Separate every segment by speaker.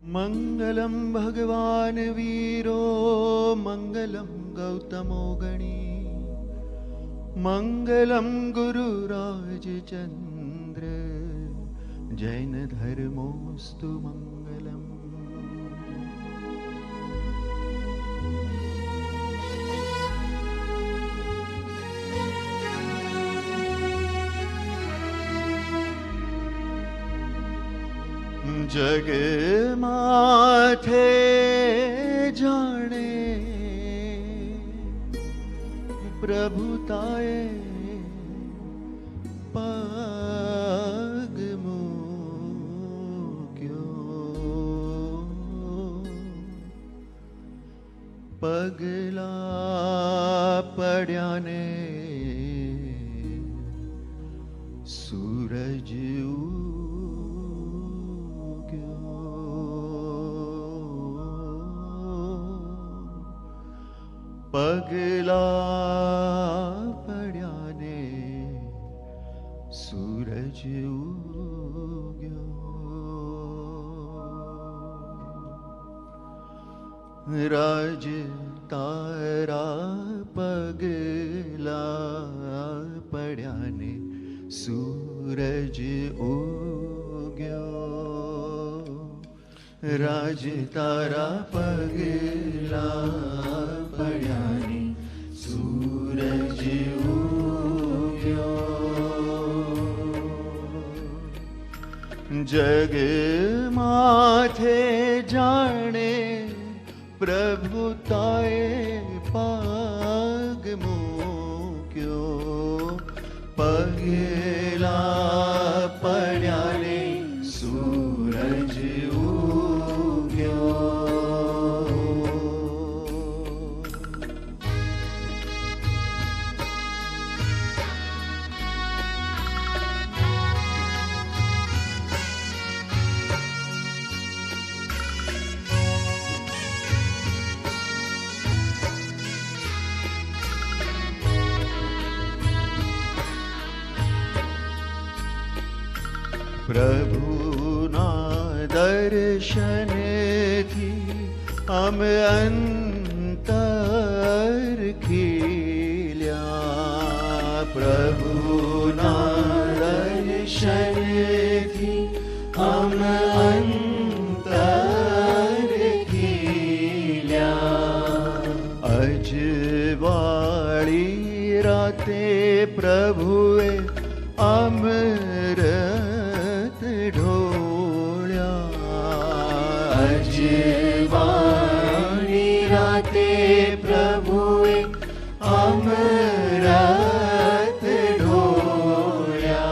Speaker 1: मंगलम भगवान वीरो मंगलम गौतमो गणी मंगलम गुरुराज चंद्र जैन धर्मोस्तु मंगलम। जग माथे जाने प्रभुताए पग मूक्यो पगला पड्याने सूरज पगला पड्याने सूरज उग्यो। राज तारा पगला पड्याने सूरज उग्यो। राज तारा पगला पड्याने सूरज उग्यो। जग माथे जाने प्रभुताए पग मूक्यो पगला पड्याने सूरज उग्यो। प्रभुना दर्शन थी हम अंतर खिल्या। प्रभुना दर्शन थी हम अंतर खिल्या। अजवाड़ी राते प्रभुए अमृत ढोल्या। अजवाड़ी राते प्रभुए अमृत ढोल्या।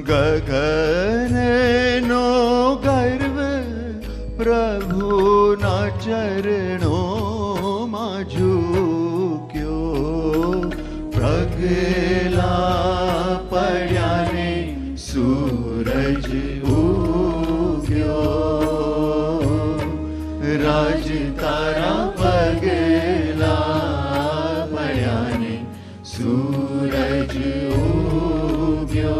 Speaker 1: गगन नो गर्व प्रभु ना चरणों मा झुक्यो। पगला पड्याने सूरज उग्यो। राज तारा पगला पड्याने सूरज उग्यो।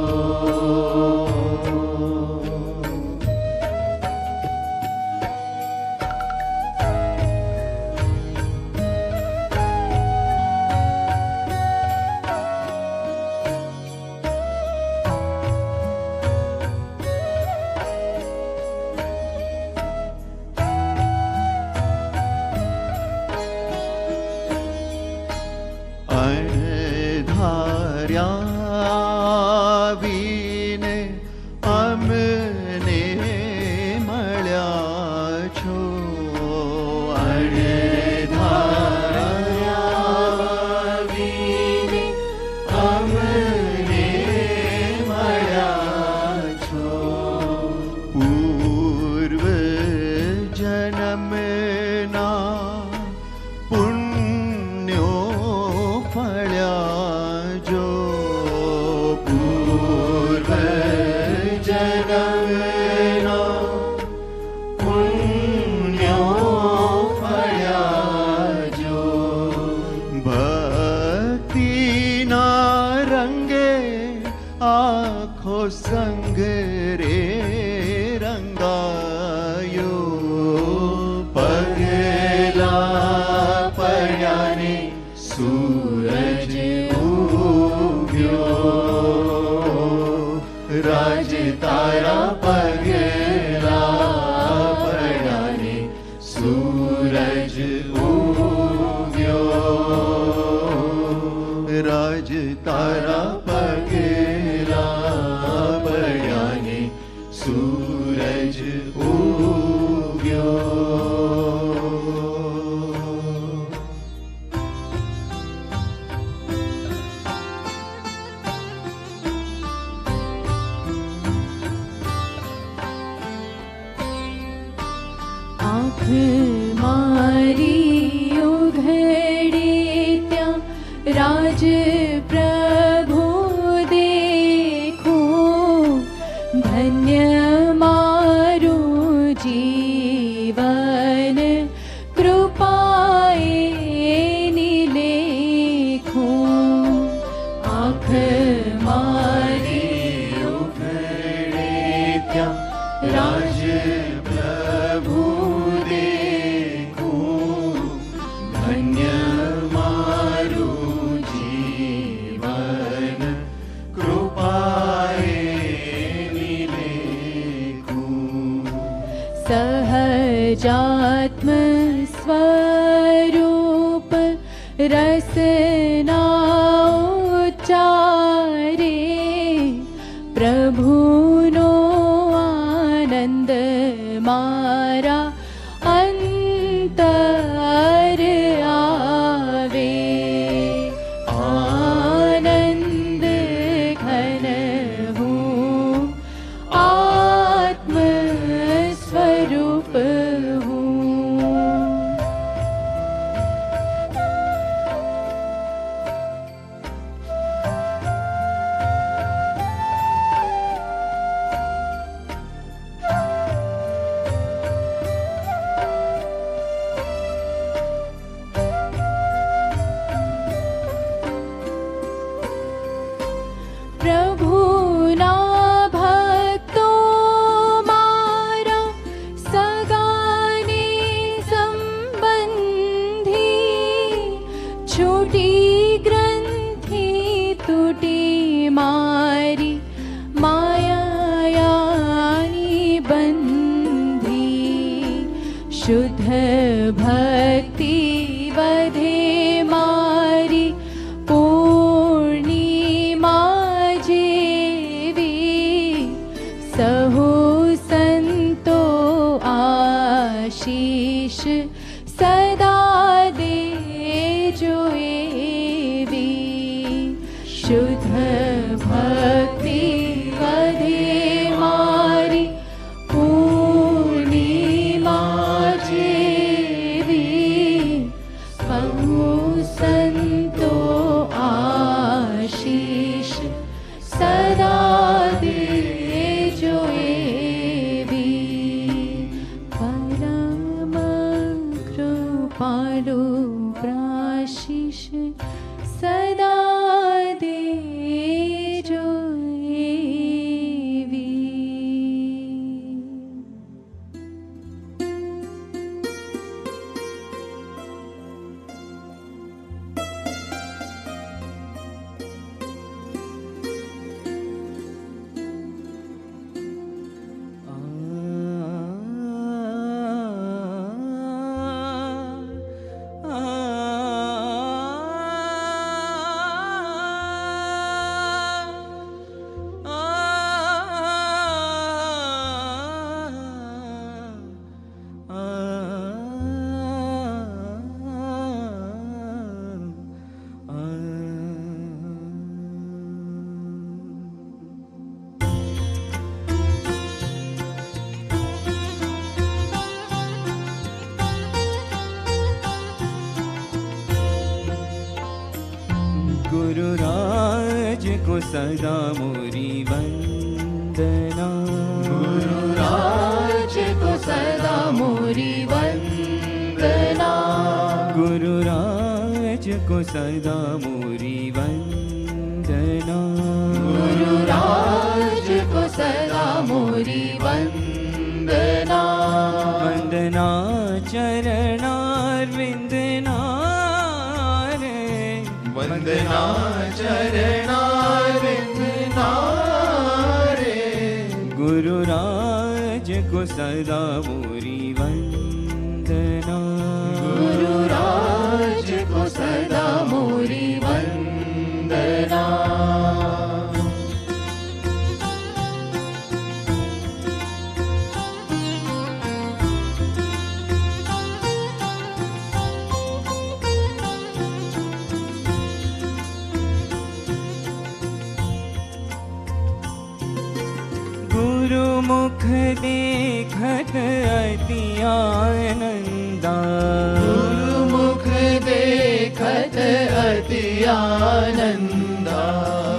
Speaker 1: अनधार्या वीने अमने मळ्या छो। अनधार्या वीने अमने मळ्या छो। पूर्व जन्मना पुण्यो फल्या जो। पूर्व जन्मना पुण्यो फल्या जो। भक्तिना रंगे आखो संग रे रंगायो। ઉગ્યો રાજ તારા પગેલા પડ્યાને સૂરજ ઉગ્યો
Speaker 2: મારી ઉઘડે ત્યાં રાજ પ્રભુ દેખો ધન્ય મારું જીવન કૃપાએ નિલેખો આંખ મારી
Speaker 1: ઉઘડે ત્યાં રાજ પ્રભુ
Speaker 2: સહજાત્મ સ્વરૂપ રસના ઉચ્ચારે પ્રભુનો આનંદ મારા અંતર આવે આનંદ ઘન હું આત્મ સ્વરૂપ શુદ્ધ ભક્તિ વધે મારી પૂર્ણિમા જેવી સહુ સંતો આશીષ સદા દેજો એવી શુદ્ધ ભક્તિ વધે મારી સંતો આશીષ સદા દેજો એવી પરમ કૃપાળુ પ્રાશીષ સદા દેજો એવી.
Speaker 3: गुरु राज को सदा मोरी वंदना,
Speaker 2: गुरु राज को सदा मोरी वंदना,
Speaker 3: गुरु राज को सदा मोरी वंदना,
Speaker 2: गुरु राज को सदा मोरी वंदना,
Speaker 3: वंदना चरणारविंदना रे,
Speaker 1: वंदना चरणारविंदना रे,
Speaker 3: गुरु राज को सदा मोरी वंदना, मुख देखत अति आनंदा,
Speaker 2: गुरुमुख देखत अति आनंदा,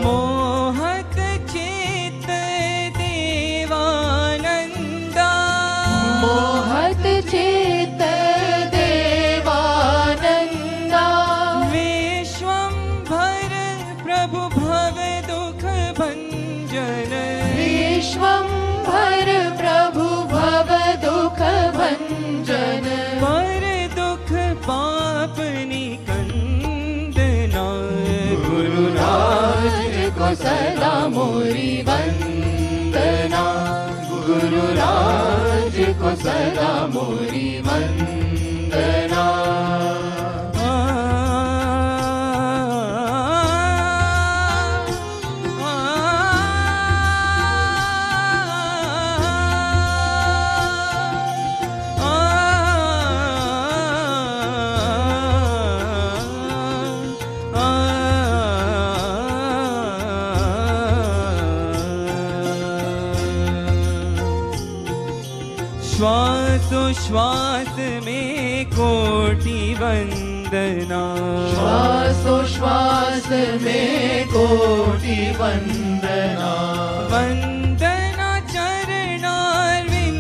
Speaker 3: मोहक चित्त देवानंदा,
Speaker 2: मोहत चित्त देवानंदा,
Speaker 3: विश्वंभर प्रभु भव दुख भंजन,
Speaker 2: विश्वंभर प्रभु भव दुख भंजन,
Speaker 3: पर दुख पाप निकंदना,
Speaker 2: गुरुराज को सदा मोरी वंदना, गुरुराज को सदा मोरी वंदना।
Speaker 3: श्वास में कोटि वंदना,
Speaker 2: श्वासोश्वास में कोटि वंदना,
Speaker 3: वंदना चरणारविंद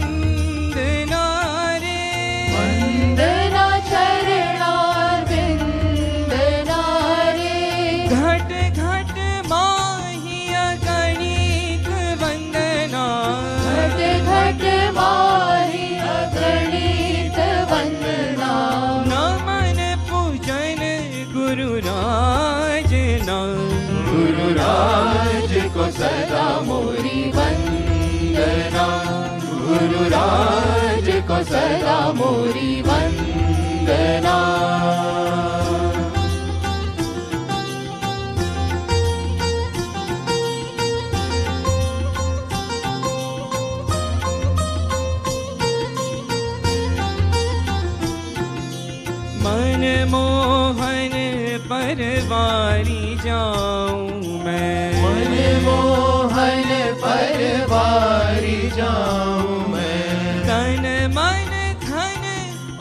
Speaker 3: नारे,
Speaker 2: वंदना चरणारविंद नारे,
Speaker 3: घट घट माहिया गणित वंदना,
Speaker 2: घट घट माहि अगणित वंदना,
Speaker 3: नमन पूजन गुरुराज ना,
Speaker 2: गुरुराज को सदा मोरी वंदना, गुरुराज को सदा मोरी वंदना।
Speaker 3: मन मोहन परवारी जाऊं मैं,
Speaker 2: मन मोहन परवारी जाऊं मैं,
Speaker 3: तन मन धन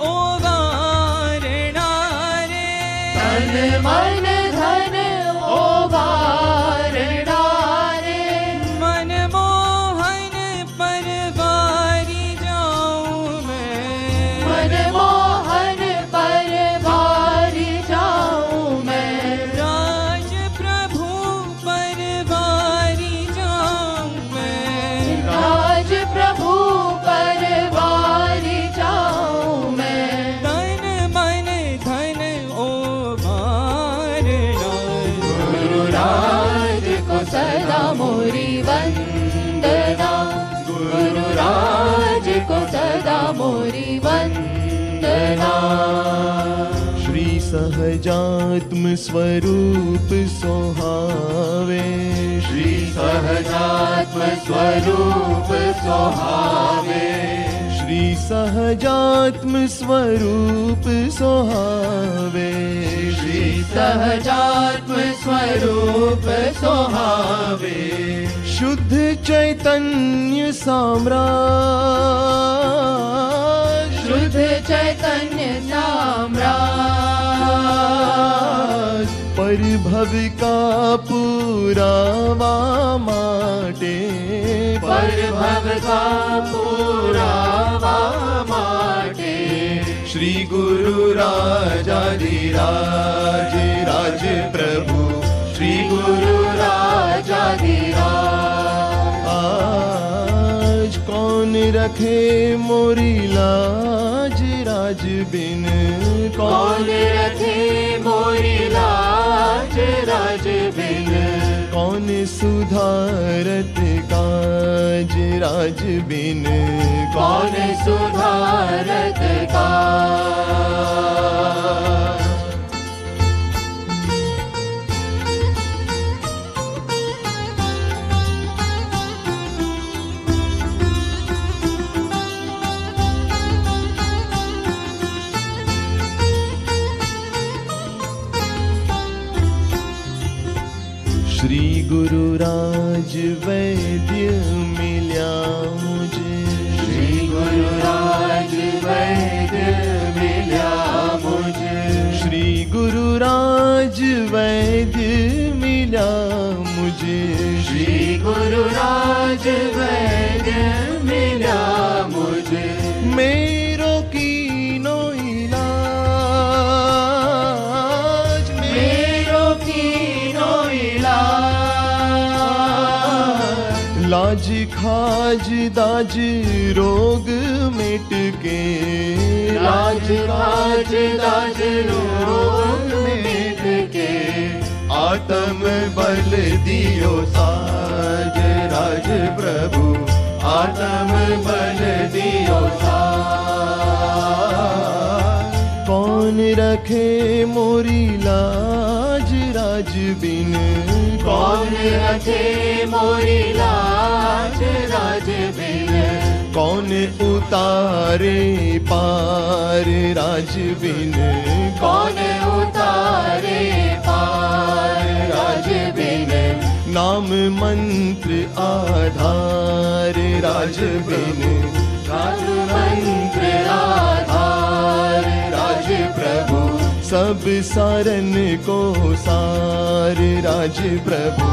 Speaker 3: ओवारणा रे,
Speaker 2: तन मन धन ओवारणा रे,
Speaker 3: मन मोहन परवारी जाऊं मैं,
Speaker 2: मन मोहन परवारी जाऊं मैं,
Speaker 3: राज प्रभु परवारी जाऊं मैं,
Speaker 2: राज प्रभु परवारी जाऊं मैं,
Speaker 3: तन मन धन ओवारणा,
Speaker 2: गुरुराज को सदा मोरी वंदना, गुरुराज को सदा मोरी वंदना।
Speaker 1: श्री सहजात्म स्वरूप सोहावे,
Speaker 2: श्री सहजात्म स्वरूप सोहावे,
Speaker 1: श्री सहजात्म स्वरूप सोहावे,
Speaker 2: श्री सहजात्म स्वरूप सोहावे,
Speaker 1: शुद्ध चैतन्य साम्राट,
Speaker 2: शुद्ध चैतन्य साम्राट,
Speaker 1: परिभव का पुरावा माटे,
Speaker 2: परिभव का पुरावा माटे,
Speaker 1: श्री गुरु राजाधिराज राज प्रभु, श्री गुरु
Speaker 2: राजाधिराज,
Speaker 1: आज कौन रखे मोरी लाज राज बिन,
Speaker 2: कौन रखे मोरी लाज राज बिन,
Speaker 1: कौन सुधारत काज राज बिन,
Speaker 2: कौन सुधारत काज।
Speaker 1: श्री गुरुराज वैद्य मिल्या मुझे,
Speaker 2: श्री गुरुराज वैद्य मिल्या मुझे,
Speaker 1: श्री गुरुराज वैद्य मिल्या मुझे,
Speaker 2: श्री गुरुराज वैद्य मिल्या मुझे,
Speaker 1: मेरो कीनो इलाज,
Speaker 2: मेरो कीनो इलाज,
Speaker 1: लाज खाज दाज रोग मिट के,
Speaker 2: लाज काज दाज रोग मिट के,
Speaker 1: आत्म बल दियो साज राज प्रभु,
Speaker 2: आत्म बल दियो साज।
Speaker 1: कौन रखे मोरी लाज राज बिन,
Speaker 2: कौन रखे मोरी लाज राज बिन,
Speaker 1: कौन उतारे पार राज बिन,
Speaker 2: कौन उतारे पार राज बिन,
Speaker 1: नाम मंत्र आधार राज बिन,
Speaker 2: राज मंत्र आधार राज प्रभु,
Speaker 1: सब सारन को सार राज प्रभु,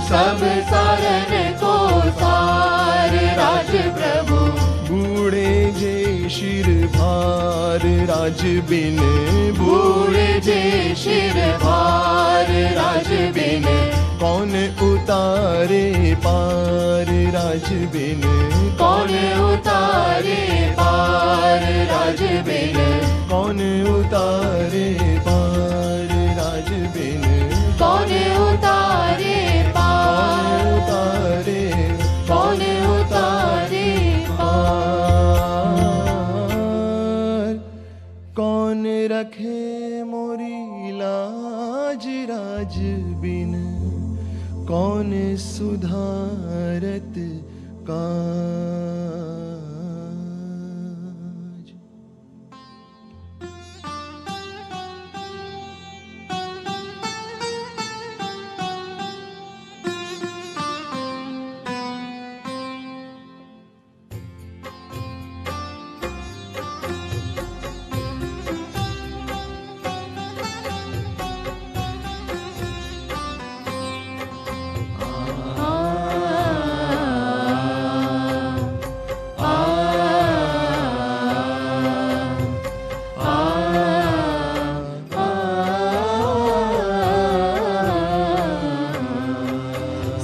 Speaker 2: सब सारन को सार राज प्रभु,
Speaker 1: बूढ़े जे शिर भार राज बिन,
Speaker 2: बूढ़े जे शिर भार राज बिन,
Speaker 1: कौन उतारे पार राज बिन,
Speaker 2: कौन उतारे पार राज बिन,
Speaker 1: कौन उतारे पार राज बिन,
Speaker 2: कौन उतारे पार,
Speaker 1: उतारे
Speaker 2: कौन उतारे
Speaker 1: पार, कौन रखे मोरी लाज राज बिन, कौन सुधारत काज।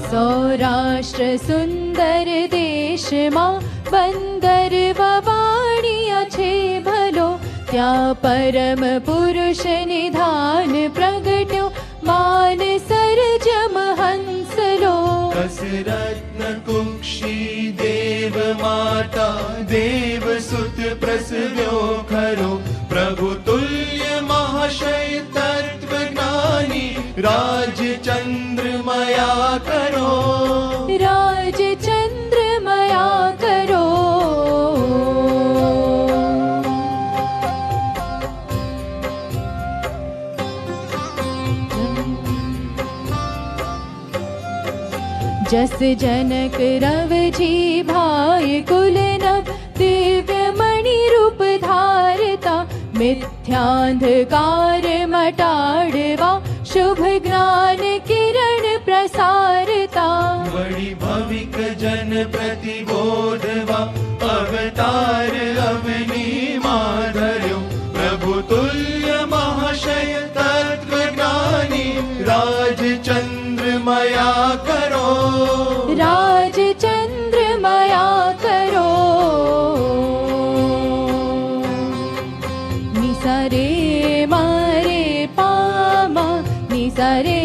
Speaker 4: सौराष्ट्र सुंदर देश मां बंदर वाणिया छे भलो, त्या परम पुरुष निधान प्रगट्यो मान सरजम हंसलो।
Speaker 1: रत्न कुक्षी देव माता देव सुत प्रसव्यो खरो, प्रभु तुल्य महाशय तत्व ज्ञानी राजचंद्रमया करो,
Speaker 4: राजचंद्रमया करो। जस जनक रव जी भाई कुलनव, दिव्य मणि रूप धारता, मिथ्यांधकार मटाड़वा, शुभ ज्ञान किरण प्रसारता।
Speaker 1: बड़ी भविक जन प्रतिबोधवा, अवतार अवनी माधर्यो, प्रभु तुल्य महाशय तत्व ज्ञानी राजचंद्रमया करो,
Speaker 4: राजचंद्रमया करो। निसरे मारे पामा, निसरे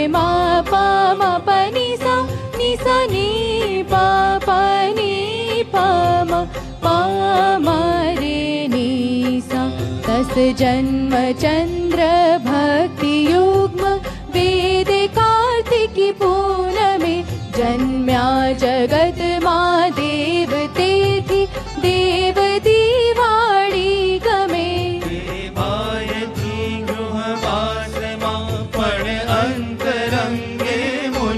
Speaker 4: मा पामा पनिसा, निसा नी पापा नी पामा, पामा रे निसा। तस जन्म चंद्र भक्ति युग्म, वेद कार्तिकी पूनमे, जन्म्या जगत मां देव तेथी, देव दिवाड़ी गमे।
Speaker 1: गृह वास मां पण अंतरंगे मुनि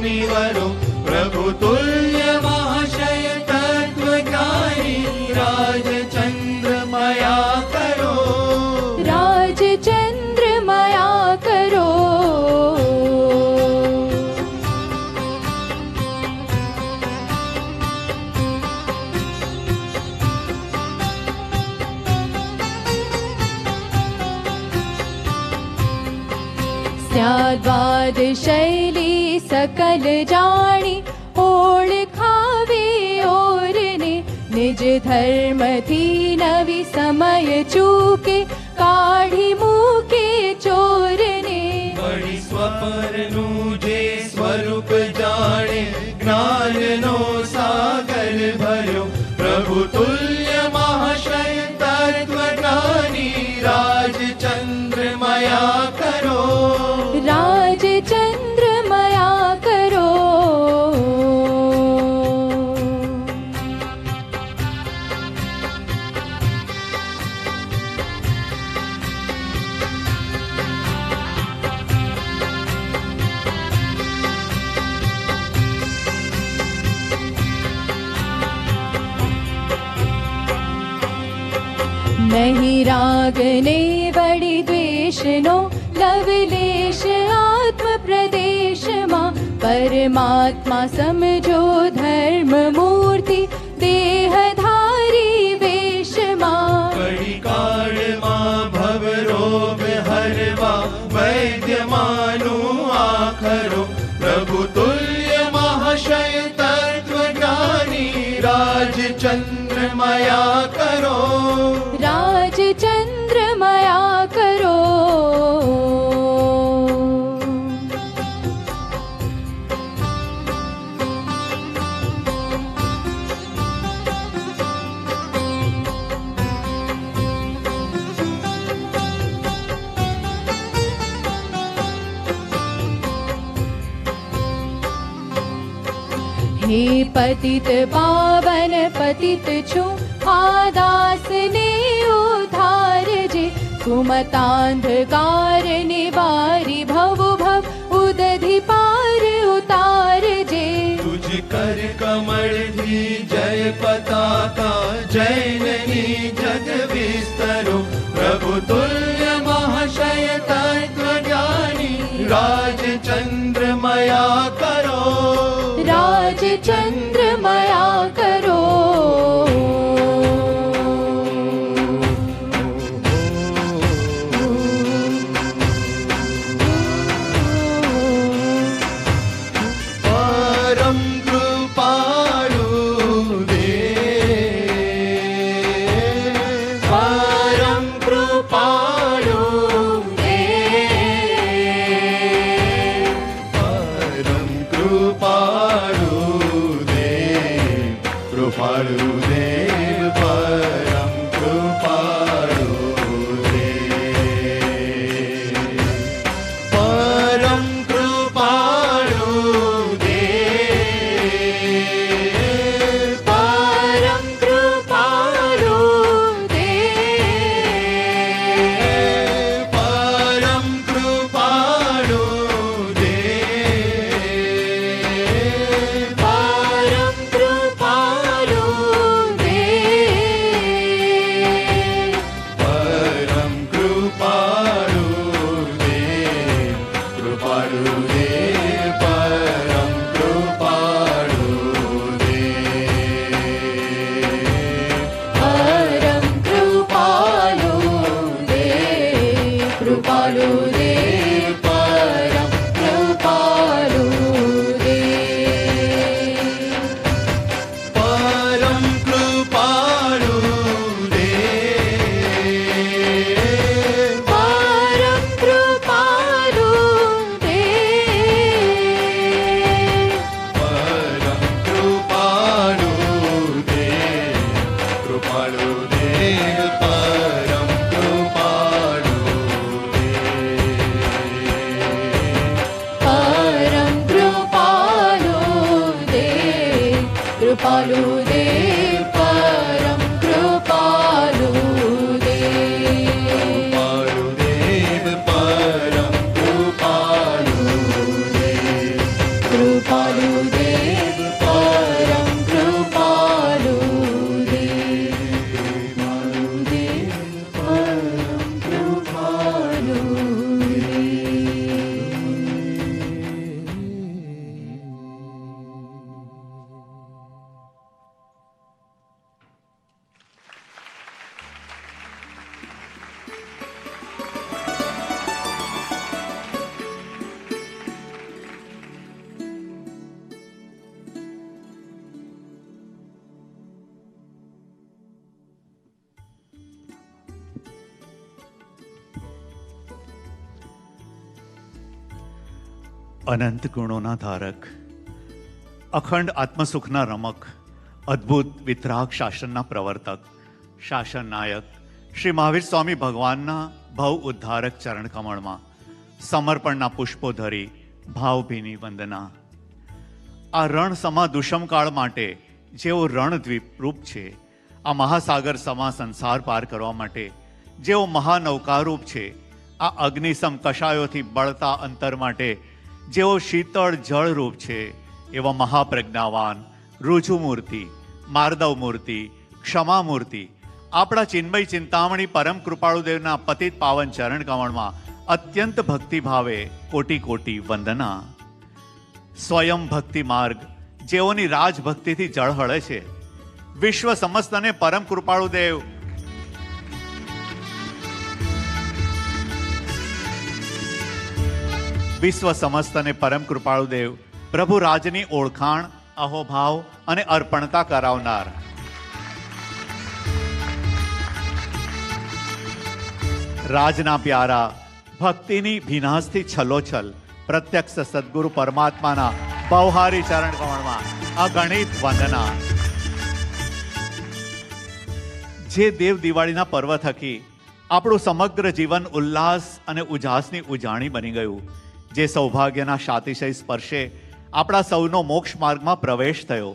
Speaker 4: ज्ञाद्वाद शैली सकल जाणी ओळखावे ओरने निज धर्म थी नवी समय चूके काढ़ी मूके चोरने
Speaker 1: बड़ी स्वपरनु जे स्वरूप जाने ज्ञान नो सागर भर्यो प्रभु तुल्य महाशय तत्व ज्ञानी राजचंद्रमया करो
Speaker 4: राजचंद्रमया करो नहीं राग ने बड़ी द्वेष नो लवलेश आत्म प्रदेश मां परमात्मा समझो धर्म मूर्ति देहधारी वेश मां
Speaker 1: बड़ी काल मां भव रोग हरवा वैद्य मानु आखरो प्रभु तुल्य महाशय तत्व ज्ञानी राजचंद्रमया करो
Speaker 4: राजचंद्रमया करो हे पतित पावन पतित छु आदास ने उधार जे कुमतांधकार निवारी भव भव उदधि पार उतार जे
Speaker 1: तुझ कर कमल धी जय पताका जैननी जग विस्तरो प्रभु तुल्य महाशय तत्व ज्ञानी राजचंद्रमया करो
Speaker 4: राजचंद्रमया करो
Speaker 1: परम कृपालु देव परम कृपालु देव परम कृपालु देव कृपालु देव परम कृपालु देव परम कृपालु देव
Speaker 4: परम कृपालु देव
Speaker 1: परम कृपालु देव
Speaker 4: परम कृपालु देव
Speaker 1: परम कृपालु देव कृपालु देव परम कृपालु देव
Speaker 4: परम कृपालु देव कृपालु देव परम कृपालु देव
Speaker 1: परम कृपालु देव
Speaker 4: परम कृपालु देव
Speaker 1: परम कृपालु देव कृपालु देव परम कृपालु देव
Speaker 5: અનંત ગુણોના ધારક, અખંડ આત્મસુખના રમક, અદ્ભુત વિતરાગ શાસનના પ્રવર્તક, શાસન નાયક શ્રી મહાવીર સ્વામી ભગવાનના ભવ ઉદ્ધારક ચરણ કમળમાં સમર્પણના પુષ્પો ધરી ભાવભીની વંદના. આ રણ સમા દુષમકાળ માટે જેઓ રણદ્વીપ રૂપ છે, આ મહાસાગર સમા સંસાર પાર કરવા માટે જેઓ મહાનૌકારૂપ છે, આ અગ્નિસમ કશાયોથી બળતા અંતર માટે જેઓ શીતળ જળરૂપ છે, એવા મહાપ્રજ્ઞાવાન રુજુમૂર્તિ, માર્દવ મૂર્તિ, ક્ષમા મૂર્તિ આપણા ચિન્મય ચિંતામણી પરમ કૃપાળુદેવના પતિત પાવન ચરણ કમળમાં અત્યંત ભક્તિભાવે કોટી કોટી વંદના. સ્વયં ભક્તિ માર્ગ જેઓની રાજભક્તિથી જળહળે છે, વિશ્વ સમસ્તને પરમ કૃપાળુદેવ વિશ્વ સમસ્તને પરમ કૃપાળુદેવ પ્રભુ રાજની ઓળખાણ, અહોભાવ અને અર્પણતા કરાવનાર, રાજના પ્યારા ભક્તિની ભીનાશથી છલોછલ પ્રત્યક્ષ સદગુરુ પરમાત્માના બહુહારી ચરણ કમળમાં અગણિત વંદના. જે દેવ દિવાળીના પર્વ થકી આપણું સમગ્ર જીવન ઉલ્લાસ અને ઉજાસની ઉજાણી બની ગયું, જે સૌભાગ્યના શાતિશય સ્પર્શે આપણા સૌનો મોક્ષ માર્ગમાં પ્રવેશ થયો,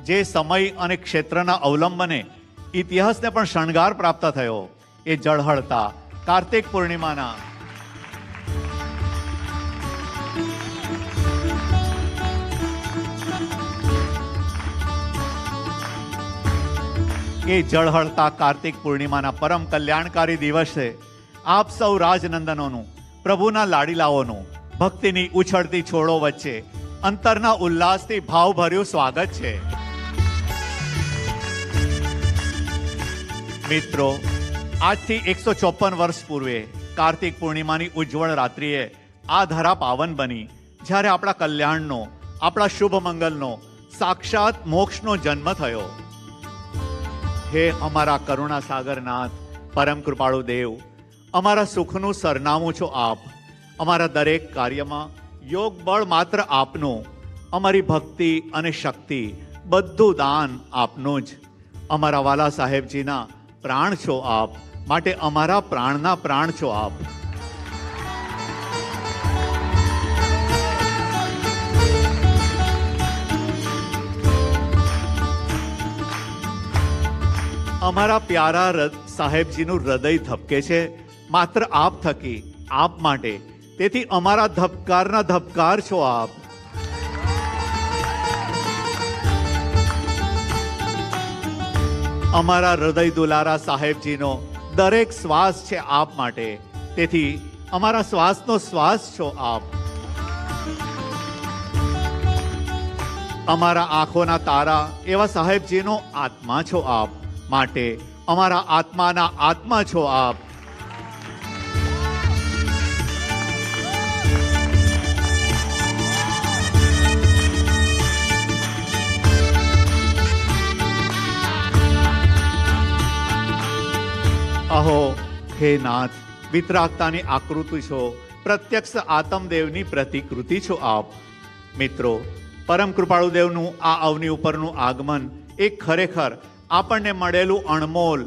Speaker 5: જે સમય અને ક્ષેત્રના અવલંબને ઇતિહાસને પણ શણગાર પ્રાપ્ત થયો, એ જળહળતા કાર્તિક પૂર્ણિમાના પરમ કલ્યાણકારી દિવસે આપ સૌ રાજનંદનોનું, પ્રભુના લાડીલાઓનું ભક્તિની ઉછળતી છોડો વચ્ચે અંતરના ઉલ્લાસથી ભાવભર્યું સ્વાગત છે. મિત્રો, આજથી 154 વર્ષ પૂર્વે કાર્તિક પૂર્ણિમાની ઉજ્જવળ રાત્રિએ આ ધરા પાવન બની, જ્યારે આપણા કલ્યાણનો, આપણા શુભ મંગલનો, સાક્ષાત મોક્ષનો જન્મ થયો. હે અમારા કરુણા સાગરનાથ, પરમ કૃપાળુ દેવ, અમારા સુખનું સરનામું છો આપ. અમારા દરેક કાર્યમાં યોગ બળ માત્ર આપનું, અમારી ભક્તિ અને શક્તિ બધું દાન આપનું જ. અમારા વાલા સાહેબજીના પ્રાણ છો આપ, માટે અમારા પ્રાણના પ્રાણ છો આપ. અમારા પ્યારા સાહેબજીનું હૃદય ધબકે છે માત્ર આપ થકી, આપ માટે. તેથી અમારા ધબકારના ધબકાર છો આપ. અમારા હૃદય દુલારા સાહેબજીનો દરેક શ્વાસ છે આપ માટે, તેથી અમારા શ્વાસનો શ્વાસ છો આપ. અમારા આંખોના તારા એવા સાહેબજીનો આત્મા છો આપ, માટે અમારા આત્માના આત્મા છો આપ. અહો હે નાથ, વિતરાગતાની આકૃતિ છો, પ્રત્યક્ષ આત્મદેવની પ્રતિકૃતિ છો આપ. મિત્રો, પરમ કૃપાળુદેવનું આ અવની ઉપરનું આગમન એ ખરેખર આપણને મળેલું અણમોલ,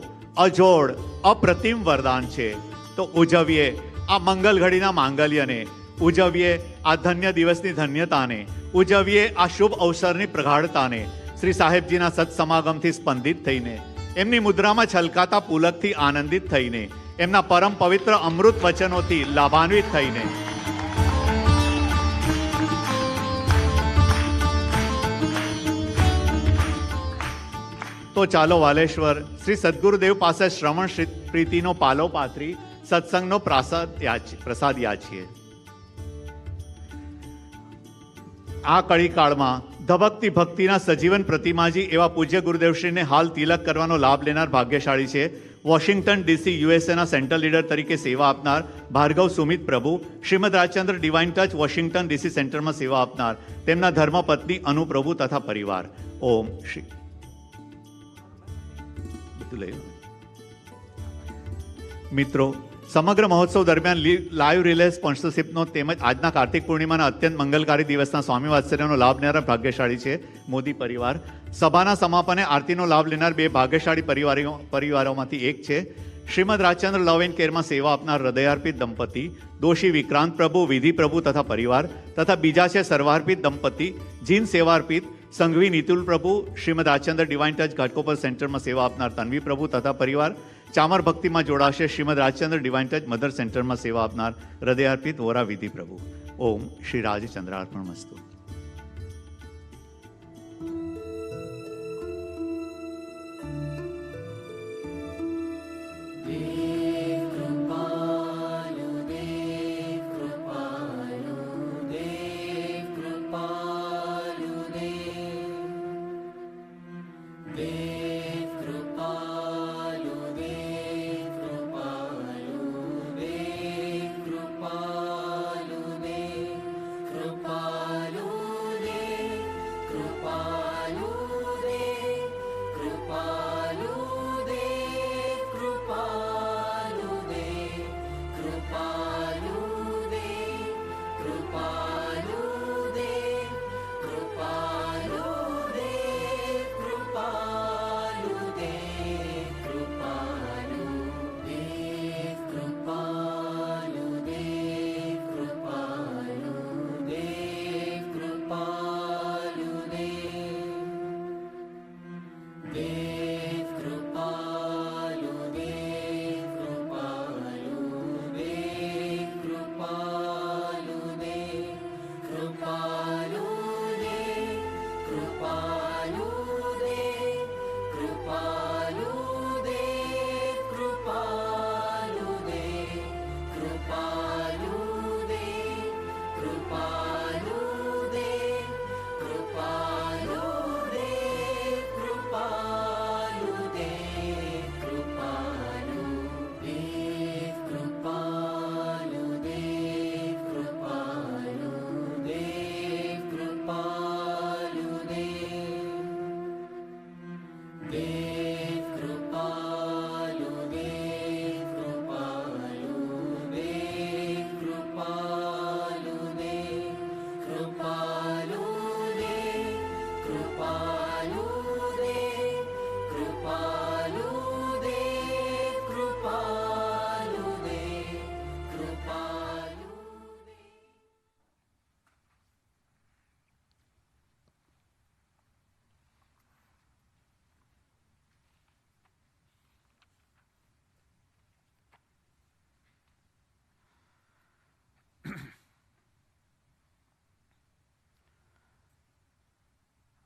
Speaker 5: અજોડ, અપ્રતિમ વરદાન છે. તો ઉજવીએ આ મંગલ ઘડીના માંગલ્યને, ઉજવીએ આ ધન્ય દિવસની ધન્યતાને, ઉજવીએ આ શુભ અવસરની પ્રગાઢતાને. શ્રી સાહેબજીના સત્સમાગમથી સ્પંદિત થઈને, એમની મુદ્રામાં છલકાતા પુલકથી આનંદિત થઈને, એમના પરમ પવિત્ર અમૃત વચનોથી લાભાન્વિત થઈને તો ચાલો વાલેશ્વર શ્રી સદગુરુદેવ પાસે શ્રવણ પ્રીતિનો પાલો પાથરી સત્સંગનો પ્રસાદ યાચીએ. આ કળીકાળમાં ધબકતી ભક્તિના સજીવન પ્રતિમાજી એવા પૂજ્ય ગુરુદેવશ્રીને હાલ તિલક કરવાનો લાભ લેનાર ભાગ્યશાળી છે વોશિંગ્ટન ડીસી યુએસએના સેન્ટ્રલ લીડર તરીકે સેવા આપનાર ભાર્ગવ સુમિત પ્રભુ, Shrimad Rajchandra divine touch Washington DC સેન્ટરમાં સેવા આપનાર તેમના ધર્મપત્ની અનુ પ્રભુ તથા પરિવાર. ઓમ શ્રી. મિત્રો, સમગ્ર મહોત્સવ દરમિયાન લાઈવ રિલે સ્પોન્સરશિપનો તેમજ આજના કાર્તિક પૂર્ણિમાના અત્યંત મંગલકારી દિવસના સ્વામી વાત્સલ્યનો લાભ લેનાર ભાગ્યશાળી છે મોદી પરિવાર. સભાના સમાપને આરતીનો લાભ લેનાર બે ભાગ્યશાળી પરિવારોમાંથી એક છે શ્રીમદ રાજચંદ્ર લવ એન્ડ કેરમાં સેવા આપનાર હૃદયાર્પિત દંપતી દોશી વિક્રાંત પ્રભુ, વિધિ પ્રભુ તથા પરિવાર, તથા બીજા છે સર્વાર્પિત દંપતી જીન સેવાર્પિત સંઘવી નિતુલ પ્રભુ, શ્રીમદ રાજચંદ્ર ડિવાઇન ટચ ઘાટકોપર સેન્ટરમાં સેવા આપનાર તન્વી પ્રભુ તથા પરિવાર. ચામર ભક્તિમાં જોડાશે Shrimad Rajchandra divine touch mother સેન્ટરમાં સેવા આપનાર હૃદયાર્પિત વોરા વિધિ પ્રભુ. ઓમ શ્રી રાજચંદ્રાર્પણ મસ્તુ.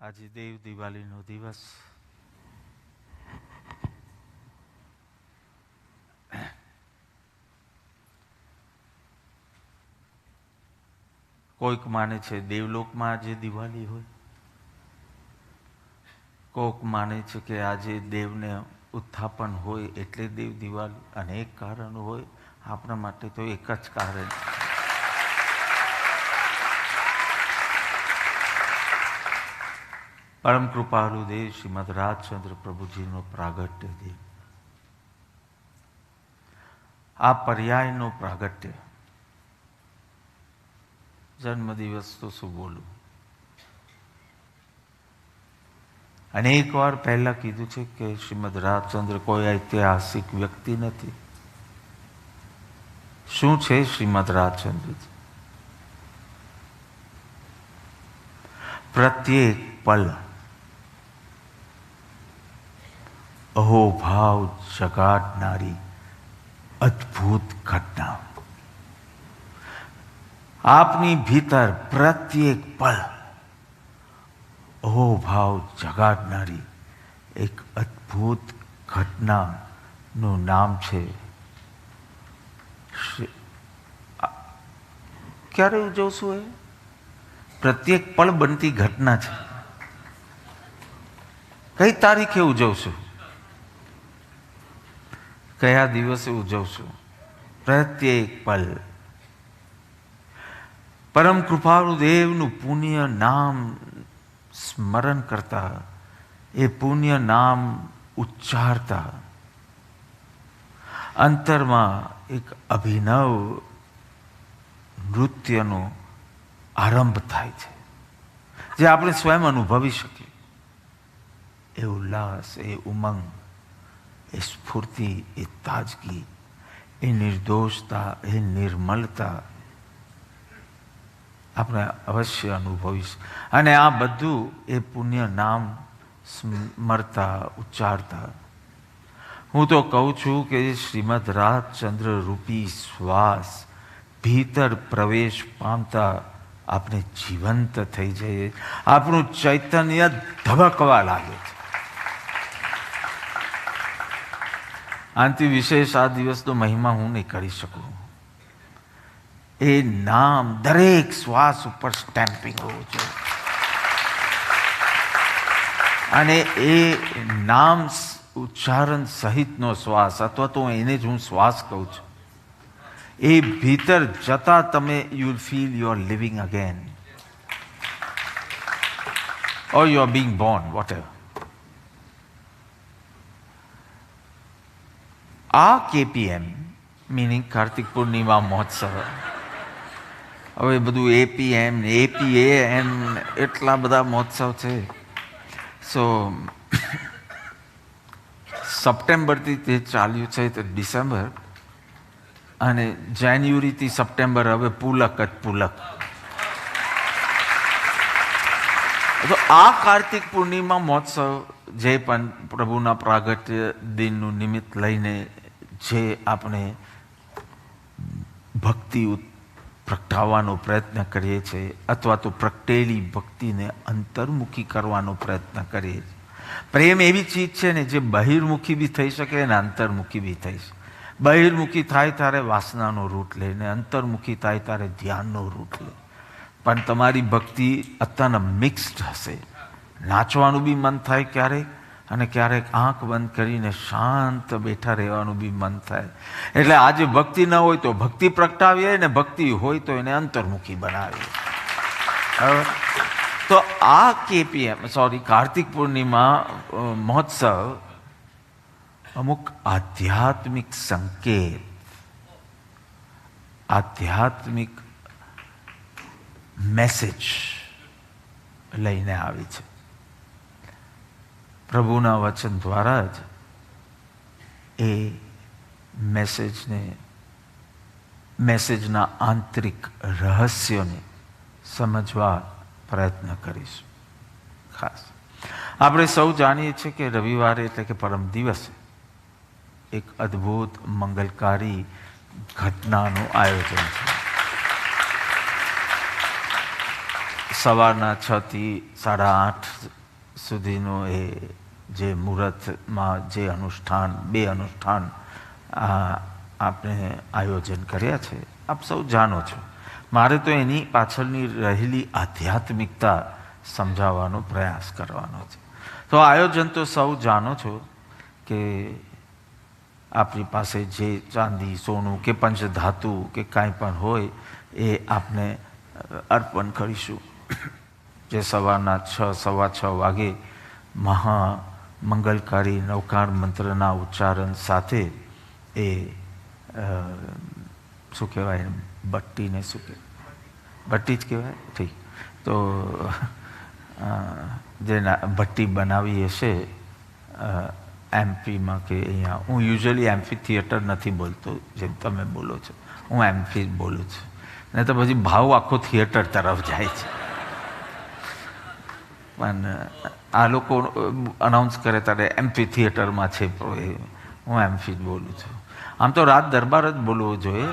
Speaker 6: આજે દેવ દિવાળીનો દિવસ. કોઈક માને છે દેવલોકમાં આજે દિવાળી હોય, કોઈક માને છે કે આજે દેવને ઉત્થાપન હોય એટલે દેવ દિવાળી. અનેક કારણ હોય, આપણા માટે તો એક જ કારણ. પરમ કૃપાળુ દેવ શ્રીમદ રાજચંદ્ર પ્રભુજીનો પ્રાગટ્ય દેવ. આ પર્યાયનો પ્રાગટ્ય. જન્મદિવસ તો શું બોલું. અનેક વાર પહેલા કીધું છે કે શ્રીમદ રાજચંદ્ર કોઈ ઐતિહાસિક વ્યક્તિ નથી. શું છે શ્રીમદ રાજચંદ્ર? પ્રત્યેક પલ અહોભાવ જગાડનારી અદ્ભુત ઘટના. આપની ભીતર પ્રત્યેક પલ અહોભાવ જગાડનારી એક અદ્ભુત ઘટનાનું નામ છે. ક્યારે ઉજવશું? એ પ્રત્યેક પળ બનતી ઘટના છે. કઈ તારીખે ઉજવશું? કયા દિવસે ઉજવશું? પ્રત્યેક પલ પરમ કૃપાળુ દેવનું પુણ્ય નામ સ્મરણ કરતા, એ પુણ્ય નામ ઉચ્ચારતા અંતરમાં એક અભિનવ નૃત્યનો આરંભ થાય છે, જે આપણે સ્વયં અનુભવી શકીએ. એ ઉલ્લાસ, એ ઉમંગ, એ સ્ફૂર્તિ, એ તાજગી, એ નિર્દોષતા, એ નિર્મલતા આપણે અવશ્ય અનુભવીશું. અને આ બધું એ પુણ્ય નામ સ્મરતા, ઉચ્ચારતા. હું તો કહું છું કે શ્રીમદ રાજચંદ્ર રૂપી શ્વાસ ભીતર પ્રવેશ પામતા આપણે જીવંત થઈ જઈએ, આપણું ચૈતન્ય ધબકવા લાગે છે. આનાથી વિશેષ આ દિવસનો મહિમા હું નહીં કરી શકું. એ નામ દરેક શ્વાસ ઉપર સ્ટેમ્પિંગ હોવું જોઈએ. અને એ નામ ઉચ્ચારણ સહિતનો શ્વાસ, અથવા તો એને જ હું શ્વાસ કહું છું, એ ભીતર જતા તમે you will feel you are living again, or you are being Born, whatever. આ કેપીએમ મિનિંગ કાર્તિક પૂર્ણિમા મહોત્સવ, હવે બધું એપીએમ એપીએમ એટલા બધા મહોત્સવ છે. સો સપ્ટેમ્બરથી તે ચાલ્યું છે તો ડિસેમ્બર, અને જાન્યુઆરીથી સપ્ટેમ્બર હવે પુલક જ પુલક. તો આ કાર્તિક પૂર્ણિમા મહોત્સવ જે પણ પ્રભુના પ્રાગટ્ય દિનનું નિમિત્ત લઈને જે આપણે ભક્તિ પ્રગટાવવાનો પ્રયત્ન કરીએ છીએ, અથવા તો પ્રગટેલી ભક્તિને અંતર્મુખી કરવાનો પ્રયત્ન કરીએ છીએ. પ્રેમ એવી ચીજ છે ને જે બહિર્મુખી બી થઈ શકે અને અંતર્મુખી બી થઈ શકે. બહિર્મુખી થાય ત્યારે વાસનાનો રૂટ લે, ને અંતર્મુખી થાય ત્યારે ધ્યાનનો રૂટ લે. પણ તમારી ભક્તિ અત્યારના મિક્સ્ડ હશે. નાચવાનું બી મન થાય ક્યારેક, અને ક્યારેક આંખ બંધ કરીને શાંત બેઠા રહેવાનું બી મન થાય. એટલે આજે ભક્તિ ન હોય તો ભક્તિ પ્રગટાવીએ, ને ભક્તિ હોય તો એને અંતર્મુખી બનાવીએ. તો આ કેપીએમ કાર્તિક પૂર્ણિમા મહોત્સવ અમુક આધ્યાત્મિક સંકેત, આધ્યાત્મિક મેસેજ લઈને આવી છે. પ્રભુના વચન દ્વારા જ એ મેસેજના આંતરિક રહસ્યોને સમજવા પ્રયત્ન કરીશું. ખાસ આપણે સૌ જાણીએ છીએ કે રવિવારે એટલે કે પરમ દિવસે એક અદ્ભુત મંગલકારી ઘટનાનું આયોજન છે. સવારના 6 થી 8:30 સુધીનો એ જે મુહૂર્તમાં જે બે અનુષ્ઠાન આપણે આયોજન કર્યા છે, આપ સૌ જાણો છો. મારે તો એની પાછળની રહેલી આધ્યાત્મિકતા સમજાવવાનો પ્રયાસ કરવાનો છે. તો આયોજન તો સૌ જાણો છો કે આપણી પાસે જે ચાંદી, સોનું કે પંચધાતુ કે કાંઈ પણ હોય એ આપણે અર્પણ કરીશું. જે સવારના 6:15 વાગે મહામંગલકારી નવકાર મંત્રના ઉચ્ચારણ સાથે એ શું કહેવાય, ભટ્ટીને શું કહેવાય, ભટ્ટી જ કહેવાય, ઠીક. તો જે ભટ્ટી બનાવી હશે એમપીમાં કે અહીંયા, હું યુઝ્યુઅલી એમ્ફી થિયેટર નથી બોલતો જેમ તમે બોલો છો, હું એમ્ફી બોલું છું. નહીં તો પછી ભાવ આખો થિયેટર તરફ જાય છે. પણ આ લોકો અનાઉન્સ કરે ત્યારે એમ્ફી થિયેટરમાં છે, હું એમ્ફી જ બોલું છું. આમ તો રાત દરબાર જ બોલવો જોઈએ.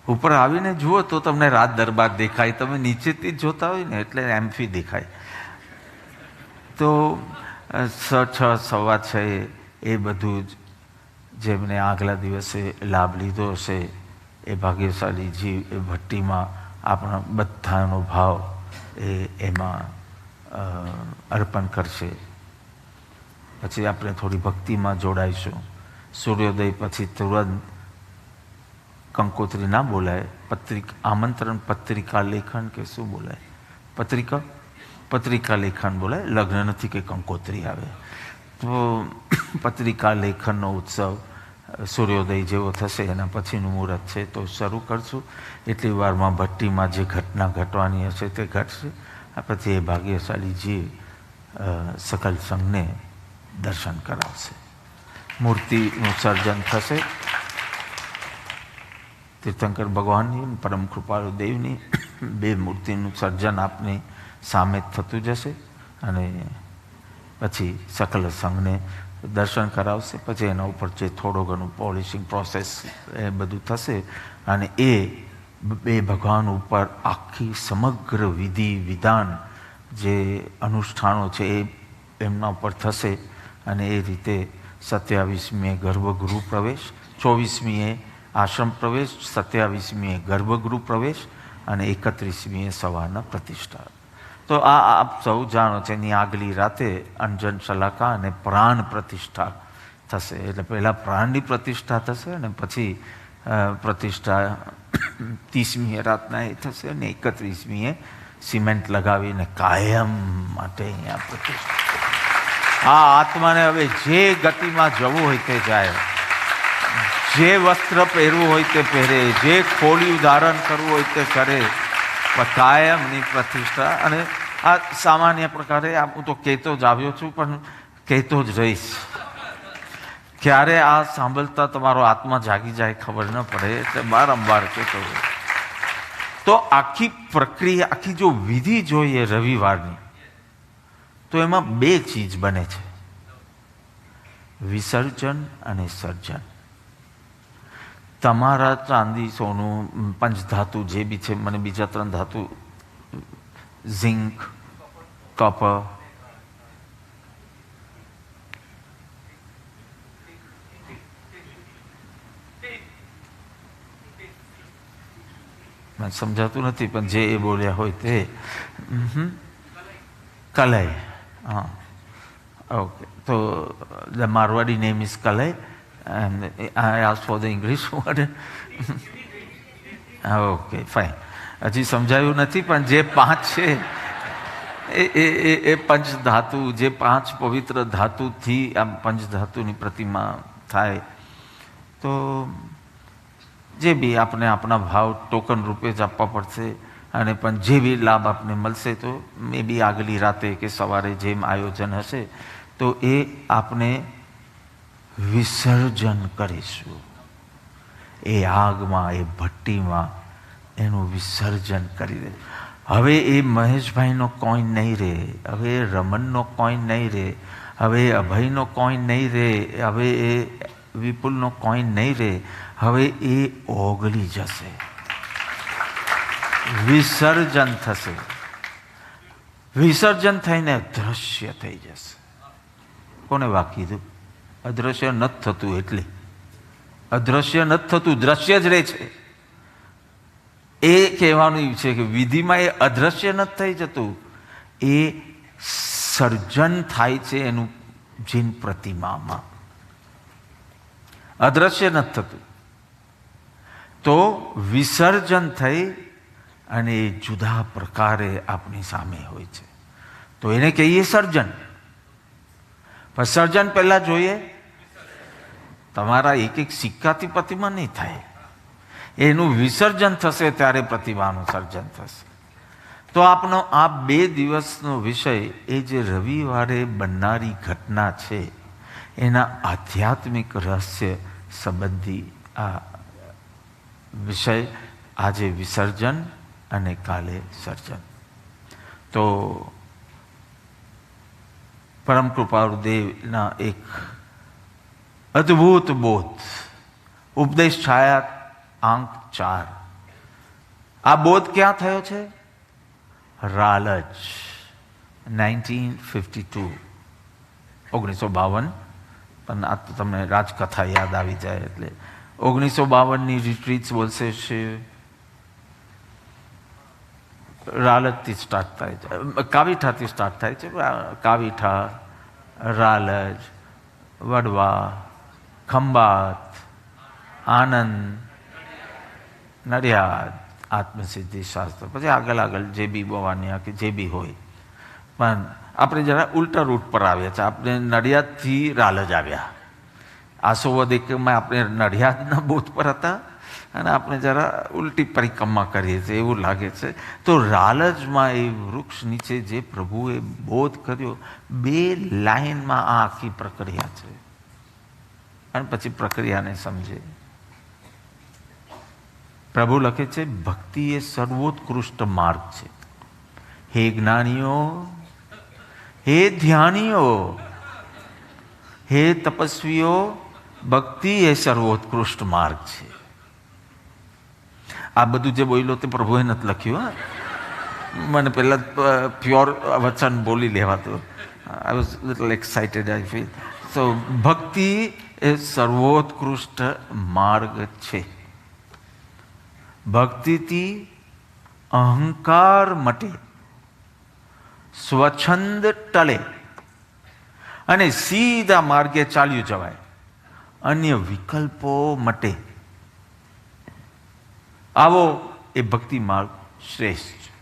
Speaker 6: ઉપર આવીને જુઓ તો તમને રાત દરબાર દેખાય, તમે નીચેથી જ જોતા હોય ને એટલે એમ્ફી દેખાય. તો 6, 6:15 એ બધું જ જેમને આગલા દિવસે લાભ લીધો હશે એ ભાગ્યશાળી જીવ એ ભટ્ટીમાં આપણા બધાનો ભાવ એમાં અર્પણ કરશે. પછી આપણે થોડી ભક્તિમાં જોડાઈશું. સૂર્યોદય પછી તુરંત કંકોત્રી ના બોલાય, આમંત્રણ પત્રિકા લેખન કે શું બોલાય, પત્રિકા પત્રિકા લેખન બોલાય, લગ્ન નથી કે કંકોત્રી આવે. તો પત્રિકા લેખનનો ઉત્સવ સૂર્યોદય જેવો થશે એના પછીનું મુહૂર્ત છે તો શરૂ કરશું. એટલી વારમાં ભટ્ટીમાં જે ઘટના ઘટવાની હશે તે ઘટશે. પછી એ ભાગ્યશાળીજી સકલ સંઘને દર્શન કરાવશે. મૂર્તિનું સર્જન થશે. તીર્થંકર ભગવાનની, પરમ કૃપાળુ દેવની બે મૂર્તિનું સર્જન આપની સામે થતું જશે અને પછી સકલ સંઘને દર્શન કરાવશે. પછી એના ઉપર જે થોડો ઘણું પોલિશિંગ પ્રોસેસ એ બધું થશે અને એ બે ભગવાન ઉપર આખી સમગ્ર વિધિ વિધાન જે અનુષ્ઠાનો છે એ એમના ઉપર થશે. અને એ રીતે 27મીએ ગર્ભગૃહ પ્રવેશ, 24મીએ આશ્રમ પ્રવેશ, 27મીએ ગર્ભગૃહ પ્રવેશ અને 31મીએ સવારના પ્રતિષ્ઠા. તો આ આપ સૌ જાણો છો. એની આગલી રાતે અંજન શલાકા અને પ્રાણ પ્રતિષ્ઠા થશે. એટલે પહેલાં પ્રાણની પ્રતિષ્ઠા થશે અને પછી પ્રતિષ્ઠા 30મીએ રાતના એ થશે અને 31મીએ સિમેન્ટ લગાવીને કાયમ માટે અહીંયા પ્રતિષ્ઠા. આ આત્માને હવે જે ગતિમાં જવું હોય તે જાય, જે વસ્ત્ર પહેરવું હોય તે પહેરે, જે ખોળિયું ધારણ કરવું હોય તે કરે. કાયમની પ્રતિષ્ઠા. અને આ સામાન્ય પ્રકારે હું તો કહેતો જ આવ્યો છું પણ કહેતો જ રહીશ. ક્યારે આ સાંભળતા તમારો આત્મા જાગી જાય ખબર ન પડે એટલે વારંવાર કહેતો હોય. તો આખી પ્રક્રિયા, આખી જો વિધિ જોઈએ રવિવારની, તો એમાં બે ચીજ બને છે, વિસર્જન અને સર્જન. તમારા ચાંદી, સોનું, પંચધાતુ જે બી છે, મને બીજા 3 ધાતુ, ઝિંક, કોપર, મને સમજાતું નથી પણ જે એ બોલ્યા હોય તે, કલય. હા, ઓકે. તો ધ મારવાડી નેમ ઇઝ કલય. And I asked for the English word. Okay, fine. હજી સમજાયું નથી પણ જે 5 છે એ પંચધાતુ, જે 5 પવિત્ર ધાતુથી આમ પંચધાતુની પ્રતિમા થાય. તો જે બી આપણે આપણા ભાવ ટોકન રૂપે જ આપવા પડશે. અને પણ જે બી લાભ આપને મળશે તો મે બી આગલી રાતે કે સવારે જેમ આયોજન હશે તો એ આપણે વિસર્જન કરીશું. એ આગમાં, એ ભટ્ટીમાં એનું વિસર્જન કરી દે. હવે એ મહેશભાઈનો કોઈન નહીં રહે, હવે એ રમણનો કોઈન નહીં રહે, હવે એ અભયનો કોઈન નહીં રહે, હવે એ વિપુલનો કોઈન નહીં રહે. હવે એ ઓગળી જશે, વિસર્જન થશે. વિસર્જન થઈને અદૃશ્ય થઈ જશે. કોને વાક્ય કીધું? અદ્રશ્ય નથી થતું. એટલે અદ્રશ્ય નથી થતું, દ્રશ્ય જ રહે છે. એ કહેવાનું છે કે વિધિમાં એ અદ્રશ્ય નથી થઈ જતું, એ સર્જન થાય છે એનું જીન પ્રતિમામાં. અદ્રશ્ય નથી થતું. તો વિસર્જન થઈ અને એ જુદા પ્રકારે આપણી સામે હોય છે. તો એને કહીએ સર્જન. પણ સર્જન પહેલા જોઈએ. તમારા એક એક સિક્કાથી પ્રતિમા નહીં થાય, એનું વિસર્જન થશે ત્યારે પ્રતિમાનું સર્જન થશે. તો આપનો આ 2 દિવસનો વિષય એ જે રવિવારે બનનારી ઘટના છે એના આધ્યાત્મિક રહસ્ય સંબંધી આ વિષય. આજે વિસર્જન અને કાલે સર્જન. તો પરમ કૃપાળુ દેવના એક અદ્ભુત બોધ, ઉપદેશ છાયા આંક 4. આ બોધ ક્યાં થયો છે? રાલજ, 1952, 1952. પણ આ તો તમને રાજકથા યાદ આવી જાય એટલે 1952ની રિટ્રીટ્સ બોલશે છે. રાલજથી સ્ટાર્ટ થાય છે, કાવીઠાથી સ્ટાર્ટ થાય છે. કાવીઠા, રાલજ, વડવા, ખંભાત, આનંદ, નડિયાદ, આત્મસિદ્ધિ શાસ્ત્ર, પછી આગળ આગળ જે બી બોવાનિયા કે જે બી હોય. પણ આપણે જરા ઉલટા રૂટ પર આવ્યા છે. આપણે નડિયાદથી રાલજ આવ્યા. આસોવદ એકમાં આપણે નડિયાદના બોધ પર હતા અને આપણે જરા ઉલટી પરિક્રમા કરીએ છીએ એવું લાગે છે. તો રાલજમાં એ વૃક્ષ નીચે જે પ્રભુએ બોધ કર્યો, 2 લાઈનમાં આ આખી પ્રક્રિયા છે. અને પછી પ્રક્રિયાને સમજે. પ્રભુ લખે છે ભક્તિ એ સર્વોત્કૃષ્ટ માર્ગ છે. હે જ્ઞાનીઓ, હે ધ્યાનીઓ, હે તપસ્વીઓ, ભક્તિ એ સર્વોત્કૃષ્ટ માર્ગ છે. આ બધું જે બોલ્યો તે પ્રભુએ નથી લખ્યું. હા, મને પહેલાં પ્યોર વચન બોલી લેવાતું. I was little excited I feel. So ભક્તિ એ સર્વોત્કૃષ્ટ માર્ગ છે. ભક્તિથી અહંકાર મટે, સ્વચ્છંદ ટલે અને સીધા માર્ગે ચાલ્યું જવાય. અન્ય વિકલ્પો મટે. આવો એ ભક્તિ માર્ગ શ્રેષ્ઠ છે.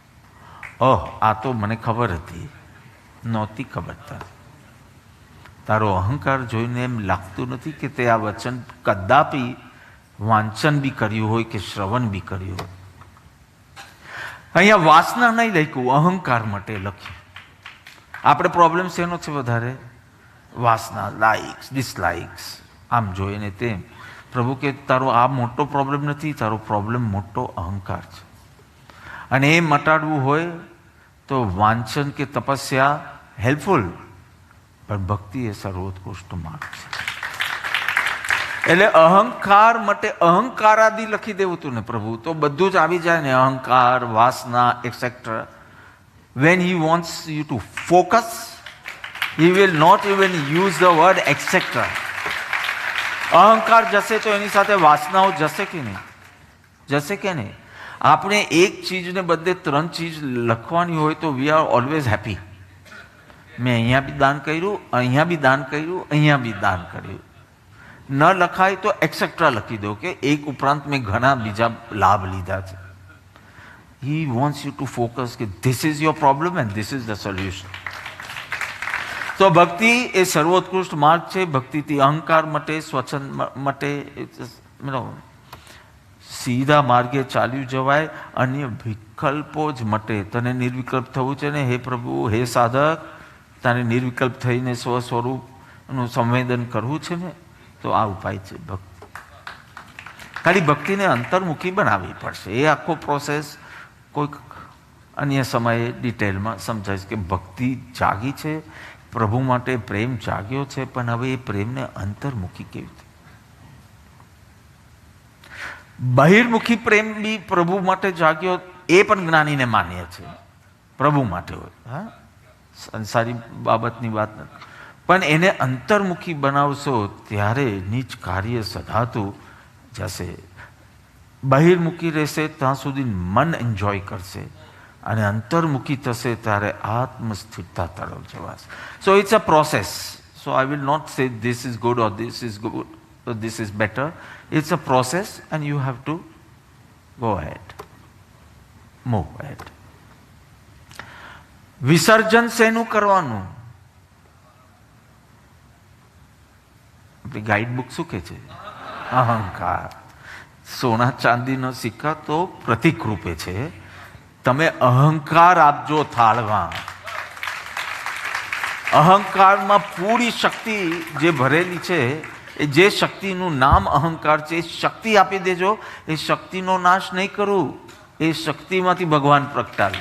Speaker 6: ઓહ, આ તો મને ખબર હતી, નહોતી ખબર. તારો અહંકાર જોઈને એમ લાગતું નથી કે તે આ વચન કદાપી વાંચન બી કર્યું હોય કે શ્રવણ બી કર્યું હોય. અહીંયા વાસના નહીં લખ્યું, અહંકાર માટે લખ્યું. આપણે પ્રોબ્લેમ શેનો છે વધારે? વાસના, લાઇક્સ, ડિસલાઇક્સ, આમ જોઈને તેમ. પ્રભુ કે તારો આ મોટો પ્રોબ્લેમ નથી, તારો પ્રોબ્લેમ મોટો અહંકાર છે. અને એ મટાડવું હોય તો વાંચન કે તપસ્યા હેલ્પફુલ, પણ ભક્તિ એ સર્વોત્કૃષ્ટ માર્ગ છે. એટલે અહંકાર માટે અહંકાર આદિ લખી દેવું તું ને પ્રભુ, તો બધું જ આવી જાય ને, અહંકાર, વાસના, et cetera. When he wants you to focus, he will not even use the word etc. અહંકાર જશે તો એની સાથે વાસનાઓ જશે કે નહીં? જશે કે નહીં? આપણે એક ચીજને બદલે 3 ચીજ લખવાની હોય તો વી આર ઓલવેઝ હેપી. મેં અહીંયા બી દાન કર્યું, અહીંયા બી દાન કર્યું, અહીંયા બી દાન કર્યું. ન લખાય તો એક્સેટ્રા લખી દો કે એક ઉપરાંત મેં ઘણા બીજા લાભ લીધા છે. He wants you to focus કે this is your problem and this is the solution. તો ભક્તિ એ સર્વોત્કૃષ્ટ માર્ગ છે. ભક્તિથી અહંકાર મટે, સ્વચ્છંદ મટે, સીધા માર્ગે ચાલ્યું જવાય, અન્ય વિકલ્પો જ મટે. તને નિર્વિકલ્પ થવું છે ને હે પ્રભુ, હે સાધક, તને નિર્વિકલ્પ થઈને સ્વ સ્વરૂપનું સંવેદન કરવું છે ને, તો આ ઉપાય છે ભક્તિ. ખાલી ભક્તિને અંતર્મુખી બનાવવી પડશે. એ આખો પ્રોસેસ કોઈક અન્ય સમયે ડિટેલમાં સમજાય કે ભક્તિ જાગી છે, પ્રભુ માટે પ્રેમ જાગ્યો છે, પણ હવે એ પ્રેમને અંતર્મુખી કેવી રીતે? બહિર્મુખી પ્રેમ બી પ્રભુ માટે જાગ્યો, એ પણ જ્ઞાનીને માન્ય છે. પ્રભુ માટે હોય, હા, સંસારી બાબતની વાત નથી. પણ એને અંતર્મુખી બનાવશો ત્યારે નીચ કાર્ય સધાતું જશે. બહિર્મુખી રહેશે ત્યાં સુધી મન એન્જોય કરશે, અને અંતર્મુખી થશે ત્યારે આત્મસ્થિરતા તરફ જવાશે. So it's a process. So I will not say this is good or this is good or this is better. It's a process and you have to go ahead, move ahead. વિસર્જન શેનું કરવાનું? આપણી guide book શું કહે છે? અહંકાર. સોના ચાંદીનો સિક્કા તો પ્રતિક રૂપે છે. તમે અહંકાર આપજો થાળમાં. અહંકારમાં પૂરી શક્તિ જે ભરેલી છે, એ જે શક્તિનું નામ અહંકાર છે, એ શક્તિ આપી દેજો. એ શક્તિનો નાશ નહીં કરું, એ શક્તિમાંથી ભગવાન પ્રગટાવે.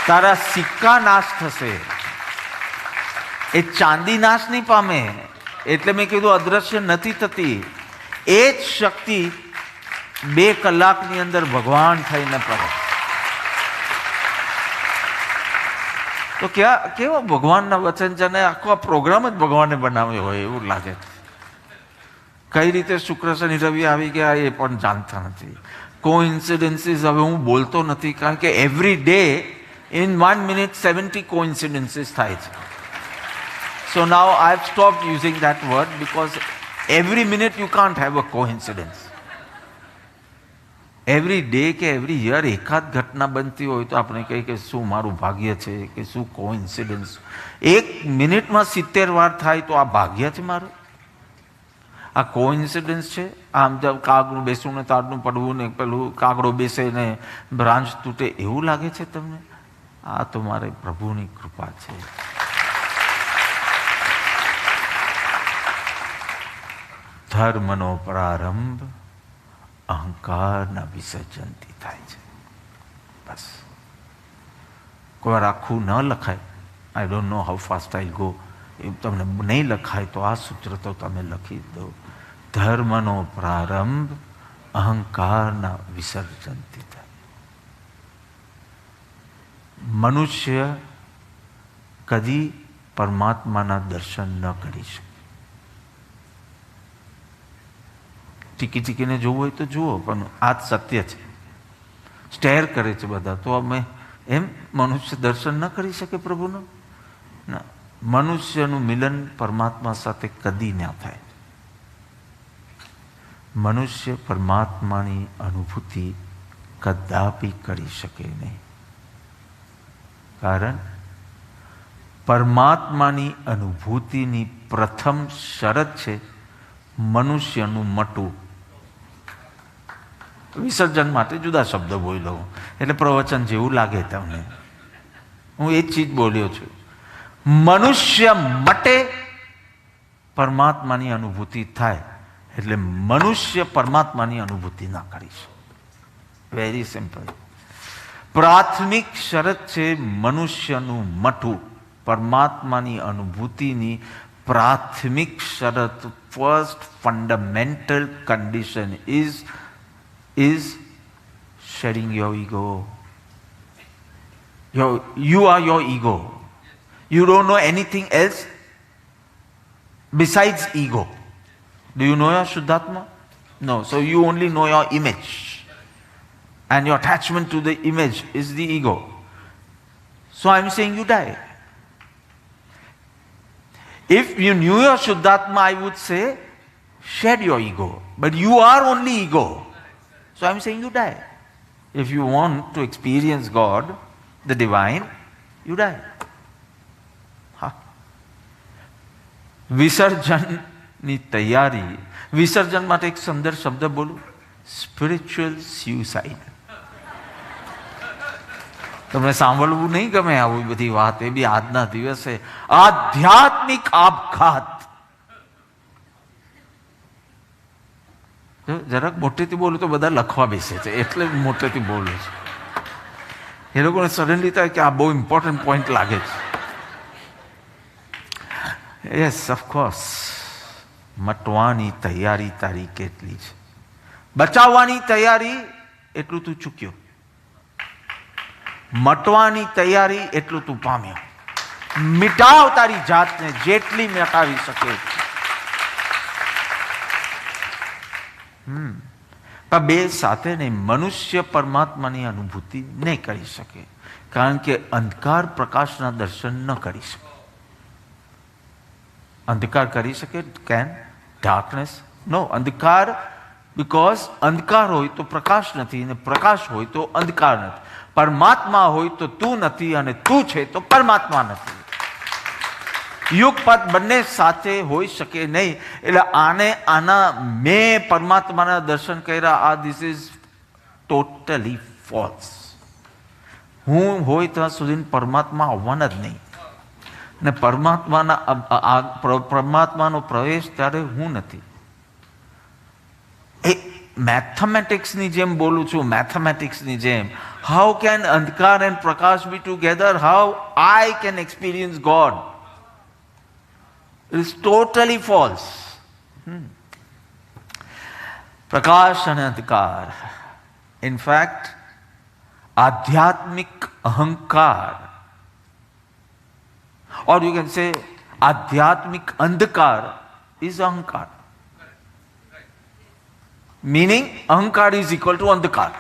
Speaker 6: તારા સિક્કા નાશ થશે, એ ચાંદી નાશ નહીં પામે. એટલે મેં કીધું અદ્રશ્ય નથી થતી. એ જ શક્તિ 2 કલાકની અંદર ભગવાન થઈને પ્રગટ. તો કેવો ભગવાનના વચન છે, ને આખો આ પ્રોગ્રામ જ ભગવાને બનાવ્યો હોય એવું લાગે છે. કઈ રીતે શુક્ર શનિ રવિ આવી ગયા એ પણ જાણતા નથી. કોઇન્સિડન્સીસ હવે હું બોલતો નથી, કારણ કે એવરી ડે ઇન 1 minute 70 કોઇન્સિડન્સીસ થાય છે. So now I have stopped using that word because every minute you can't have a coincidence. Every day કે એવરી યર એકાદ ઘટના બનતી હોય તો આપણે કહીએ કે શું મારું ભાગ્ય છે કે શું કોઇન્સિડન્સ. 1 મિનિટમાં 70 વાર થાય તો આ ભાગ્ય છે મારું? આ કોઇન્સિડન્સ છે? આમ જब કાગડું બેસવું ને તારનું પડવું ને પેલું કાગડો બેસે ને બ્રાન્ચ તૂટે એવું લાગે છે તમને? આ તો મારે પ્રભુની કૃપા છે. ધર્મનો પ્રારંભ અહંકારના વિસર્જનથી થાય છે. બસ. કોઈ વાર આખું ન લખાય, I don't know how fast I go, એ તમને નહીં લખાય તો આ સૂત્ર તો તમે લખી દો. ધર્મનો પ્રારંભ અહંકારના વિસર્જનથી થાય. મનુષ્ય કદી પરમાત્માના દર્શન ન કરી શકે. ટીકી ટીકીને જોવું હોય તો જુઓ, પણ આ જ સત્ય છે. સ્ટેર કરે છે બધા, તો અમે એમ મનુષ્ય દર્શન ન કરી શકે પ્રભુનું? ના, મનુષ્યનું મિલન પરમાત્મા સાથે કદી ના થાય. મનુષ્ય પરમાત્માની અનુભૂતિ કદાપી કરી શકે નહીં. કારણ પરમાત્માની અનુભૂતિની પ્રથમ શરત છે મનુષ્યનું મટવું. વિસર્જન માટે જુદા શબ્દ બોલ્યો એટલે પ્રવચન જેવું લાગે તમને. હું એ જ ચીજ બોલ્યો છું. મનુષ્ય મટે, પરમાત્માની અનુભૂતિ થાય. એટલે મનુષ્ય પરમાત્માની અનુભૂતિ ના કરી શકે. Very simple. પ્રાથમિક શરત છે મનુષ્યનું મટવું. પરમાત્માની અનુભૂતિની પ્રાથમિક શરત, first fundamental condition is shedding your ego. You are your ego. You don't know anything else besides ego. Do you know your Shuddhatma? No. So you only know your image. And your attachment to the image is the ego. So I'm saying you die. If you knew your Shuddhatma, I would say, shed your ego. But you are only ego. So I'm saying you die. If you want to experience God, the divine, you die. વિસર્જનની તૈયારી. વિસર્જન માટે એક સુંદર શબ્દ બોલું, spiritual suicide. તમને સાંભળવું નહીં ગમે આવી બધી વાત, એ બી આજના દિવસે આધ્યાત્મિક આપઘાત. જરાક મોટેથી બોલું તો બધા લખવા બેસે છે, એટલે મોટેથી બોલું છું. એ લોકોને સડનલી થાય કે આ બહુ ઇમ્પોર્ટન્ટ પોઈન્ટ લાગે છે. Yes, of course. મટવાની તૈયારી તારી કેટલી છે? બચાવવાની તૈયારી એટલું તું ચૂક્યો, મટવાની તૈયારી એટલું તું પામ્યો. મિટાવ તારી જાતને જેટલી મિટાવી શકે. પણ બે સાથે નહીં. મનુષ્ય પરમાત્માની અનુભૂતિ નહીં કરી શકે, કારણ કે અંધકાર પ્રકાશના દર્શન ન કરી શકે. અંધકાર કરી શકે? Can darkness? નો. અંધકાર, બીકોઝ અંધકાર હોય તો પ્રકાશ નથી, અને પ્રકાશ હોય તો અંધકાર નથી. પરમાત્મા હોય તો તું નથી, અને તું છે તો પરમાત્મા નથી. યુગપદ બંને સાથે હોઈ શકે નહીં. એટલે આના મેં પરમાત્માના દર્શન કર્યા, આ ધીસ ઇઝ ટોટલી ફોલ્સ. હું હોય ત્યાં સુધી પરમાત્મા આવવાના જ નહીં, અને પરમાત્માનો પ્રવેશ ત્યારે હું નથી. એ મેથેમેટિક્સની જેમ બોલું છું, મેથેમેટિક્સની જેમ. હાઉ કેન અંધકાર એન્ડ પ્રકાશ be together? How I can experience God? It is totally false. પ્રકાશ અને અંધકાર. In fact, આધ્યાત્મિક અહંકાર, or you can say આધ્યાત્મિક અંધકાર is ahankar. Meaning ahankar is equal to andhakar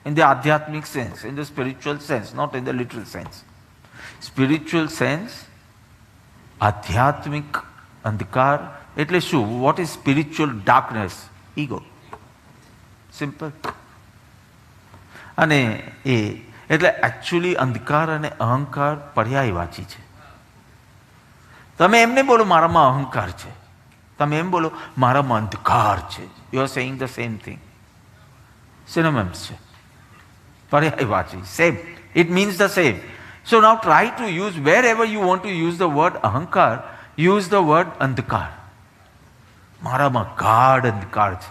Speaker 6: in the adhyatmic sense, in the spiritual sense, not in the literal sense. Spiritual sense, આધ્યાત્મિક અંધકાર એટલે શું? What is spiritual darkness? Ego. Simple. અને એટલે actually અંધકાર અને અહંકાર પર્યાયવાચી છે. તમે એમને બોલો મારામાં અહંકાર છે, તમે એમ બોલો મારામાં અંધકાર છે, you are saying the same thing. Synonyms છે, પર્યાયવાચી, same, it means the same. So now try to use, wherever you want to use the word ahankar, use the word અંધકાર. મારામાં ગાઢ અંધકાર છે,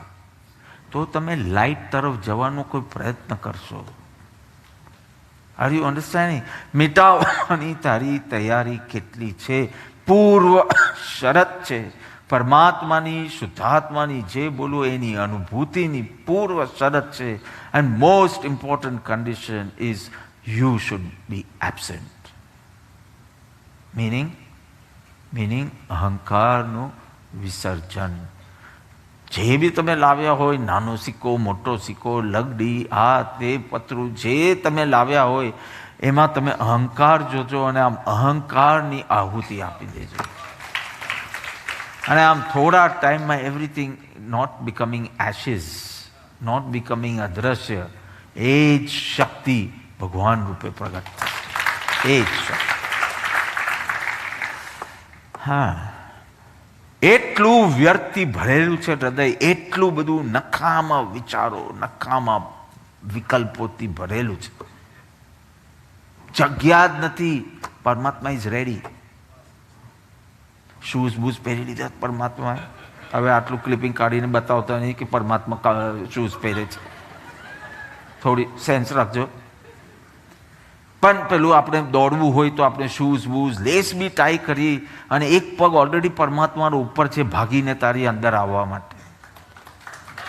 Speaker 6: તો તમે લાઇટ તરફ જવાનો કોઈ પ્રયત્ન કરશો. R you understanding? મિટાવવાની તારી તૈયારી કેટલી છે? પૂર્વ શરત છે પરમાત્માની, શુદ્ધાત્માની, જે બોલો એની અનુભૂતિની પૂર્વ શરત છે. And most important condition is you should be absent. Meaning અહંકારનું વિસર્જન. જે બી તમે લાવ્યા હોય, નાનો સિક્કો, મોટો સિક્કો, લગડી, આ તે પતરું, જે તમે લાવ્યા હોય એમાં તમે અહંકાર જોજો અને આમ અહંકારની આહુતિ આપી દેજો. અને આમ થોડા ટાઈમમાં everything not becoming ashes, not becoming અદ્રશ્ય, એ જ શક્તિ ભગવાન રૂપે પ્રગટ થાય. એ જ શક્તિ. હા, એટલું વ્યર્થથી ભરેલું છે હૃદય, એટલું બધું નકામા વિચારો, નકામા વિકલ્પોથી ભરેલું છે. જગ્યા જ નથી. પરમાત્મા ઇઝ રેડી. શૂઝ બૂઝ પહેરી લીધા પરમાત્માએ. હવે આટલું ક્લિપિંગ કાઢીને બતાવતા નહીં કે પરમાત્મા શૂઝ પહેરે છે. થોડી સેન્સ રાખજો. પણ પેલું આપણે દોડવું હોય તો આપણે શૂઝ બૂઝ, લેસ બી ટાઈ કરી, અને એક પગ ઓલરેડી પરમાત્માનો ઉપર છે ભાગીને તારી અંદર આવવા માટે.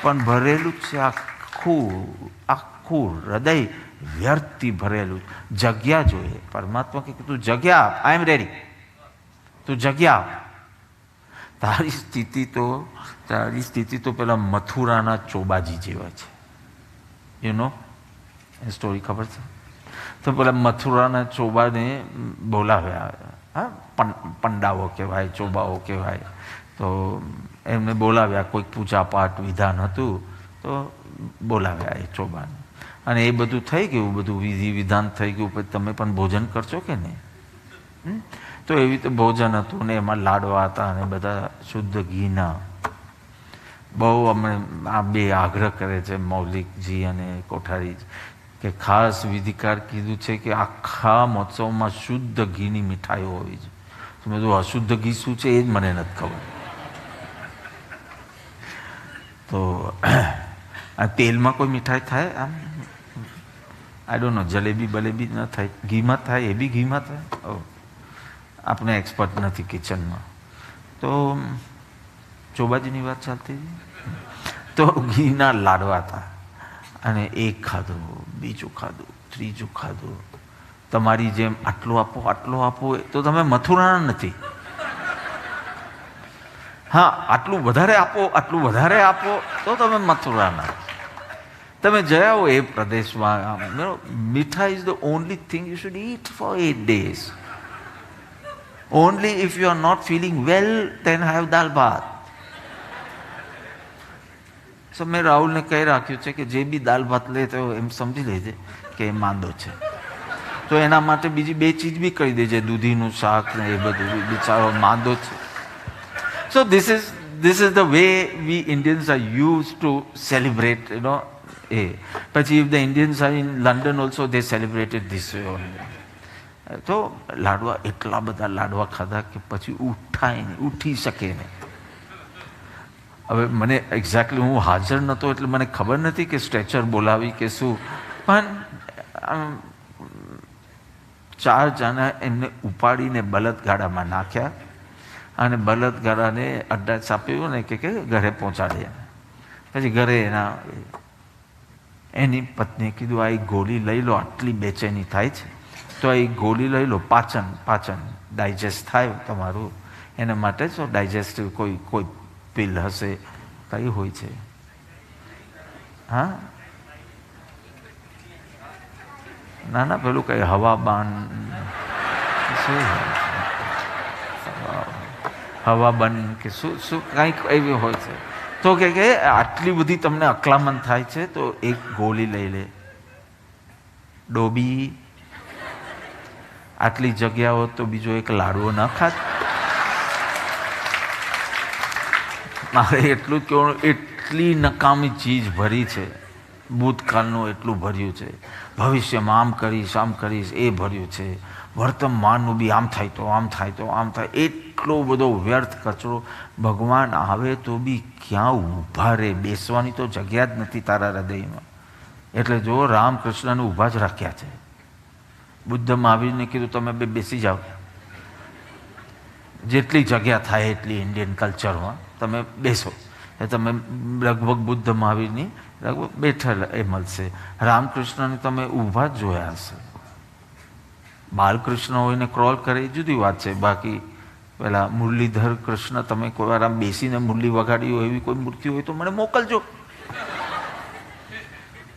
Speaker 6: પણ ભરેલું છે આખું હૃદય વ્યર્થથી ભરેલું. જગ્યા જોઈએ. પરમાત્મા કે તું જગ્યા આપ, આઈ એમ રેડી, તું જગ્યા આપ. તારી સ્થિતિ તો પેલા મથુરાના ચોબાજી જેવા છે. યુ નો એ સ્ટોરી ખબર છે? તો પેલા મથુરાના ચોબાને બોલાવ્યા. હા, પંડાઓ કહેવાય, ચોબાઓ કહેવાય. તો એમને બોલાવ્યા. કોઈક પૂજા પાઠ વિધાન હતું તો બોલાવ્યા એ ચોબાને. અને એ બધું થઈ ગયું, બધું વિધિ વિધાન થઈ ગયું. પછી તમે પણ ભોજન કરશો કે નહીં? તો એવી રીતે ભોજન હતું ને એમાં લાડવા હતા અને બધા શુદ્ધ ઘીના. બહુ અમે આ બે આગ્રહ કરે છે, મૌલિકજી અને કોઠારીજી, કે ખાસ વિધિકાર કીધું છે કે આખા મહોત્સવમાં શુદ્ધ ઘીની મીઠાઈઓ હોવી છે. તો મેં કીધું અશુદ્ધ ઘી શું છે એ જ મને નથી ખબર. તો આ તેલમાં કોઈ મીઠાઈ થાય? આમ આઈ ડોન્ટ નો. જલેબી બલેબી ન થાય, ઘીમાં થાય, એ બી ઘીમાં થાય. આપણે એક્સપર્ટ નથી કિચનમાં. તો ચોબાજીની વાત ચાલતી હતી. તો ઘીના લાડવા હતા અને એક ખાધું, બીજું ખાધું, ત્રીજું ખાધું. તમારી જેમ આટલું આપો આટલું આપો તો તમે મથુરાના નથી. હા, આટલું વધારે આપો આટલું વધારે આપો તો તમે મથુરાના. તમે જયા હો એ પ્રદેશમાં, મીઠા is the only thing you should eat for 8 days. Only if you are not feeling well, then have dal bhat. So મેં રાહુલને કહી રાખ્યું છે કે જે બી દાલ ભાત લે તો એમ સમજી લેજે કે એ માંદો છે. તો એના માટે બીજી 2 ચીજ બી કહી દેજે, દૂધીનું શાક ને એ બધું. બિચારો માંદો છે. So this is the way we Indians are used to celebrate, you know. પછી if the Indians are in London also, they celebrated this way only. તો લાડવા, એટલા બધા લાડવા ખાધા કે પછી ઉઠાય નહીં, ઉઠી શકે નહીં. હવે મને એક્ઝેક્ટલી હું હાજર નહોતો એટલે મને ખબર નથી કે સ્ટ્રેચર બોલાવી કે શું. પણ 4 જણા એમને ઉપાડીને બળદગાડામાં નાખ્યા અને બળદગાડાને અડ્ડાસ આપ્યું ને કે ઘરે પહોંચાડ્યા. પછી ઘરે એની પત્નીએ કીધું આ એક ગોળી લઈ લો, આટલી બેચેની થાય છે તો આ એક ગોળી લઈ લો, પાચન ડાયજેસ્ટ થાય તમારું. એના માટે જ ડાયજેસ્ટિવ કોઈ પિલ હશે, કઈ હોય છે? હા, ના પેલું કઈ હવાબાન, શું હવાબન કે શું કંઈક એવી હોય છે. તો કે આટલી બધી તમને અકલામણ થાય છે તો એક ગોળી લઈ લે. ડોબી, આટલી જગ્યા હોત તો બીજો એક લાડવો ન ખાત. મારે એટલું જ કહેવાનું, એટલી નકામી ચીજ ભરી છે, ભૂતકાળનું એટલું ભર્યું છે, ભવિષ્યમાં આમ કરીશ એ ભર્યું છે, વર્તમાનનું બી આમ થાય તો આમ થાય તો આમ થાય, એટલો બધો વ્યર્થ કચરો. ભગવાન આવે તો બી ક્યાં ઊભા રહે, બેસવાની તો જગ્યા જ નથી તારા હૃદયમાં. એટલે જો રામકૃષ્ણને ઊભા જ રાખ્યા છે. બુદ્ધ મહાવીરને કીધું તમે બે બેસી જાઓ, જેટલી જગ્યા થાય એટલી ઇન્ડિયન કલ્ચરમાં તમે બેસો. એ તમે લગભગ બુદ્ધ મહાવીરની લગભગ બેઠેલા એ મળશે. રામકૃષ્ણને તમે ઊભા જ જોયા હશે. બાલકૃષ્ણ હોય ને ક્રોલ કરે એ જુદી વાત છે, બાકી પેલા મુરલીધર કૃષ્ણ તમે કોઈ વાર આમ બેસીને મુરલી વગાડી હોય એવી કોઈ મૂર્તિ હોય તો મને મોકલજો.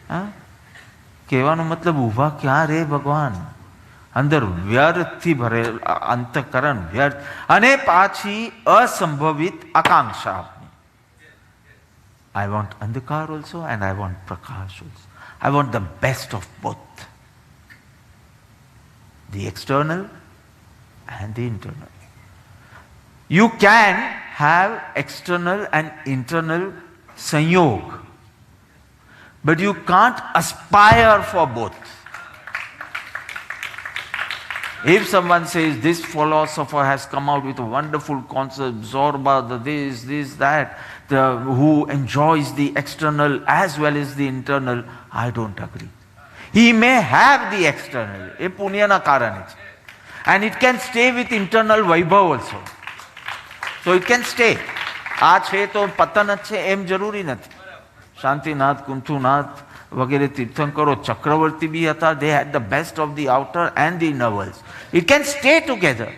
Speaker 6: હા, કહેવાનો મતલબ ઊભા ક્યાં રે ભગવાન? અંદર વ્યર્થથી ભરે અંતઃકરણ વ્યર્થ, અને પાછી અસંભવિત આકાંક્ષા. I want અંધકાર also and I want Prakash also. I want the best of both. The external and the internal. You can have external and internal sanyog, but you can't aspire for both. If someone says this philosopher has come out with a wonderful concept, Zorba, the this, that, who enjoys the external as well as the internal, I don't agree. He may have the external, એ પુણ્યના કારણે છે, and it can stay with internal vaibhav also. So it can stay. આ છે તો પતન જ છે એમ જરૂરી નથી. શાંતિનાથ, કુંથુનાથ વગેરે તીર્થંકરો ચક્રવર્તી બી હતા. They had the best of the outer and the inner worlds. It can stay together.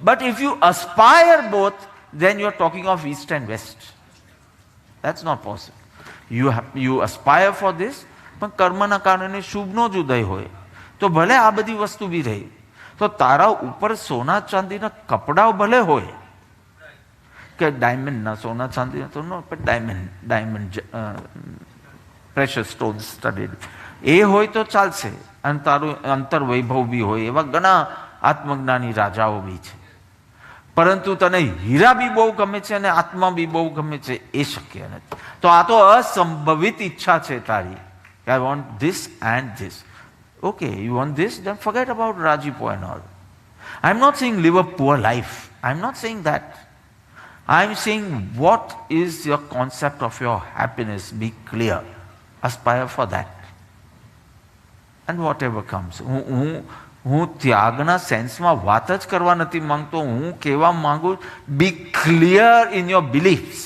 Speaker 6: But if you aspire both, then you are talking of east and west. That's not possible. You aspire for this, પણ કર્મના કારણે શુભનો જ ઉદય હોય તો ભલે આ બધી વસ્તુ બી રહી. તો તારા ઉપર સોના ચાંદીના કપડાઓ ભલે હોય, કે ડાયમંડના સોના ચાંદીના તો નો, પણ ડાયમંડ પ્રેશિયસ સ્ટોન્સ સ્ટડીડ એ હોય તો ચાલશે, અને તારું અંતર વૈભવ બી હોય. એવા ઘણા આત્મજ્ઞાની રાજાઓ બી છે. પરંતુ તને હીરા બી બહુ ગમે છે અને આત્મા બી બહુ ગમે છે, એ શક્ય નથી. તો આ તો અસંભવિત ઈચ્છા છે તારી. I want this and this. Okay, you want this, then forget about Rajipo and all. I'm not saying live a poor life. I'm not saying that. I'm saying what is your concept of your happiness? Be clear. Aspire for that. And whatever comes. હું ત્યાગના સેન્સમાં વાત જ કરવા નથી માંગતો. હું કહેવા માંગુ, be clear in your beliefs.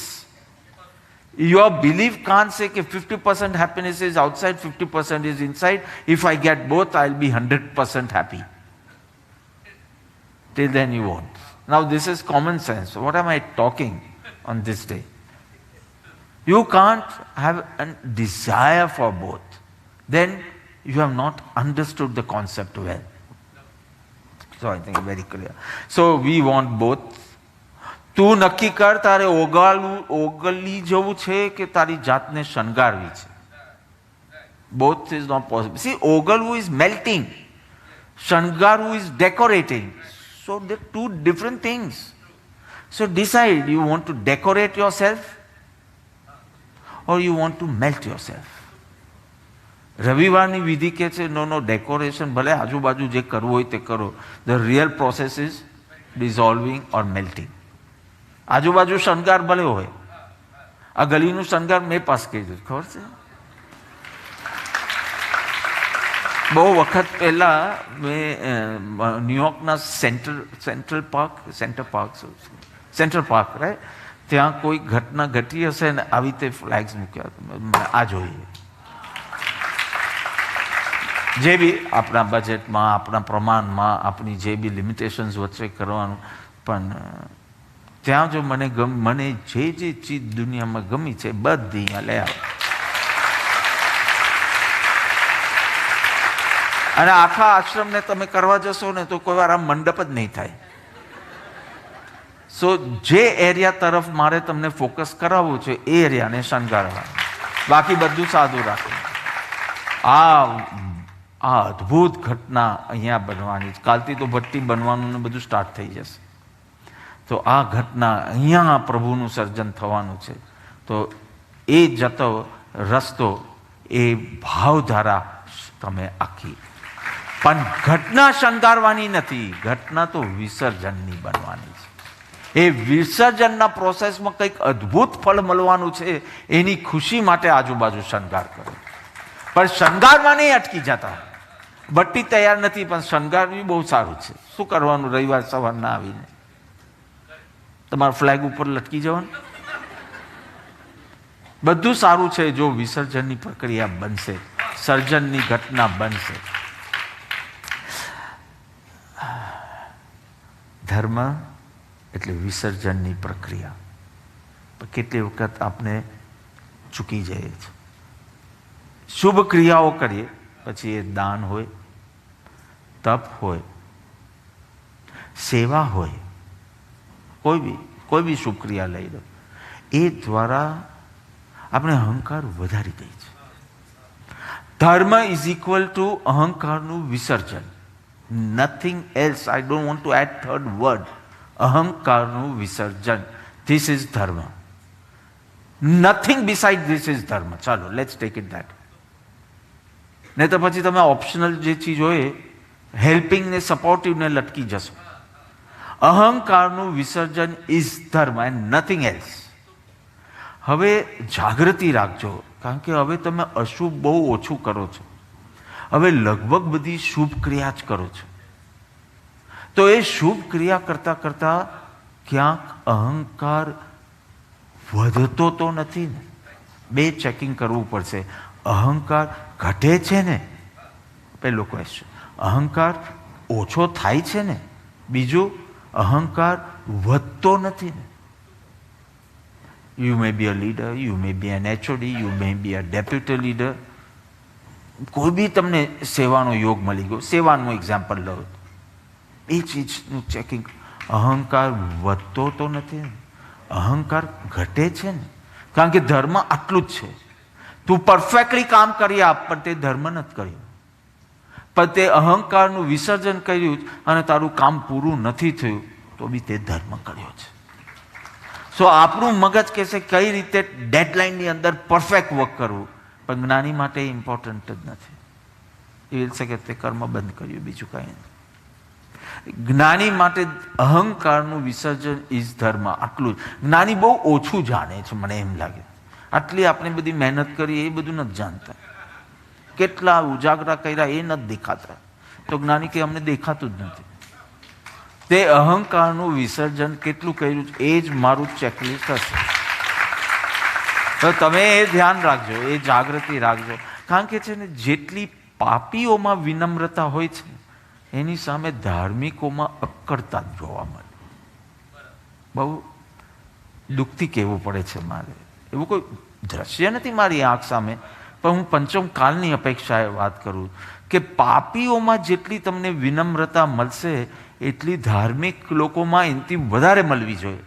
Speaker 6: Your belief can't say that 50% happiness is outside, 50% is inside. If I get both, I'll be 100% happy. Till then you won't. Now this is common sense. What am I talking on this day? You can't have a desire for both. Then you have not understood the concept well. So I think very clear. So we want both. તું નક્કી કર તારે ઓગળી જવું છે કે તારી જાતને શણગારવી છે. Both is not possible. See, ઓગળવું is melting. શણગારવું is decorating. So they're two different things. So decide, you want to decorate yourself or you want to melt yourself. રવિવારની વિધિ કે છે નો ડેકોરેશન ભલે આજુબાજુ જે કરવું હોય તે કરો. The real process is dissolving or melting. આજુબાજુ શણગાર ભલે હોય. આ ગલીનું શણગાર મેં પાસ કહી દીધું, ખબર છે? બહુ વખત પહેલા મેં ન્યુયોર્કના સેન્ટ્રલ પાર્ક રાઈટ, ત્યાં કોઈ ઘટના ઘટી હશે ને આવી રીતે ફ્લેગ્સ મૂક્યા. આ જોઈએ જે બી આપણા બજેટમાં, આપણા પ્રમાણમાં, આપણી જે બી લિમિટેશન્સ વચ્ચે કરવાનું. પણ ત્યાં જો મને જે ચીજ દુનિયામાં ગમી છે બધી અહીંયા લઈ આવો. અને આખા આશ્રમને તમે કરવા જશો ને તો કોઈ વાર આમ મંડપ જ નહીં થાય. સો જે એરિયા તરફ મારે તમને ફોકસ કરાવવું છે એ એરિયાને શણગારવા, બાકી બધું સાદું રાખવું. આ અદ્ભુત ઘટના અહીંયા બનવાની છે. કાલથી તો ભઠ્ઠી બનવાનું ને બધું સ્ટાર્ટ થઈ જશે. તો આ ઘટના અહીંયા પ્રભુનું સર્જન થવાનું છે. તો એ જતો રસ્તો એ ભાવધારા તમે આખી, પણ ઘટના શણગારવાની નથી, ઘટના તો વિસર્જનની બનવાની છે. એ વિસર્જનના પ્રોસેસમાં કંઈક અદ્ભુત ફળ મળવાનું છે, એની ખુશી માટે આજુબાજુ શણગાર કરો. પણ શણગારમાં નહીં અટકી જતા. ભઠ્ઠી તૈયાર નથી પણ શણગાર બી બહુ સારું છે. શું કરવાનું? રવિવાર સવારના આવીને તમારા ફ્લેગ ઉપર લટકી જવાનું. બધું સારું છે જો વિસર્જનની પ્રક્રિયા બનશે, સર્જનની ઘટના બનશે. ધર્મ એટલે વિસર્જનની પ્રક્રિયા. કેટલી વખત આપણે ચૂકી જઈએ છીએ. શુભ ક્રિયાઓ કરીએ, પછી એ દાન હોય, તપ હોય, સેવા હોય, કોઈ બી શુભ ક્રિયા લઈ લો, એ દ્વારા આપણે અહંકાર વધારી દઈએ છીએ. ધર્મ ઇઝ ઇક્વલ ટુ અહંકારનું વિસર્જન. Nothing else. I don't want to add third word. અહંકારનું વિસર્જન. This is dharma. Nothing beside this is dharma. ચાલો, લેટ્સ ટેક ઇટ ધેટ. નહીં તો પછી તમે ઓપ્શનલ જે ચીજ હોય, હેલ્પિંગ ને સપોર્ટિવ ને લટકી જશો. અહંકારનું વિસર્જન ઇઝ ધર્મ એન્ડ નથિંગ એલ્સ. હવે જાગૃતિ રાખજો, કારણ કે હવે તમે અશુભ બહુ ઓછું કરો છો. હવે લગભગ બધી શુભ ક્રિયા જ કરો છો. તો એ શુભ ક્રિયા કરતા કરતા ક્યાંક અહંકાર વધતો તો નથી ને? બે ચેકિંગ કરવું પડશે. અહંકાર ઘટે છે ને? પહેલો ક્વેશ્ચન. અહંકાર ઓછો થાય છે ને? બીજું, અહંકાર વધતો નથી ને? You may be a leader, you may be an HOD, you may be a deputy leader. કોઈ બી તમને સેવાનો યોગ મળી ગયો, સેવાનું એક્ઝામ્પલ લો, એ ચીજનું ચેકિંગ. અહંકાર વધતો તો નથી ને? અહંકાર ઘટે છે ને? કારણ કે ધર્મ આટલું જ છે. તું પરફેક્ટલી કામ કરી આપ, પણ તે ધર્મ નથી કર્યું. પણ તે અહંકારનું વિસર્જન કર્યું અને તારું કામ પૂરું નથી થયું, તો બી તે ધર્મ કર્યો છે. સો આપણું મગજ કહેશે કઈ રીતે ડેડલાઇનની અંદર પરફેક્ટ વર્ક કરવું, પણ જ્ઞાની માટે ઇમ્પોર્ટન્ટ જ નથી. એ વિલ સે કે તે કર્મ બંધ કર્યું, બીજું કાંઈ નથી. જ્ઞાની માટે અહંકારનું વિસર્જન ઇઝ ધર્મ. આટલું જ. જ્ઞાની બહુ ઓછું જાણે છે, મને એમ લાગે. આટલી આપણે બધી મહેનત કરી એ બધું નથી જાણતા. કેટલા ઉજાગરા કર્યા એ નથી દેખાતા. તો જ્ઞાની કે અમને દેખાતું જ નથી. તે અહંકારનું વિસર્જન કેટલું કર્યું છે એ જ મારું ચેકલિસ્ટ હશે. તો તમે એ ધ્યાન રાખજો, એ જાગૃતિ રાખજો. કારણ કે છે ને, જેટલી પાપીઓમાં વિનમ્રતા હોય છે, એની સામે ધાર્મિકોમાં અક્કડતા જોવા મળે. બહુ દુઃખથી કહેવું પડે છે મારે. એવું કોઈ દ્રશ્ય નથી મારી આંખ સામે, પણ હું પંચમ કાલની અપેક્ષાએ વાત કરું કે પાપીઓમાં જેટલી તમને વિનમ્રતા મળશે, એટલી ધાર્મિક લોકોમાં એનાથી વધારે મળવી જોઈએ,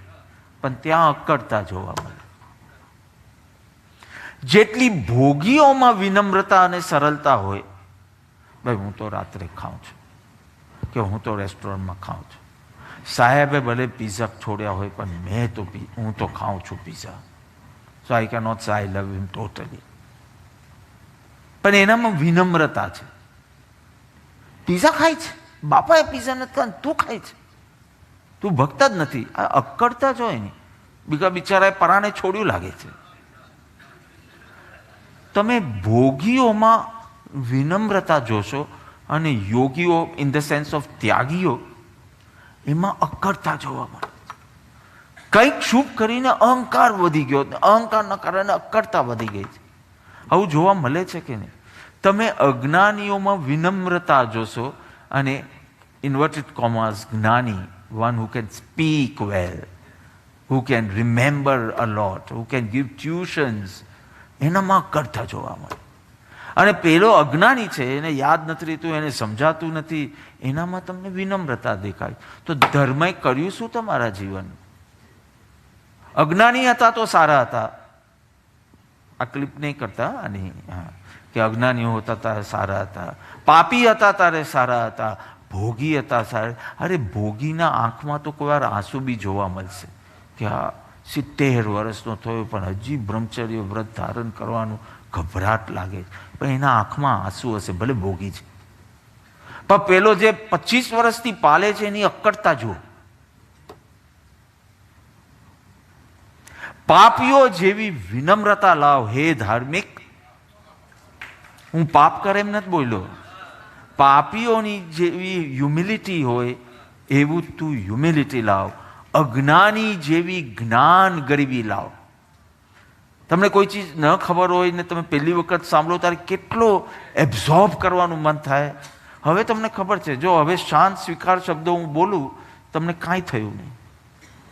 Speaker 6: પણ ત્યાં અક્કડતા જોવા મળે. જેટલી ભોગીઓમાં વિનમ્રતા અને સરળતા હોય, ભાઈ હું તો રાત્રે ખાઉં છું, કે હું તો રેસ્ટોરન્ટમાં ખાઉં છું, સાહેબે ભલે પીઝા છોડ્યા હોય પણ હું તો ખાઉં છું pizza, so I can not say I love him totally. પણ એનામાં વિનમ્રતા છે. પીઝા ખાય છે, બાપાએ પીઝા નથી ખાય, તું ખાય છે, તું ભક્ત જ નથી. આ અક્કડતા જ હોય નહીં. બીજા બિચારાએ પરાણે છોડ્યું લાગે છે. તમે ભોગીઓમાં વિનમ્રતા જોશો અને યોગીઓ ઇન ધ સેન્સ ઓફ ત્યાગીઓ, એમાં અક્કડતા જોવા મળે. કંઈક શુભ કરીને અહંકાર વધી ગયો, અહંકારના કારણે અક્કડતા વધી ગઈ છે. આવું જોવા મળે છે કે નહીં? તમે અજ્ઞાનીઓમાં વિનમ્રતા જોશો અને ઇન્વર્ટેડ કોમાસ જ્ઞાની, one who can speak well, who can remember a lot, who can give tuitions, એનામાં અક્કડતા જોવા મળે. અને પેલો અજ્ઞાની છે, એને યાદ નથી રહેતું, એને સમજાતું નથી, એનામાં તમને વિનમ્રતા દેખાય. તો ધર્મએ કર્યું શું તમારા જીવન? અજ્ઞાની હતા તો સારા હતા, આ ક્લિપ નહીં કરતા અને હા કે અજ્ઞાનીઓ હતા ત્યારે સારા હતા, પાપી હતા ત્યારે સારા હતા, ભોગી હતા સારા. અરે ભોગીના આંખમાં તો કોઈ વાર આંસુ બી જોવા મળશે કે આ 70 વર્ષનો થયો પણ હજી બ્રહ્મચર્ય વ્રત ધારણ કરવાનું ગભરાટ લાગે, પણ એના આંખમાં આંસુ હશે, ભલે ભોગી છે. પણ પેલો જે 25 વર્ષથી પાલે છે એની અક્કડતા જુઓ. પાપીઓ જેવી વિનમ્રતા લાવ હે ધાર્મિક. હું પાપ કરે એમ નથી બોલ્યો, પાપીઓની જેવી હ્યુમિલિટી હોય એવું તું હ્યુમિલિટી લાવ. અજ્ઞાની જેવી જ્ઞાન ગરીબી લાવ. તમને કોઈ ચીજ ન ખબર હોય ને તમે પહેલી વખત સાંભળો ત્યારે કેટલો એબ્ઝોર્બ કરવાનું મન થાય. હવે તમને ખબર છે, જો હવે શાંત સ્વીકાર શબ્દો હું બોલું તમને કાંઈ થયું નહીં.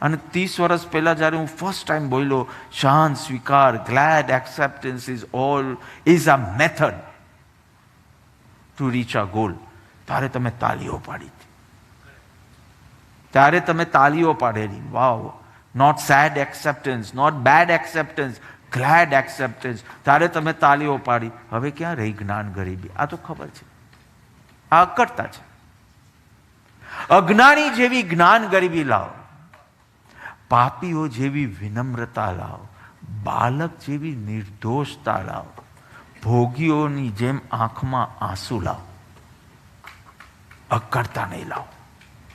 Speaker 6: અને 30 વર્ષ પહેલાં જ્યારે હું ફર્સ્ટ ટાઈમ બોલ્યો શાંત સ્વીકાર, glad acceptance is a method to reach a goal, ત્યારે તમે તાલીઓ પાડી હતી. ત્યારે તમે તાલીઓ પાડેલી. Wow, not sad acceptance, not bad acceptance, glad acceptance. ત્યારે તમે તાલીઓ પાડી. હવે ક્યાં રહી જ્ઞાન ગરીબી? આ તો ખબર છે, આ અકડતા છે. અજ્ઞાની જેવી જ્ઞાન ગરીબી લાવ, પાપીઓ જેવી વિનમ્રતા લાવ, બાલક જેવી નિર્દોષતા લાવ, ભોગીઓની જેમ આંખમાં આંસુ લાવ, અકડતા નહીં લાવ.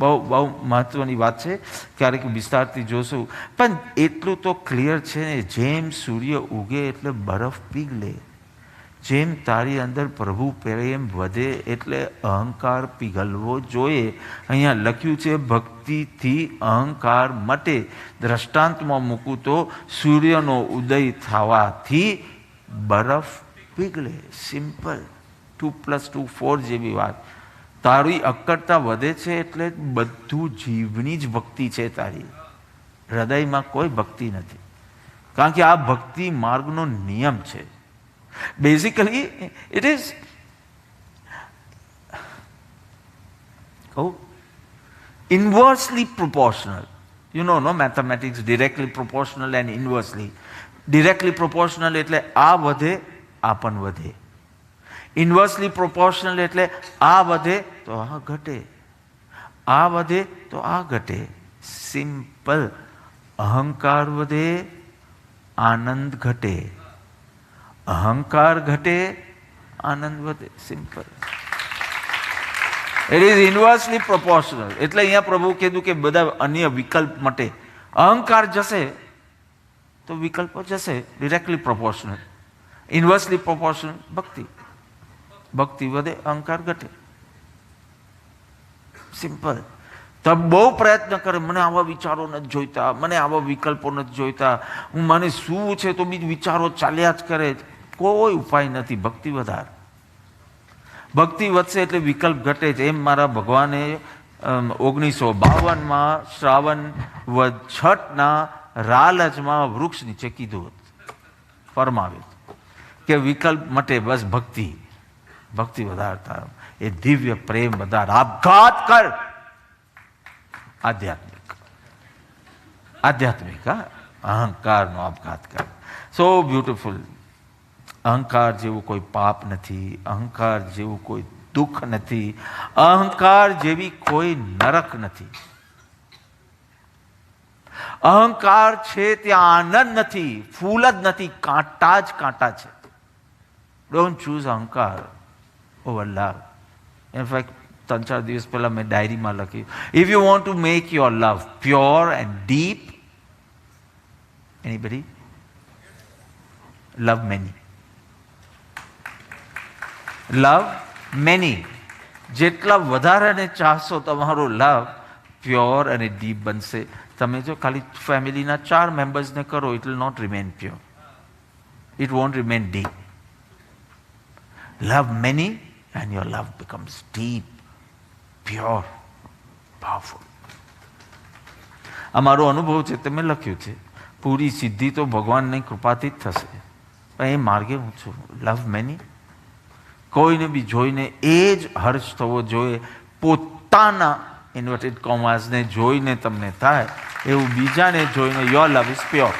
Speaker 6: બહુ બહુ મહત્વની વાત છે, ક્યારેક વિસ્તારથી જોશું. પણ એટલું તો ક્લિયર છે ને, જેમ સૂર્ય ઉગે એટલે બરફ પીગળે, જેમ તારી અંદર પ્રભુ પ્રેમ વધે એટલે અહંકાર પીગળવો જોઈએ. અહીંયા લખ્યું છે ભક્તિથી અહંકાર મટે. દ્રષ્ટાંતમાં મૂકું તો સૂર્યનો ઉદય થવાથી બરફ પીગળે. સિમ્પલ. 2 + 2 4 જેવી વાત. તારી અક્કડતા વધે છે એટલે બધું જીવની જ ભક્તિ છે તારી, હૃદયમાં કોઈ ભક્તિ નથી. કારણ કે આ ભક્તિ માર્ગનો નિયમ છે. Basically it is inversely proportional. You know, no mathematics, directly proportional and inversely. Directly proportional એટલે આ વધે આ પણ વધે. ઇન્વર્સલી પ્રોપોર્શનલ એટલે આ વધે તો આ ઘટે, આ વધે તો આ ઘટે. સિમ્પલ. અહંકાર વધે આનંદ ઘટે, અહંકાર ઘટે આનંદ વધે. Simple. It is inversely proportional. એટલે અહીંયા પ્રભુ કીધું કે બધા અન્ય વિકલ્પ માટે અહંકાર જશે તો વિકલ્પો જશે. Directly proportional. ઇન્વર્સલી પ્રોપોર્શનલ ભક્તિ. ભક્તિ વધે અહંકાર ઘટે. સિમ્પલ. તો બહુ પ્રયત્ન કરે, મને આવા વિચારો નથી જોઈતા, મને આવા વિકલ્પો નથી જોઈતા, હું મને શું છે તો બી વિચારો ચાલ્યા જ કરે. કોઈ ઉપાય નથી. ભક્તિ વધાર. ભક્તિ વધશે એટલે વિકલ્પ ઘટે છે. એમ મારા ભગવાને 1952 શ્રાવણ વદ છઠના રાલજમાં વૃક્ષ નીચે કીધું હતું, ફરમાવ્યું કે વિકલ્પ મટે, બસ ભક્તિ. ભક્તિ વધારતા એ દિવ્ય પ્રેમ વધાર. આપઘાત કર. આધ્યાત્મિક. આધ્યાત્મિક. અહંકારનો આપઘાત કર. So beautiful. અહંકાર જેવું કોઈ પાપ નથી, અહંકાર જેવું કોઈ દુઃખ નથી, અહંકાર જેવી કોઈ નરક નથી. અહંકાર છે ત્યાં આનંદ નથી, ફૂલ જ નથી, કાંટા જ કાંટા છે. ડોન્ટ ચૂઝ અહંકાર over love. In fact, 3-4 દિવસ પહેલા મેં ડાયરીમાં લખ્યું, if you want to make your love pure and deep, anybody? Love many. Love many. જેટલા વધારે ચાહશો તમારો લવ પ્યોર અને ડીપ બનશે. તમે જો ખાલી ફેમિલીના 4 મેમ્બર્સને કરો, it will not remain pure. It won't remain deep. Love many and your love becomes deep, pure, powerful. અમારો અનુભવ છે તે મેં લખ્યું છે. પૂરી સિદ્ધિ તો ભગવાનની કૃપાથી જ થશે. પણ એ માર્ગે હું છું. લવ મેની. કોઈને બી જોઈને એ જ હર્ષ થવો જોઈએ. પોતાના ઇન્વર્ટેડ કોમાસને જોઈને તમને થાય એવું બીજાને જોઈને યોર લવ ઇઝ પ્યોર.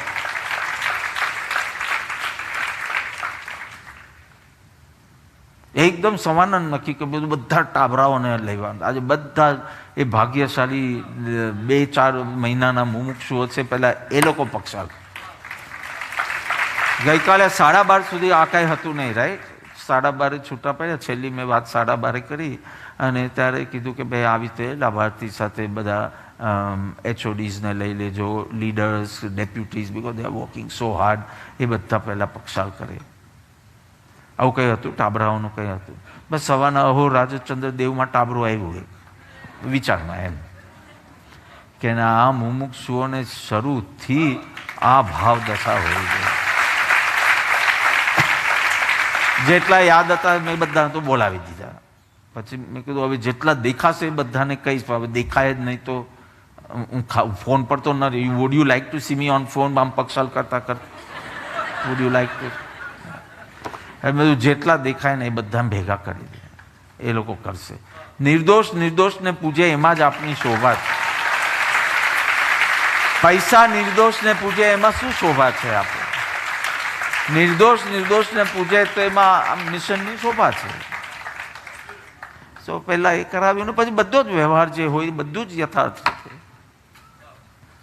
Speaker 6: એકદમ સવાના નક્કી કે બધું બધા ટાબરાઓને લેવાનું. આજે બધા એ ભાગ્યશાળી 2-4 મહિનાના મુમુક્ષુઓ છે, પહેલાં એ લોકો પક્ષાલ. ગઈકાલે 12:30 સુધી આ કાંઈ હતું નહીં, રાઈટ. 12:30 છૂટા પડ્યા. છેલ્લી મેં વાત 12:30 કરી અને ત્યારે કીધું કે ભાઈ આવી રીતે લાભાર્થી સાથે બધા HODsને લઈ લેજો, leaders, deputies, because they are working so hard. એ બધા પહેલાં પક્ષાલ કરે. આવું કંઈ હતું, ટાબરાઓનું કંઈ હતું. બસ સવારના અહો રાજચંદ્ર દેવમાં ટાબરો આવ્યું હોય વિચારમાં, એમ કે આ મુમુક્ષુઓને શરૂથી આ ભાવ દશા હોવી જોઈએ. જેટલા યાદ હતા મેં બધાને તો બોલાવી દીધા. પછી મેં કીધું હવે જેટલા દેખાશે એ બધાને કહીશ. હવે દેખાય જ નહીં તો હું ફોન પર તો ન રહી. Would you like to see me on phone? આમ પક્ષાલ કરતા વુડ યુ લાઈક ટુ? બધું જેટલા દેખાય ને એ બધા ભેગા કરી દે, એ લોકો કરશે. નિર્દોષને પૂજે એમાં જ આપની શોભા છે. પૈસા નિર્દોષને પૂજે એમાં શું શોભા છે? આપણે નિર્દોષને પૂજે તો એમાં આમ મિશનની શોભા છે. સો પહેલા એ કરાવ્યું ને પછી બધો જ વ્યવહાર જે હોય બધું જ યથાર્થ છે.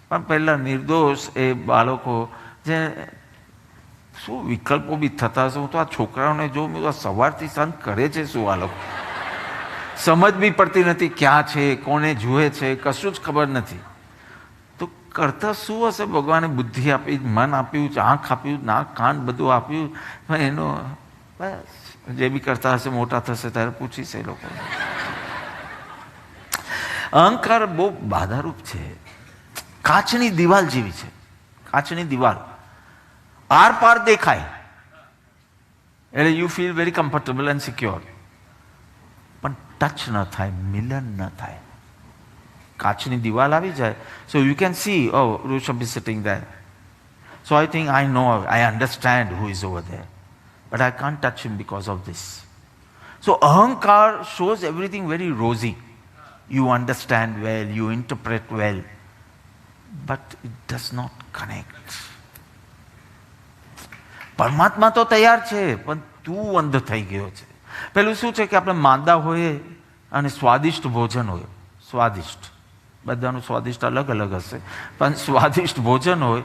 Speaker 6: પણ પહેલા નિર્દોષ એ બાળકો જે શું વિકલ્પો બી થતા હશે. હું તો આ છોકરાઓને જોઉં, સવારથી સાંજ કરે છે શું આ લોકો? સમજ બી પડતી નથી ક્યાં છે, કોને જુએ છે, કશું જ ખબર નથી. તો કરતા શું હશે? ભગવાને બુદ્ધિ આપી, મન આપ્યું, આંખ આપ્યું, નાક કાન બધું આપ્યું. એનો બસ જે બી કરતા હશે મોટા થશે ત્યારે પૂછીશ એ લોકો. અહંકાર બહુ બાધારૂપ છે. કાચની દિવાલ જેવી છે. કાચની દિવાલ આર પાર દેખાય એટલે you feel very comfortable and secure, પણ ટચ ન થાય, મિલન ન થાય. કાચની દિવાલ આવી જાય, so you can see, oh Rishabh is sitting there, so I think I know, I understand who is over there, but I can't touch him because of this. So ahankar shows everything very rosy. You understand well, you interpret well, but it does not connect. પરમાત્મા તો તૈયાર છે પણ તું અંધ થઈ ગયો છે. પેલું શું છે કે આપણે માંદા હોઈએ અને સ્વાદિષ્ટ ભોજન હોય, સ્વાદિષ્ટ, બધાનું સ્વાદિષ્ટ અલગ અલગ હશે, પણ સ્વાદિષ્ટ ભોજન હોય,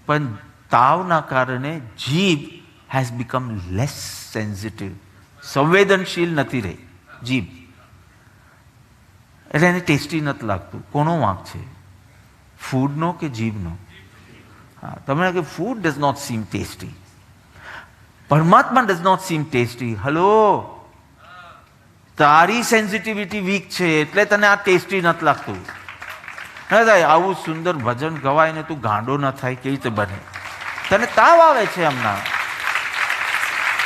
Speaker 6: પણ તાવના કારણે જીભ હેઝ બીકમ લેસ સેન્સિટિવ, સંવેદનશીલ નથી રહી જીભ, એટલે એને ટેસ્ટી નથી લાગતું. કોનો વાંક છે? ફૂડનો કે જીભનો? હા, તમને કે food does not seem tasty, પરમાત્મા does not seem tasty. Hello, તારી સેન્સિટિવિટી વીક છે એટલે તને આ ટેસ્ટી નથી લાગતું. આવું સુંદર ભજન ગવાય ને તું ગાંડો ન થાય કેવી રીતે બને? તને તાવ આવે છે હમણાં,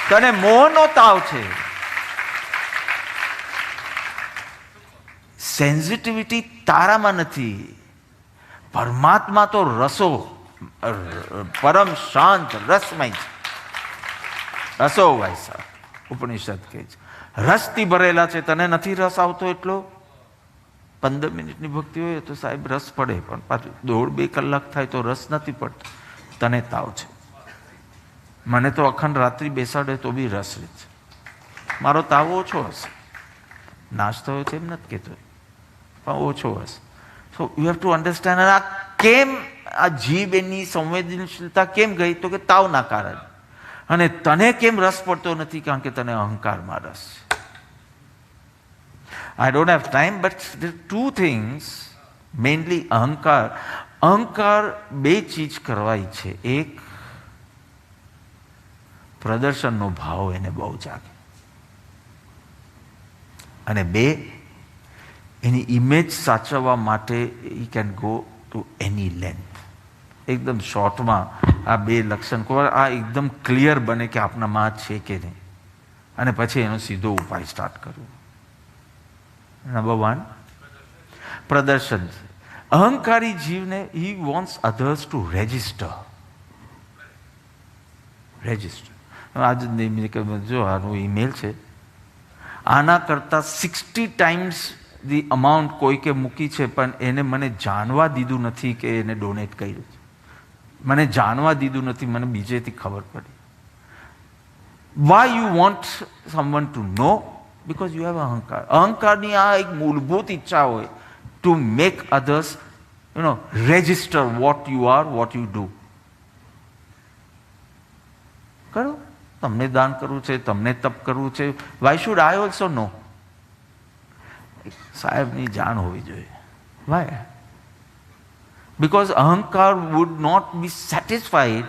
Speaker 6: તને મોહનો તાવ છે. સેન્સિટિવિટી તારામાં નથી, પરમાત્મા તો રસો, પરમ શાંત રસમય છે. રસો વાયસા ઉપનિષદ કહે છે રસથી ભરેલા છે. તને નથી રસ આવતો એટલો? 15 મિનિટની ભક્તિ હોય તો સાહેબ રસ પડે, પણ પાછું 1.5-2 કલાક થાય તો રસ નથી પડતો. તને તાવ છે. મને તો અખંડ રાત્રિ બેસાડે તો બી રસ રહે છે. મારો તાવ ઓછો હશે, નાશ થયો છે એમ નથી કહેતો, પણ ઓછો હશે. So you have to understand. આ કેમ આ જીભ એની સંવેદનશીલતા કેમ ગઈ? તો કે તાવના કારણે. અને તને કેમ રસ પડતો નથી? કારણ કે તને અહંકારમાં રસ છે. I don't have time, but there are two things, mainly અહંકાર. અહંકાર બે ચીજ કરવાય છે. એક, પ્રદર્શનનો ભાવ એને બહુ જાગે, અને બે, એની ઇમેજ સાચવવા માટે he can go to any length. એકદમ શોર્ટમાં આ બે લક્ષણ આ એકદમ ક્લિયર બને કે આપણામાં છે કે નહીં, અને પછી એનો સીધો ઉપાય સ્ટાર્ટ કરવો. નંબર 1 પ્રદર્શન. અહંકારી જીવને he wants others to register. આજ જો આનું ઈમેલ છે, આના કરતાં 60 times ધી અમાઉન્ટ કોઈકે મૂકી છે, પણ એને મને જાણવા દીધું નથી કે એને ડોનેટ કર્યું છે. મને જાણવા દીધું નથી, મને બીજેથી ખબર પડી. Why you want someone to know? Because you have અહંકાર. અહંકારની આ એક મૂળભૂત ઈચ્છા હોય to make others, register what you are, what you do. કરો, તમને દાન કરવું છે, તમને તપ કરવું છે. Why should I also know? સાહેબની જાણ હોવી જોઈએ. Why? Because અહંકાર would not be satisfied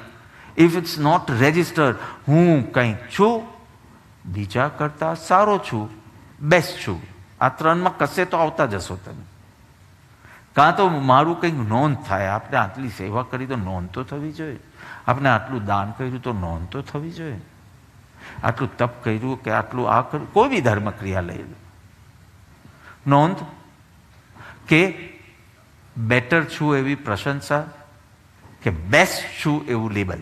Speaker 6: if it's not registered. હું કંઈક છું, બીજા કરતા સારો છું, બેસ્ટ છું. આ ત્રણમાં કશે તો આવતા જશો તમે. કાં તો મારું કંઈક નોંધ થાય. આપણે આટલી સેવા કરી તો નોંધ તો થવી જોઈએ. આપણે આટલું દાન કર્યું તો નોંધ તો થવી જોઈએ. આટલું તપ કર્યું કે આટલું આ કર્યું, કોઈ બી ધર્મ ક્રિયા લઈ લો, નોંધ કે બેટર છું એવી પ્રશંસા કે બેસ્ટ છું એવું લેબલ.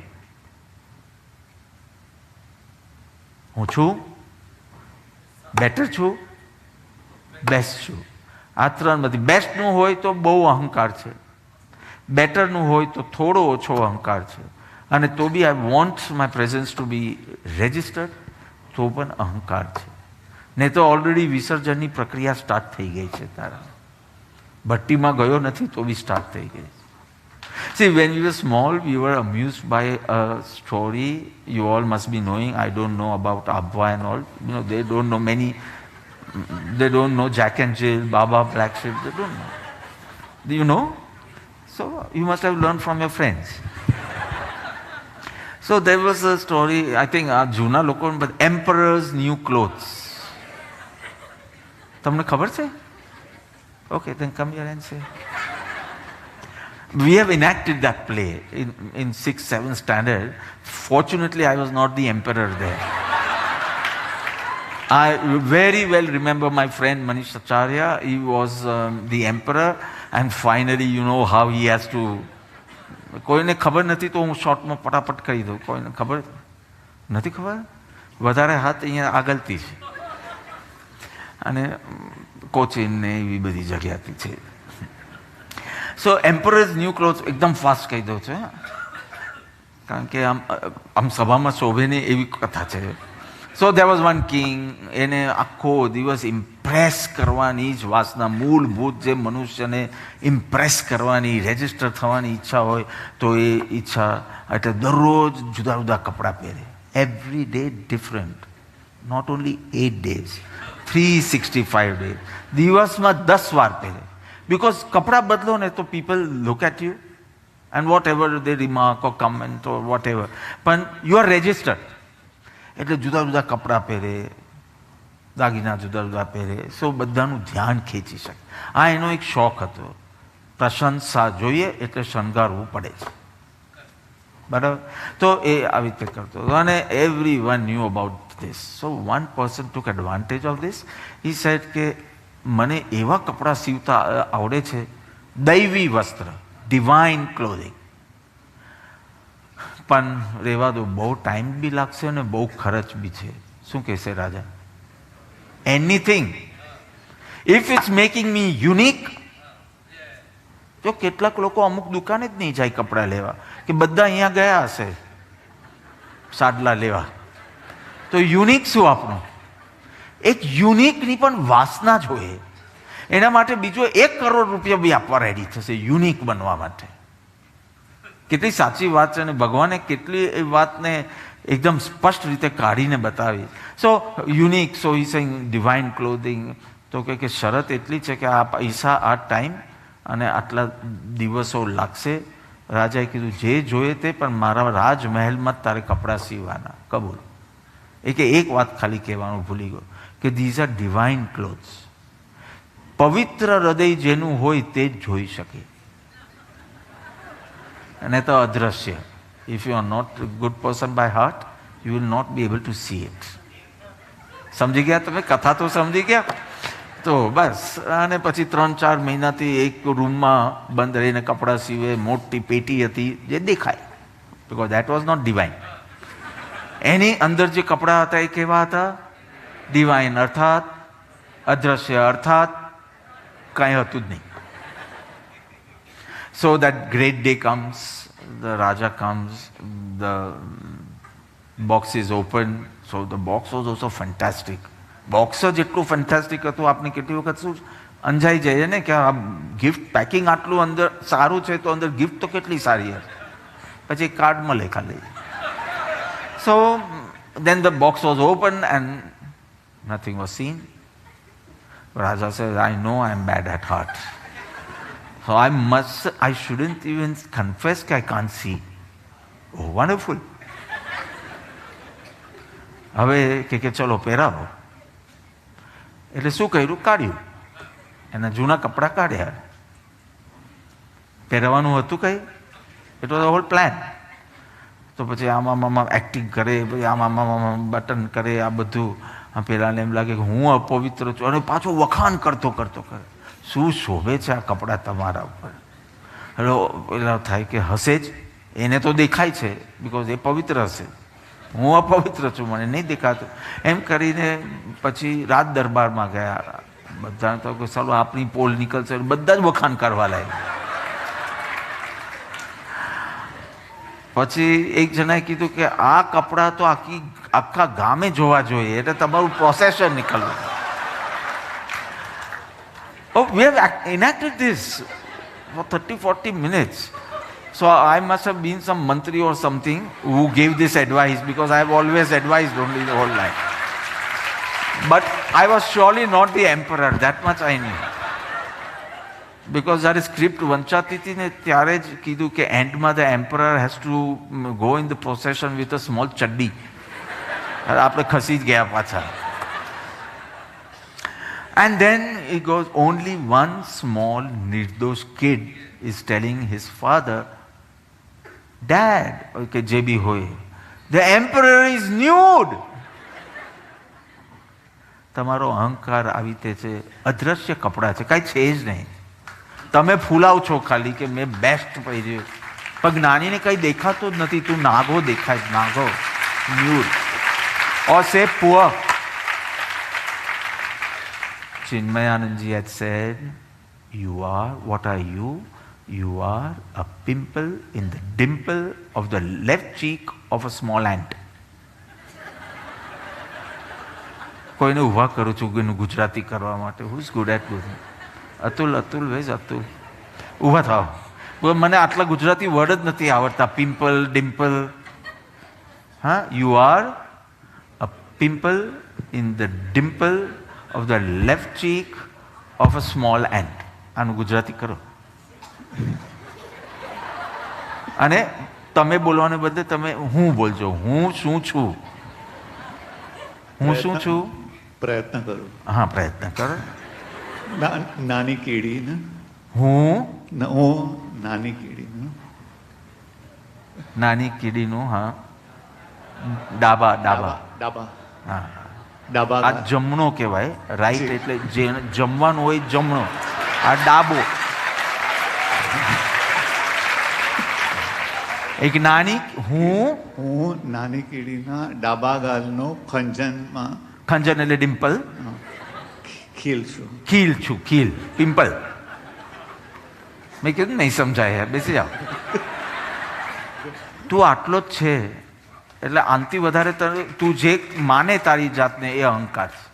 Speaker 6: હું છું, બેટર છું, બેસ્ટ છું. આ ત્રણમાંથી બેસ્ટનું હોય તો બહુ અહંકાર છે, બેટરનું હોય તો થોડો ઓછો અહંકાર છે, અને તો બી I want my presence to be registered, તો પણ અહંકાર છે. ને તો ઓલરેડી વિસર્જનની પ્રક્રિયા સ્ટાર્ટ થઈ ગઈ છે તારા. ભટ્ટીમાં ગયો નથી તો બી સ્ટાર્ટ થઈ ગઈ. See, when we were small, we were amused by a story. You all must be knowing. I don't know about Abba and all. They don't know many. They don't know Jack and Jill, Baba, Black Sheep. They don't know. Do you know? So you must have learned from your friends. So there was a story. I think જૂના લોકો, but Emperor's New Clothes. તમને ખબર છે? Okay, then come here and say. We have enacted that play in 6th, 7th standard. Fortunately, I was not the emperor there. I very well remember my friend Manish Acharya. He was the emperor, and finally, you know how he has to. કોઈને ખબર નથી તો હું શોર્ટમાં ફટાફટ કહી દઉં. કોઈને ખબર નથી, ખબર વધારે હાથ અહીંયા આગળથી છે, અને કોચિન ને એવી બધી જગ્યાથી છે. સો એમ્પરર્સ ન્યૂ ક્લોથ્સ એકદમ ફાસ્ટ કહી દઉં છું, કારણ કે આમ સભામાં શોભે નહીં એવી કથા છે. સો there was one king. એને આખો દિવસ ઇમ્પ્રેસ કરવાની જ વાસના, મૂળભૂત જે મનુષ્યને ઇમ્પ્રેસ કરવાની, રેજિસ્ટર થવાની ઈચ્છા હોય તો એ ઈચ્છા એટલે દરરોજ જુદા જુદા કપડાં પહેરે. Every day different. Not only 8 days, 365 days. દિવસમાં 10 વાર પહેરે. Because કપડાં બદલો ને તો people look at you and whatever they remark or comment or whatever. પણ you are registered. એટલે જુદા જુદા કપડાં પહેરે, દાગીના જુદા જુદા પહેરે, સો બધાનું ધ્યાન ખેંચી શકે. આ એનો એક શોખ હતો. પ્રશંસા જોઈએ એટલે શણગારવું પડે છે, બરાબર? તો એ આવી રીતે કરતો હતો, અને every one new about this. So one person took advantage of this. He said કે મને એવા કપડાં સીવતા આવડે છે, દૈવી વસ્ત્ર, ડિવાઇન ક્લોથિંગ, પણ રહેવા દો, બહુ ટાઈમ બી લાગશે અને બહુ ખર્ચ બી છે. શું કહેશે રાજા? Anything if it's making me unique. જો કેટલાક લોકો અમુક દુકાને જ નહીં જાય કપડાં લેવા, કે બધા અહીંયા ગયા હશે સાડલા લેવા, તો યુનિક શું આપણું? એક યુનિકની પણ વાસના જોઈએ. એના માટે બીજો 1 કરોડ રૂપિયા બી આપવા રેડી થશે યુનિક બનવા માટે. કેટલી સાચી વાત છે, અને ભગવાને કેટલી એ વાતને એકદમ સ્પષ્ટ રીતે કાઢીને બતાવી. સો યુનિક, સો હી સેઇંગ ડિવાઇન ક્લોથિંગ. તો કે શરત એટલી છે કે આ પૈસા, આ ટાઈમ અને આટલા દિવસો લાગશે. રાજાએ કીધું જે જોઈએ તે, પણ મારા રાજમહેલમાં જ તારે કપડાં સીવવાના. કબૂલ. એક વાત ખાલી કહેવાનું ભૂલી ગયો કે ધીઝ આર ડિવાઇન ક્લોથ્સ. પવિત્ર હૃદય જેનું હોય તે જ જોઈ શકે, અને તો અદ્રશ્ય. If you are not good person by heart, you will not be able to see it. સમજી ગયા તમે? કથા તો સમજી ગયા? તો બસ. અને પછી 3-4 મહિનાથી એક રૂમમાં બંધ રહીને કપડાં સીવે. મોટી પેટી હતી જે દેખાય, because that was not divine. એની અંદર જે કપડાં હતા એ કેવા હતા? ડિવાઇન, અર્થાત અદ્રશ્ય, અર્થાત કાંઈ હતું જ નહીં. So that great day comes, the Raja comes, the box is open. So the box was also fantastic. Box જ એટલું ફેન્ટાસ્ટિક હતું, આપણે કેટલી વખત શું અંજાઈ જઈએ ને કે આ ગિફ્ટ પેકિંગ આટલું અંદર સારું છે તો અંદર ગિફ્ટ તો કેટલી સારી હશે, પછી કાર્ડ મળે ખાલી. સો then the box was open and nothing was seen. Raja says, I know I am bad at heart. So I shouldn't even confess that I can't see. Oh, wonderful. હવે કે ચલો પહેરાવો. એટલે શું કર્યું? કાઢ્યું. એના જૂના કપડાં કાઢ્યા. પહેરવાનું હતું કઈ? It was a whole plan. તો પછી આમાં એક્ટિંગ કરે, પછી આમાં બટન કરે, આ બધું. પેલાને એમ લાગે કે હું અપવિત્ર છું, અને પાછો વખાણ કરતો કરે શું શોભે છે આ કપડાં તમારા ઉપર. એટલે પેલા થાય કે હશે જ, એને તો દેખાય છે બિકોઝ એ પવિત્ર હશે, હું અપવિત્ર છું, મને નહીં દેખાતું. એમ કરીને પછી રાજ દરબારમાં ગયા. બધાને તો કે ચાલો આપણી પોલ નીકળશે, બધા જ વખાણ કરવા લાગ્યા. પછી એક જણાએ કીધું કે આ કપડાં તો આખા ગામે જોવા જોઈએ, એટલે તમારું પ્રોસેસર નીકળવું. Oh, we have enacted this for 30-40 minutes. So I must have been some mantri or something who gave this advice, because I have always advised only the whole life. But I was surely not the emperor, that much I knew. Because જ્યારે script વંચાતી હતી ને ત્યારે જ કીધું કે એન્ડમાં the emperor has to go in the procession with a small ચડ્ડી. આપણે ખસી જ ગયા પાછા. And then it goes, only one small નિર્દોષ kid is telling his father, Dad, કે જે બી હોય, the emperor is nude. તમારો અહંકાર આવી રીતે છે, અદ્રશ્ય કપડાં છે, કાંઈ છે જ નહીં. તમે ફૂલાવ છો ખાલી કે મેં બેસ્ટ પહેર્યું, પણ જ્ઞાનીને કંઈ દેખાતું જ નથી. તું નાગો દેખાય, નાગો, ન્યૂડ. ઓર સે poor. Chinmayanandji had said, you are, what are you? You are a pimple in the dimple of the left cheek of a small ant. કોઈને ઊભા કરું છું એનું ગુજરાતી કરવા માટે. Who is good at good? Atul, where's Atul? ઊભા થાવ. મને આટલા ગુજરાતી વર્ડ જ નથી આવડતા. Pimple, dimple. હા, you are a pimple in the dimple of the left cheek of a small ant. આનું ગુજરાતી કરો. અને તમે બોલવાને બદલે તમે હું બોલજો. હું શું છું? હું શું છું?
Speaker 5: પ્રયત્ન કરો.
Speaker 6: હા, પ્રયત્ન કરો.
Speaker 5: નાની કીડી ને
Speaker 6: હું
Speaker 5: નાની કીડી,
Speaker 6: નાની કીડીનું. હા, ડાબા. હા,
Speaker 5: ડાબા.
Speaker 6: આ જમણો કહેવાય. રાઈટ એટલે જે જમવાનું હોય જમણો, આ ડાબો. એક નાની હું
Speaker 5: નાની કીડીના ડાબા ગાલનો ખંજનમાં.
Speaker 6: ખંજન એટલે ડિમ્પલ.
Speaker 5: ખીલ છું.
Speaker 6: ખીલ પિમ્પલ. મેં કીધું નહીં સમજાય. બેસી જાઓ. તું આટલો જ છે, એટલે આનથી વધારે તું જે માને તારી જાતને એ અહંકાર છે.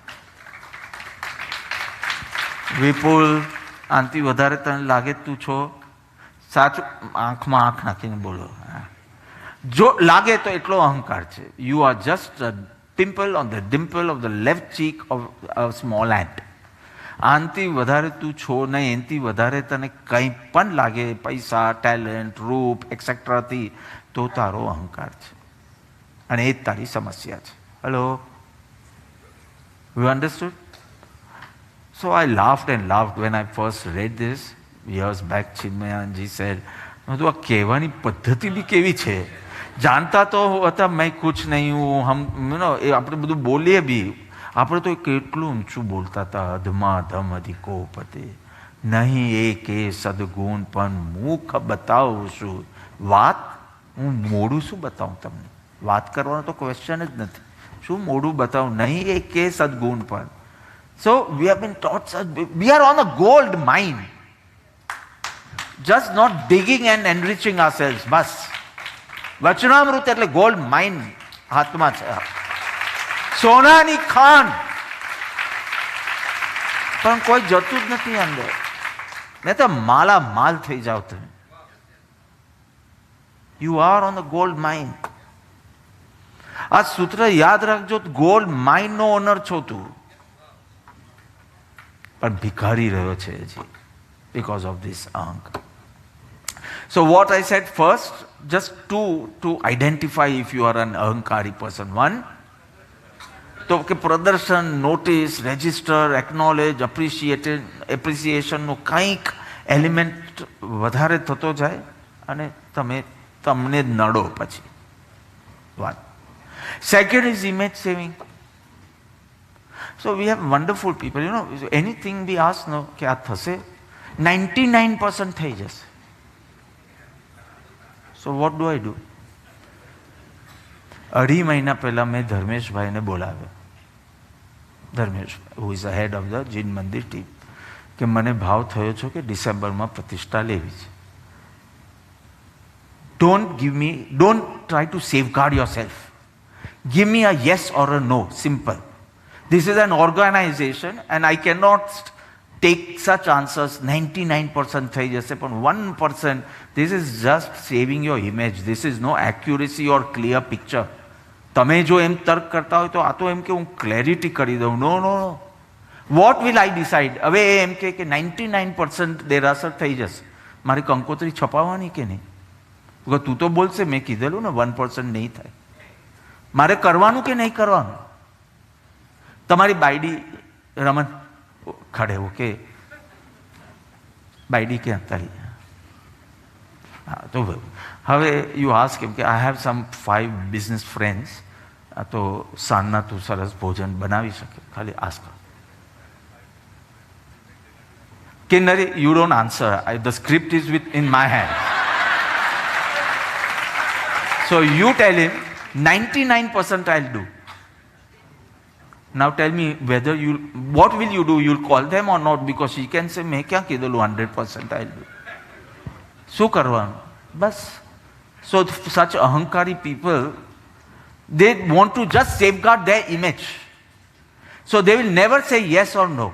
Speaker 6: વિપુલ, આનથી વધારે તને લાગે તું છો સાચું, આંખમાં આંખ નાખીને બોલો. જો લાગે તો એટલો અહંકાર છે. You are just a pimple on the dimple of the left cheek of a small ant. આનથી વધારે તું છો નહીં. એનાથી વધારે તને કંઈ પણ લાગે, પૈસા, ટેલેન્ટ, રૂપ એક્સેટ્રાથી, તો તારો અહંકાર છે. અને એ જ તારી સમસ્યા છે. Hello, you understood? So I laughed and laughed when I first read this years back. Chinmayanandji said, આ કહેવાની પદ્ધતિ બી કેવી છે. જાણતા તો હતા મેં કુછ નહીં હું, હમ એ આપણે બધું બોલીએ બી. આપણે તો કેટલું ઊંચું બોલતા હતા. અધમાધમ અધિકોપતે નહીં એક એ સદગુણ પણ મુખ બતાવું છું. વાત હું મોડું શું બતાવું તમને? વાત કરવાનો તો ક્વેશ્ચન જ નથી. શું મોડું બતાવું? નહીં એ કે સદગુણ પણ. So we have been taught, we are on a gold mine, just not digging and enriching ourselves. બસ વચનામૃત એટલે ગોલ્ડ માઇન. હાથમાં છે, સોનાની ખાન, પણ કોઈ જતું જ નથી અંદર. નહીં તો માલા માલ થઈ જાવ તમે. You are on the gold mine. આ સૂત્ર યાદ રાખજો, ગોલ્ડ માઇન નો ઓનર છો તું, પણ ભિખારી રહ્યો છે હજી, because of this અહંકાર. So what I said first, just to identify if you are an ahankari person. One, તો કે પ્રદર્શન, નોટિસ, રજિસ્ટર, એક્નોલેજ, એપ્રિસિએશનનો કંઈક એલિમેન્ટ વધારે થતો જાય અને તમને નડો પછી. One. Second is image saving. So we have wonderful people, you know, anything we ask, no, કે આ થશે, 99% થઈ જશે. So what do I do? 2.5 મહિના પહેલા મેં ધર્મેશભાઈને બોલાવ્યો. Dharmesh, who is the head of the જીન મંદિર ટીમ, કે મને ભાવ થયો છે કે ડિસેમ્બરમાં પ્રતિષ્ઠા લેવી છે. Don't try to safeguard yourself. Give me a yes or a no, simple. This is an organization and I cannot take such answers. 99% થઈ જશે, પણ 1%, this is just saving your image. This is no accuracy or clear picture. તમે જો એમ તર્ક કરતા હોય તો આ તો એમ કે હું ક્લેરિટી કરી દઉં. નો નો નો, વોટ વિલ આઈ ડિસાઇડ? હવે એ એમ કે 99% દેરાસર થઈ જશે, મારી કંકોત્રી છપાવવાની કે નહીં? તું તો બોલશે, મેં કીધેલું ને 1% નહીં થાય. મારે કરવાનું કે નહીં કરવાનું? તમારી બાયડી, રમન ખડે ઓકે, બાયડી ક્યાં તારી? હા, તો હવે યુ આસ્ક કેમ કે I have sum 5 business friends, તો સાંજના તું સરસ ભોજન બનાવી શકે, ખાલી આસ્ક. કે નરી, you don't answer, the script is with in my hand. So you tell him 99% I'll do. Now tell me whether what will you do? You'll call them or not? Because he can say, मैं क्या कह 100% I'll do. શું કરવાનું? બસ. So such ahankari people, they want to just safeguard their image. So they will never say yes or no.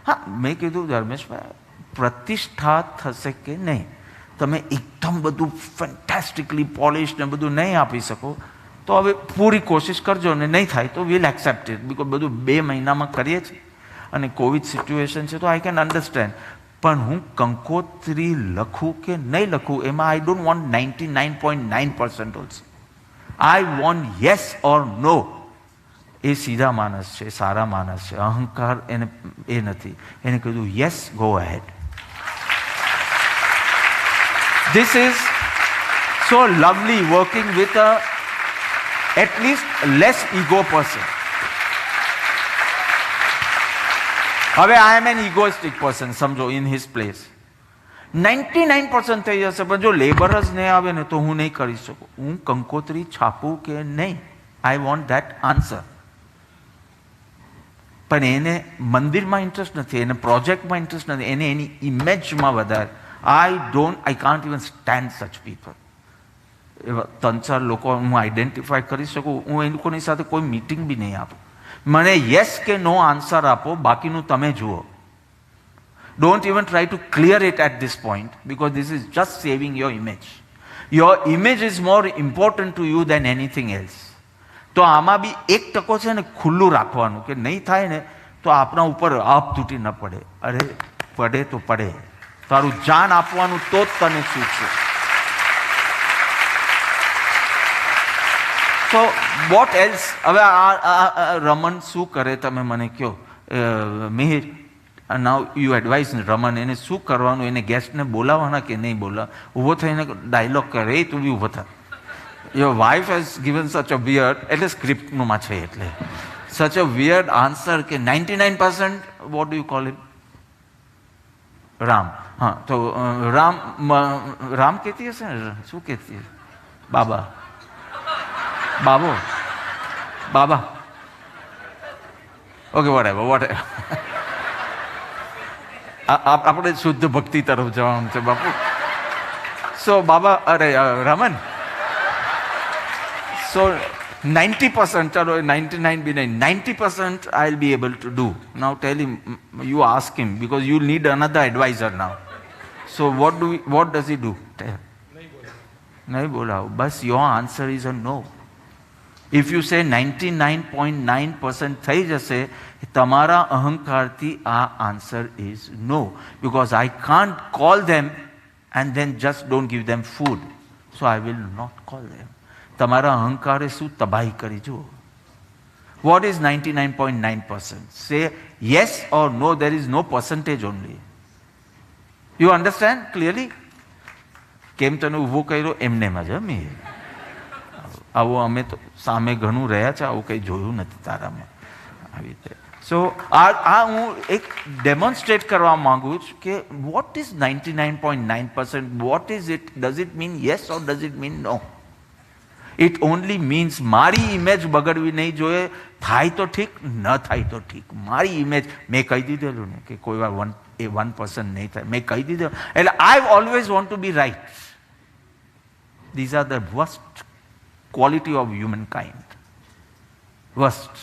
Speaker 6: હા, મેં કીધું ધર્મેશભાઈ, પ્રતિષ્ઠા થશે કે નહીં? તમે એકદમ બધું ફેન્ટાસ્ટિકલી પોલિશ ને બધું નહીં આપી શકો તો હવે પૂરી કોશિશ કરજો, ને નહીં થાય તો વીલ એક્સેપ્ટ ઇટ, બિકોઝ બધું 2 મહિનામાં કરીએ છીએ અને કોવિડ સિચ્યુએશન છે, તો આઈ કેન અન્ડરસ્ટેન્ડ. પણ હું કંકોત્રી લખું કે નહીં લખું, એમાં I don't want 99.9% also. I want yes or no. એ સીધા માણસ છે, સારા માણસ છે, અહંકાર એને એ નથી. એને કીધું yes, go ahead. This is so lovely working with at least less ego person. હવે I am an egoistic person, સમજો, in his place. 99% થઈ જશે, પણ જો લેબર જ નહીં આવે ને તો હું નહીં કરી શકું. હું કંકોત્રી છાપું કે નહીં? I want that answer. પણ એને મંદિરમાં ઇન્ટરેસ્ટ નથી, એને પ્રોજેક્ટમાં ઇન્ટરેસ્ટ નથી, એને એની ઇમેજમાં વધારે. I can't even stand such people. એવા 3-4 લોકો હું આઈડેન્ટિફાય કરી શકું. હું એ લોકોની સાથે કોઈ મીટિંગ બી નહીં આપું. મને યસ કે નો આન્સર આપો, બાકીનું તમે જુઓ. Don't even try to clear it at this point, because this is just saving your image. Your image is more important to you than anything else. તો આમાં બી 1% છે ને ખુલ્લું રાખવાનું, કે નહીં થાય ને તો આપણા ઉપર આપ તૂટી ન પડે. અરે પડે તો પડે, તારું જાન આપવાનું તો જ તને સૂચશે. So what else? હવે આ રમન શું કરે તમે મને કહો. Mihir, now you advice Raman, એને શું કરવાનું? એને ગેસ્ટને બોલાવવાના કે નહીં બોલાવવા? ઊભો થઈને ડાયલોગ કરે, એ તું બી ઊભો થા. યોર વાઇફ હેઝ ગિવન સચ અ વિયર્ડ, એટલે સ્ક્રિપ્ટમાં છે, એટલે સચ અ વિયર્ડ આન્સર કે 99% what do you call it? Ram. હા, તો રામ કહેતી હશે ને, શું કહેતી હશે? બાબા, બાબો, બાબા, ઓકે, વોટ આપણે શુદ્ધ ભક્તિ તરફ જવાનું છે બાપુ. સો બાબા, અરે રમન, સો 90%, chalo 99 be 90% I'll be able to do. Now tell him, you ask him, because you'll need another advisor now. So what does he do? Tell. Nahi bola. Bas your answer is a no. If you say 99.9% થઈ જશે, તમારા અહંકારથી આ answer is no. Because I can't call them and then just don't give them food. So I will not call them. તમારા અહંકારે શું તબાહી કરી જુઓ. What is 99.9%? Say yes or no, there is no percentage only. You understand clearly? કેમ તને ઊભો કર્યો એમને જ અમે આવો અમે તો સામે ઘણું રહ્યા છે, આવું કંઈ જોયું નથી તારામાં આવી રીતે. સો આ હું એક ડેમોન્સ્ટ્રેટ કરવા માંગુ છું કે what is 99.9%? What is it? Does it mean yes or does it mean no? It only means મારી ઇમેજ બગડવી નહીં જોઈએ. થાય તો ઠીક, ન થાય તો ઠીક. મારી ઇમેજ મેં કહી દીધેલું ને કે કોઈ વાર 1% નહીં થાય, મેં કહી દીધેલું. એટલે I always want to be right. These are the worst quality of humankind. Worst.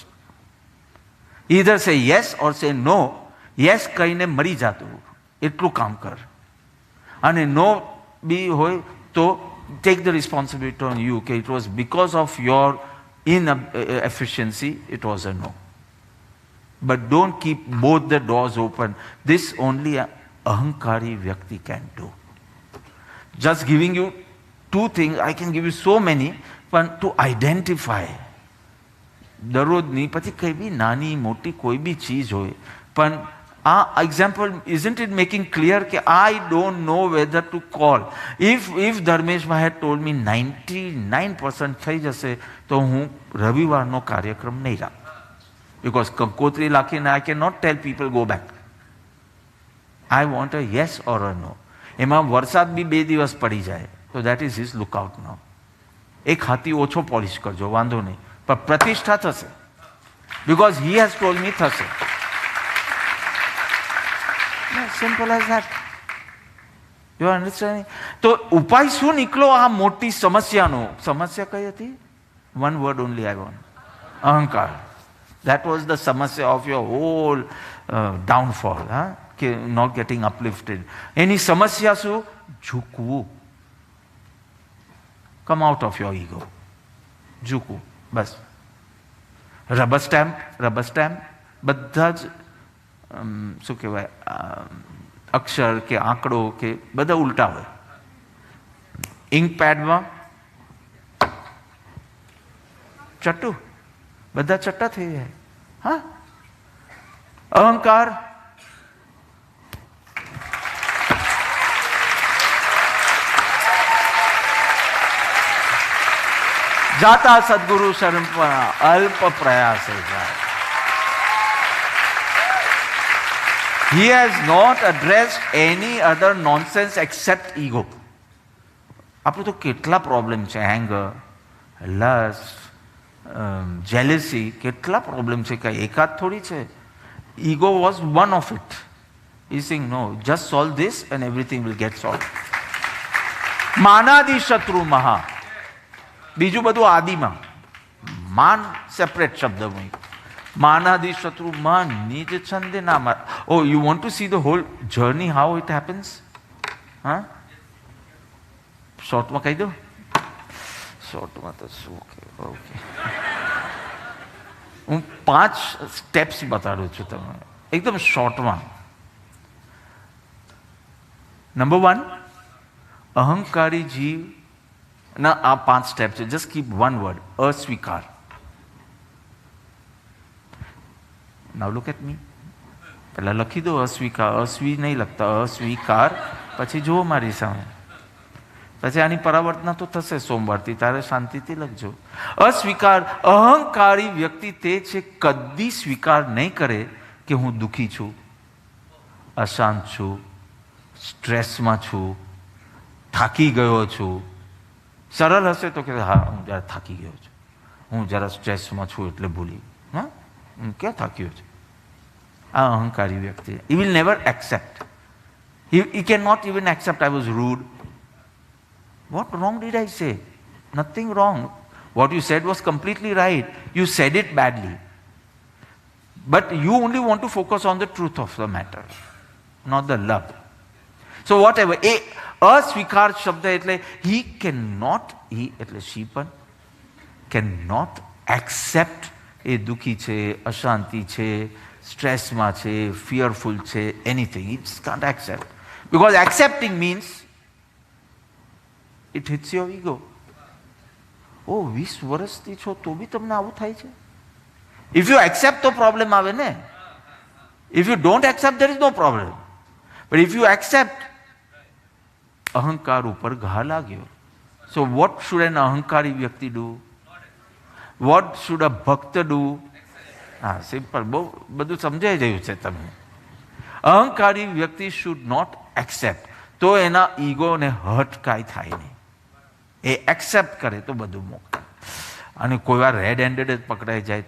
Speaker 6: Either say yes or say no. Yes કહીને મરી જાતું, એટલું કામ કર. અને no બી હોય તો take the responsibility on you. Okay, it was because of your inefficiency, it was a no. But don't keep both the doors open. This only a ahankari vyakti can do. Just giving you 2 things, I can give you so many, but to identify. દરરોજની પછી કઈ બી નાની મોટી કોઈ બી ચીજ હોય, પણ આ example isn't it making clear કે I don't know whether to call. If Dharmesh Bhai had told me 99% થઈ જશે તો હું રવિવારનો કાર્યક્રમ નહીં રાખું. Because કંકોત્રી લાખીને I cannot tell people go back. I want a yes or a no. એમાં વરસાદ બી 2 દિવસ પડી જાય તો that is his lookout now. એક હાથી ઓછો પોલિશ કરજો, વાંધો નહીં, પણ પ્રતિષ્ઠા થશે. Because he has told me થશે. Simple as that. You are understanding? તો ઉપાય શું નીકળો આ મોટી સમસ્યાનો? સમસ્યા કઈ હતી? One word only I want. અહંકાર. That was the સમસ્યા of your whole downfall. Not getting uplifted. એની સમસ્યા શું? ઝૂકવું. Come out of your ego. ઝૂકવું. બસ. રબર સ્ટેમ્પ બધા જ શું કહેવાય અક્ષર કે આંકડો કે બધા ઉલટા હોય. ઇંક પેડમાં ચટ્ટુ, બધા ચટ્ટા થઈ જાય. હા, અહંકાર જાતા સદગુરુ શરણ અલ્પ પ્રયાસ જાય. He has not addressed any other nonsense except ego. આપણું તો કેટલા પ્રોબ્લેમ છે, એંગર, લસ્ટ, જેલેસી, કેટલા પ્રોબ્લેમ છે, કઈ એકાદ થોડી છે. ego was one of it. He's saying no, just solve this and everything will get solved. માનાદિ શત્રુ મહા, બીજું બધું આદિમાં. માન સેપરેટ શબ્દ હોય. માનાદિ શત્રુ માન નિજ છંદે ના માર. Oh, you want to see the whole journey how it happens? હા, શોર્ટમાં કહી દો. શોર્ટમાં તો શું કે ઓકે, હું 5 સ્ટેપ્સ બતાડું છું તમને એકદમ શોર્ટમાં. નંબર 1, અહંકારી જીવ ના આ 5 સ્ટેપ છે. જસ્ટ કીપ વન વર્ડ, અસ્વીકાર. નાવ લુક એટ મી. પહેલા લખી દો અસ્વીકાર. અસ્વી નહીં લખતા, અસ્વીકાર. પછી જુઓ મારી સામે. પછી આની પરાવર્તના તો થશે સોમવારથી, તારે શાંતિથી લખજો. અસ્વીકાર. અહંકારી વ્યક્તિ તે છે કદી સ્વીકાર નહીં કરે કે હું દુઃખી છું, અશાંત છું, સ્ટ્રેસમાં છું, થાકી ગયો છું. સરળ હશે તો કે હા હું જરા થાકી ગયો છું, હું જરા સ્ટ્રેસમાં છું એટલે ભૂલી. હા, હું ક્યાં થાક્યો છું? આ અહંકારી વ્યક્તિ. He will never accept. He cannot even accept I was rude. What wrong did I say? Nothing wrong. What you said was completely right. You said it badly. But you only want to focus on the truth of the matter, not the love. So whatever, અસ્વીકાર શબ્દ એટલે he એટલે she પણ cannot accept એ દુઃખી છે, અશાંતિ છે, સ્ટ્રેસમાં છે, ફિયરફુલ છે, anything. He just can't accept. Because accepting means it hits your ego. ઓ 20 વર્ષથી છો તો બી તમને આવું થાય છે? If you accept તો પ્રોબ્લેમ આવે ને. If you don't accept, there is no problem. But if you accept, અહંકાર ઉપર ઘા લાગ્યો. So what should an અહંકારી વ્યક્તિ do? What should a ભક્ત do? હા, સિમ્પલ, બહુ બધું સમજાઈ ગયું છે તમને. અહંકારી વ્યક્તિ should not accept. તો એના ઈગોને હર્ટ કાંઈ થાય નહીં. એ એક્સેપ્ટ કરે તો બધું મોકલે. અને કોઈ વાર રેડ હેન્ડેડ જ પકડાઈ જાય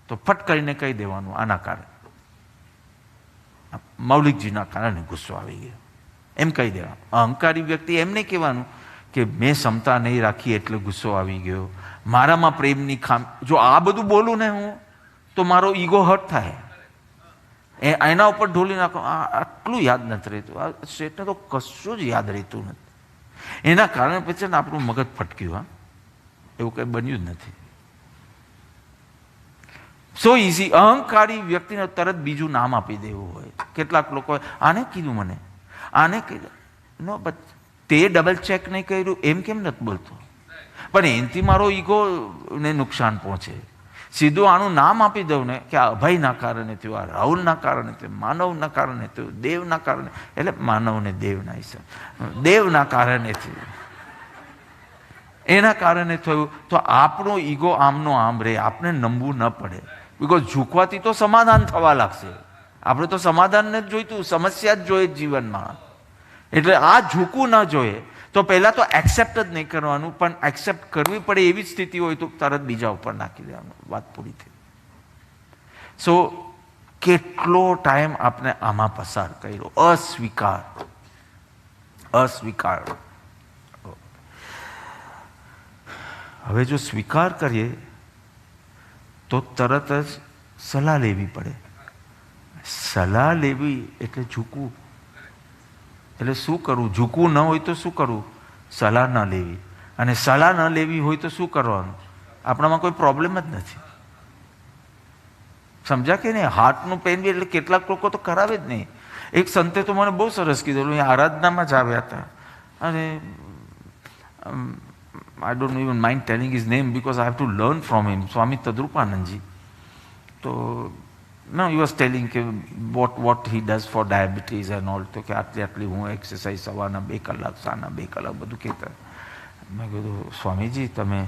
Speaker 6: તો ફટ કરીને કહી દેવાનું, આના કારણે, મૌલિકજીના કારણે ગુસ્સો આવી ગયો, એમ કહી દેવાનું. અહંકારી વ્યક્તિ એમ નહીં કહેવાનું કે મેં ક્ષમતા નહીં રાખી એટલે ગુસ્સો આવી ગયો, મારામાં પ્રેમની જો આ બધું બોલું ને હું તો મારો ઈગો હર્ટ થાય. એના ઉપર ઢોલી નાખો, આટલું યાદ નથી રહેતું, આ શેઠને તો કશું જ યાદ રહેતું નથી. એના કારણે પછી આપણું મગજ ફટક્યું. હા, એવું કંઈ બન્યું જ નથી. સો ઇઝી. અહંકારી વ્યક્તિને તરત બીજું નામ આપી દેવું હોય. કેટલાક લોકો આને કીધું, મને આને કીધું, નો બટ તે ડબલ ચેક નહીં કર્યું એમ કેમ નથી બોલતો? પણ એનાથી મારો ઈગોને નુકસાન પહોંચે. સીધું આનું નામ આપી દઉં ને કે આ અભયના કારણે થયું, આ રાહુલના કારણે થયું, માનવના કારણે થયું, દેવના કારણે, એટલે માનવને દેવના હિસાબ, દેવના કારણે થયું, એના કારણે થયું, તો આપણો ઈગો આમનો આમ રહે, આપણે નમવું ન પડે. બિકોઝ ઝૂકવાથી તો સમાધાન થવા લાગશે. આપણે તો સમાધાન જ જોઈતું, સમસ્યા જ જોઈએ જીવનમાં. એટલે આ ઝૂકવું ન જોઈએ. તો પહેલાં તો એક્સેપ્ટ જ નહીં કરવાનું, પણ એક્સેપ્ટ કરવી પડે એવી સ્થિતિ હોય તો તરત બીજા ઉપર નાખી દેવાનું. વાત પૂરી થઈ. સો કેટલો ટાઈમ આપણે આમાં પસાર કર્યો. અસ્વીકાર. હવે જો સ્વીકાર કરીએ તો તરત જ સલાહ લેવી પડે. સલાહ લેવી એટલે ઝૂકવું. એટલે શું કરવું? ઝૂકવું ન હોય તો શું કરવું? સલાહ ન લેવી. અને સલાહ ન લેવી હોય તો શું કરવાનું? આપણામાં કોઈ પ્રોબ્લેમ જ નથી. સમજ્યા કે નહીં? હાર્ટનું પેન બી એટલે કેટલાક લોકો તો કરાવે જ નહીં. એક સંતે તો મને બહુ સરસ કીધેલું, આરાધનામાં જ આવ્યા હતા, અને I don't even mind telling his name because I have to learn from him, Swami Tadrupanandji. So, no, he was telling what he does for diabetes and all. તો કે આટલી હું એક્સરસાઇઝ સવારના 2 કલાક, સાંજના 2 કલાક બધું કહેતા. મેં કીધું, સ્વામીજી તમે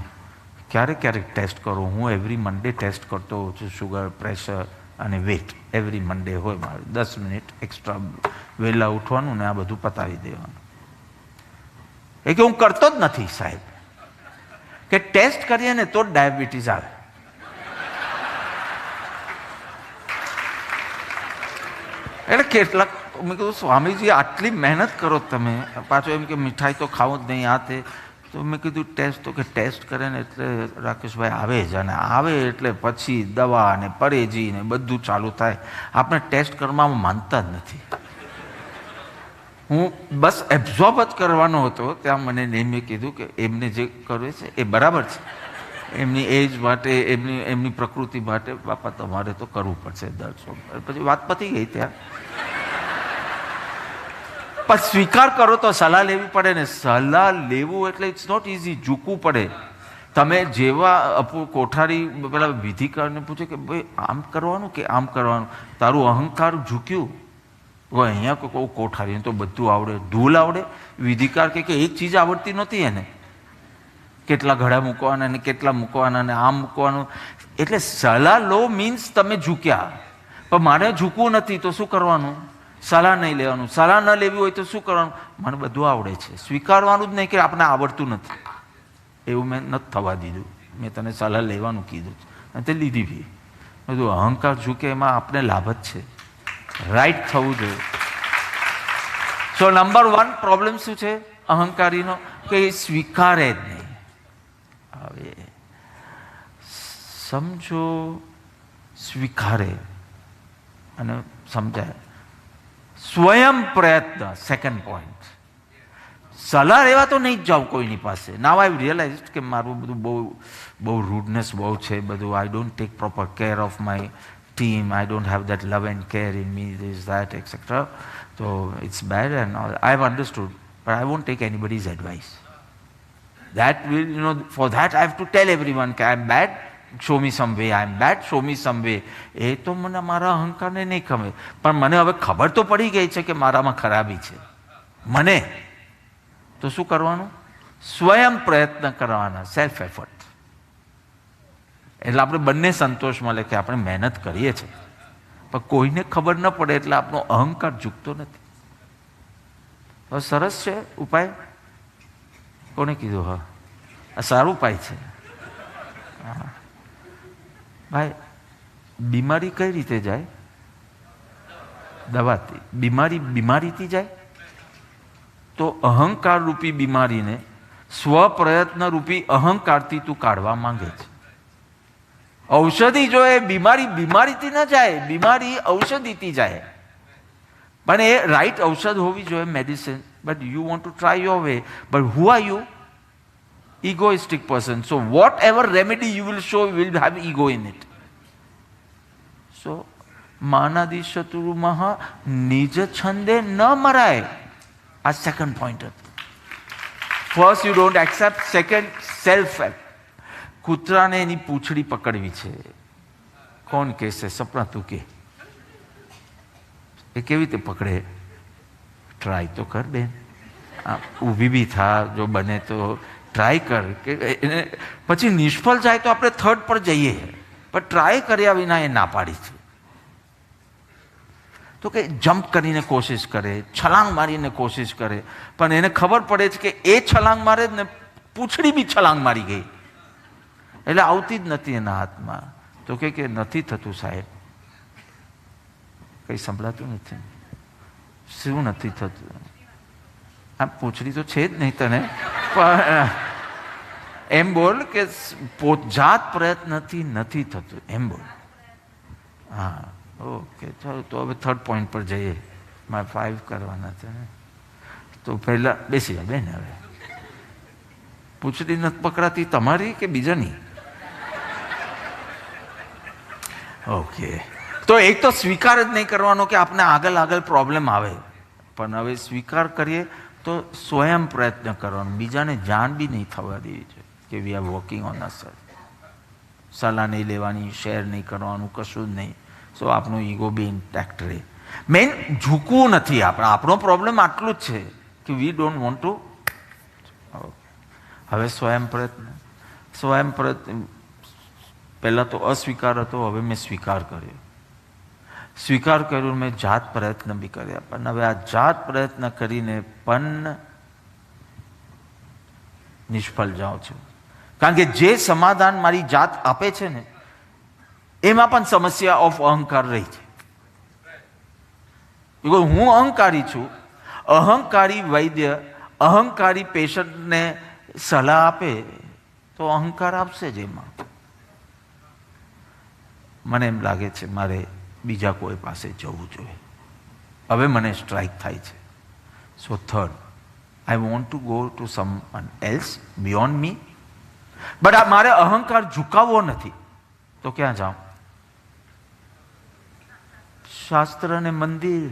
Speaker 6: ક્યારેક ટેસ્ટ કરો? હું એવરી મંડે ટેસ્ટ કરતો હોઉં છું, શુગર, પ્રેશર અને વેટ. એવરી મંડે હોય મારે 10 મિનિટ એક્સ્ટ્રા વહેલા ઉઠવાનું ને આ બધું પતાવી દેવાનું. એ કે હું કરતો જ નથી સાહેબ, કે ટેસ્ટ કરીએ ને તો જ ડાયાબિટીસ આવે. એટલે કેટલાક મેં કીધું, સ્વામીજી આટલી મહેનત કરો તમે, પાછો એમ કે મીઠાઈ તો ખાવું જ નહીં, આ તે. તો મેં કીધું ટેસ્ટ, તો કે ટેસ્ટ કરે ને એટલે રાકેશભાઈ આવે જ, અને આવે એટલે પછી દવા ને પરેજી ને બધું ચાલુ થાય. આપણે ટેસ્ટ કરવામાં માનતા જ નથી. હું બસ એબ્ઝોર્બ જ કરવાનો હતો. ત્યાં મને નેમે કીધું કે એમને જે કરવે છે એ બરાબર છે, એમની એજ માટે, એમની પ્રકૃતિ માટે, બાપા તમારે તો કરવું પડશે 10. પછી વાત પતી ગઈ ત્યાં. પણ સ્વીકાર કરો તો સલાહ લેવી પડે ને. સલાહ લેવું એટલે ઇટ્સ નોટ ઇઝી. ઝૂકવું પડે. તમે જેવા કોઠારી પેલા વિધિકારને પૂછે કે ભાઈ આમ કરવાનું કે આમ કરવાનું, તારું અહંકાર ઝૂક્યું. અહીંયા કોઈ કોઠારી તો બધું આવડે, ધૂલ આવડે. વિધિકાર કે એક ચીજ આવડતી નહોતી એને, કેટલા ઘડા મૂકવાના ને કેટલા મૂકવાના ને આમ મૂકવાનું. એટલે સલાહ લો મીન્સ તમે ઝૂક્યા. પણ મારે ઝૂકવું નથી તો શું કરવાનું? સલાહ નહીં લેવાનું. સલાહ ન લેવી હોય તો શું કરવાનું? મને બધું આવડે છે. સ્વીકારવાનું જ નહીં કે આપણે આવડતું નથી. એવું મેં નથી થવા દીધું. મેં તને સલાહ લેવાનું કીધું અને તે લીધી બી. બધું અહંકાર ઝૂકે એમાં આપણે લાભ જ છે. રાઈટ થવું જોઈએ. સો નંબર 1 પ્રોબ્લેમ શું છે અહંકારીનો? કે એ સ્વીકારે જ નહીં. હવે સમજો, સ્વીકારે અને સમજાય. સ્વયં પ્રયત્ન, સેકન્ડ પોઈન્ટ. સલાહ લેવા તો નહીં જ જાઉં કોઈની પાસે. નાવ આઈ રિયલાઇઝ કે મારું બધું બહુ રૂડનેસ બહુ છે બધું. I don't take proper care of my team. I don't have that love and care in me, this that etcetera. તો it's bad and I have understood, but I want take anybody's advice. That will, for that I have to tell everyone કે I am bad, show me some way, I am bad, show me some way. એ તો મને મારા અહંકારને નહીં ગમે, પણ મને હવે ખબર તો પડી ગઈ છે કે મારામાં ખરાબી છે મને. તો શું કરવાનું? સ્વયં પ્રયત્ન કરવાના, સેલ્ફ એફર્ટ. એટલે આપણે બંને સંતોષ મળે કે આપણે મહેનત કરીએ છીએ, પણ કોઈને ખબર ન પડે એટલે આપણો અહંકાર ઝૂકતો નથી. તો સરસ છે ઉપાય. કોને કીધું? હા, આ સારું ઉપાય છે. હા ભાઈ, બીમારી કઈ રીતે જાય? દવાથી. બીમારીથી જાય. તો અહંકાર રૂપી બીમારીને સ્વપ્રયત્ન રૂપી અહંકારથી તું કાઢવા માંગે છે. ઔષધિ જો એ બીમારીથી ન જાય, બીમારી ઔષધિથી જાય. પણ એ રાઈટ ઔષધ હોવી જોઈએ, medicine. But you want to try your way. But who are you? Egoistic person. So whatever remedy you will show will have ego in it. So માનાદી શત્રુ મહા નિજ છંદે ન મરાય. આ સેકન્ડ પોઈન્ટ હતું. First you don't accept, second self. કૂતરાને એની પૂંછડી પકડવી છે. કોણ કહેશે? સપના તું કે. એ કેવી રીતે પકડે? ટ્રાય તો કર બેન. ઊભી બી થા, જો બને તો ટ્રાય કર. કે એને પછી નિષ્ફળ જાય તો આપણે થર્ડ પર જઈએ, પણ ટ્રાય કર્યા વિના એ ના પાડી છે. તો કે જમ્પ કરીને કોશિશ કરે, છલાંગ મારીને કોશિશ કરે, પણ એને ખબર પડે છે કે એ છલાંગ મારે ને પૂંછડી બી છલાંગ મારી ગઈ, એટલે આવતી જ નથી એના હાથમાં. તો કે નથી થતું સાહેબ. કંઈ સંભળાતું નથી. શું નથી થતું? આ પૂંછડી તો છે જ નહીં તને, પણ એમ બોલ કે જાત પ્રયત્નથી નથી થતું, એમ બોલ. હા, ઓકે, ચાલો. તો હવે થર્ડ પોઈન્ટ પર જઈએ. મારે 5 કરવાના છે ને. તો પહેલા બેસી જા બેન. હવે પૂંછડી નથી પકડાતી તમારી કે બીજાની? ઓકે. તો એક તો સ્વીકાર જ નહીં કરવાનો કે આપણે આગળ પ્રોબ્લેમ આવે, પણ હવે સ્વીકાર કરીએ તો સ્વયં પ્રયત્ન કરવાનો. બીજાને જાણ બી નહીં થવા દેવી છે કે વી આર વર્કિંગ ઓન અસ. સલાહ નહીં લેવાની, શેર નહીં કરવાનું, કશું જ નહીં. સો આપણું ઈગો બી ઇન્ટેક્ટ રહે. મેઇન ઝૂકવું નથી. આપણો પ્રોબ્લેમ આટલું જ છે કે વી ડોન્ટ વોન્ટ ટુ. હવે સ્વયં પ્રયત્ન. પહેલાં તો અસ્વીકાર હતો, હવે મેં સ્વીકાર કર્યો. સ્વીકાર કર્યું, મેં જાત પ્રયત્ન બી કર્યા, પણ હવે આ જાત પ્રયત્ન કરીને પણ નિષ્ફળ જાઉં છું. કારણ કે જે સમાધાન મારી જાત આપે છે ને, એમાં પણ સમસ્યા ઓફ અહંકાર રહી છે. હું અહંકારી છું. અહંકારી વૈદ્ય અહંકારી પેશન્ટને સલાહ આપે તો અહંકાર આપશે જ એમાં. મને એમ લાગે છે મારે બીજા કોઈ પાસે જવું જોઈએ. હવે મને સ્ટ્રાઇક થાય છે. So third, I want to go to someone else beyond me. But મારે અહંકાર ઝુકાવવો નથી. તો ક્યાં જાઉં? શાસ્ત્ર અને મંદિર.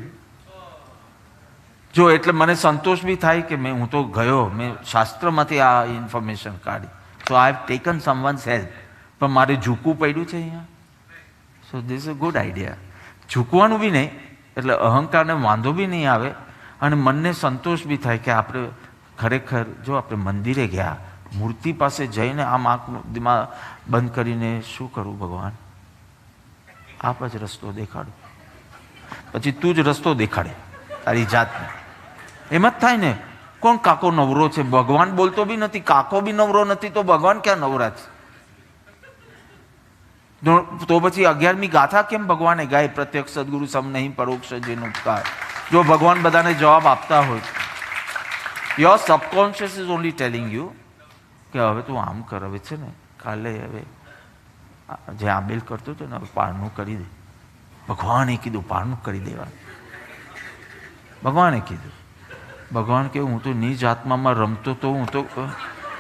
Speaker 6: જો એટલે મને સંતોષ બી થાય કે હું તો ગયો, મેં શાસ્ત્રમાંથી આ ઇન્ફોર્મેશન કાઢી. So I have taken someone's help. પણ મારે ઝૂકવું પડ્યું છે અહીંયા. So this is a good idea. ઝૂકવાનું બી નહીં, એટલે અહંકારને વાંધો બી નહીં આવે, અને મનને સંતોષ બી થાય કે આપણે ખરેખર જો આપણે મંદિરે ગયા, મૂર્તિ પાસે જઈને આમ આંખનું દિમાગ બંધ કરીને શું કરું ભગવાન? આપ જ રસ્તો દેખાડો. પછી તું જ રસ્તો દેખાડે તારી જાતને. એમ જ થાય ને. કોણ કાકો નવરો છે? ભગવાન બોલતો બી નથી, કાકો બી નવરો નથી, તો ભગવાન ક્યાં નવરા છે? તો પછી 11મી ગાથા કેમ ભગવાને ગાય? પ્રત્યક્ષ સદગુરુ સમ નહીં પરોક્ષ જેનો ઉપકાર. જો ભગવાન બધાને જવાબ આપતા હોય, your subconscious is only telling you કે હવે તું આમ કર. હવે છે ને કાલે હવે જે આંબેલ કરતો હતો ને હવે પારણું કરી દે. ભગવાને કીધું પારણું કરી દેવાનું. ભગવાને કીધું. ભગવાન કે હું તો નિજ આત્મામાં રમતો તો, હું તો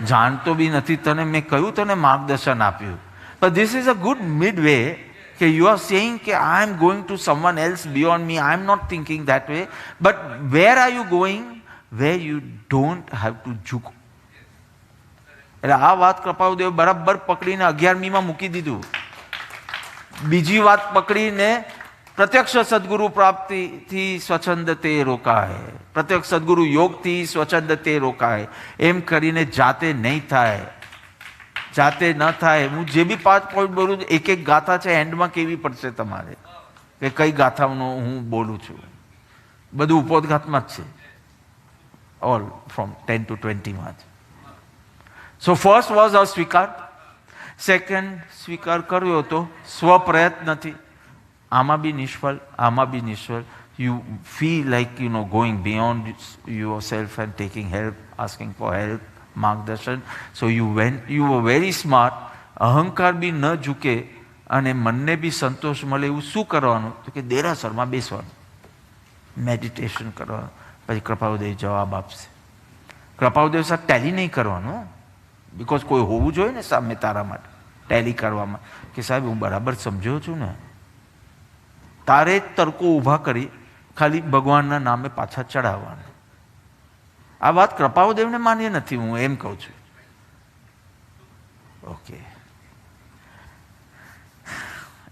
Speaker 6: જાણતો બી નથી, તને મેં કહ્યું, તને માર્ગદર્શન આપ્યું. But this is a good midway કે you are saying કે I am going to someone else beyond me. I am not thinking that way. But where are you going? Where you don't have to ઝૂકો. એટલે આ વાત કૃપાળુદેવ બરાબર પકડીને 11મીમાં મૂકી દીધું. બીજી વાત પકડીને પ્રત્યક્ષ સદગુરુ પ્રાપ્તિથી સ્વચ્છંદ તે રોકાય, પ્રત્યક્ષ સદગુરુ યોગથી સ્વચ્છંદ તે રોકાય, એમ કરીને જાતે નહીં થાય, જાતે ન થાય. હું જે બી 5 પોઈન્ટ બોલું, એક એક ગાથા છે, એન્ડમાં કેવી પડશે તમારે કે કઈ ગાથાનો હું બોલું છું. બધું ઉપોદઘાતમાં જ છે, ઓલ ફ્રોમ 10 to 20માં જ. સો ફર્સ્ટ વોઝ અસ્વીકાર. સેકન્ડ, સ્વીકાર કર્યો હતો સ્વપ્રયત્નથી. આમાં બી નિષ્ફળ, આમાં બી નિષ્ફળ. You feel like going beyond your self and taking help, asking for help, માર્ગદર્શન. So you were very smart. અહંકાર બી ન ઝૂકે અને મનને બી સંતોષ મળે એવું શું કરવાનું? તો કે દેરાસરમાં બેસવાનું, મેડિટેશન કરવાનું. પછી કૃપાળુદેવ જવાબ આપશે. કૃપાળુદેવ સાથે ટેલી નહીં કરવાનું, બિકોઝ કોઈ હોવું જોઈએ ને સામે તારા માટે ટેલી કરવામાં, કે સાહેબ હું બરાબર સમજ્યો છું ને. તારે જ તર્કો ઊભા કરી ખાલી ભગવાનના નામે પાછા ચડાવવાના. આ વાત કૃપાળુદેવને માન્ય નથી, હું એમ કહું છું. ઓકે,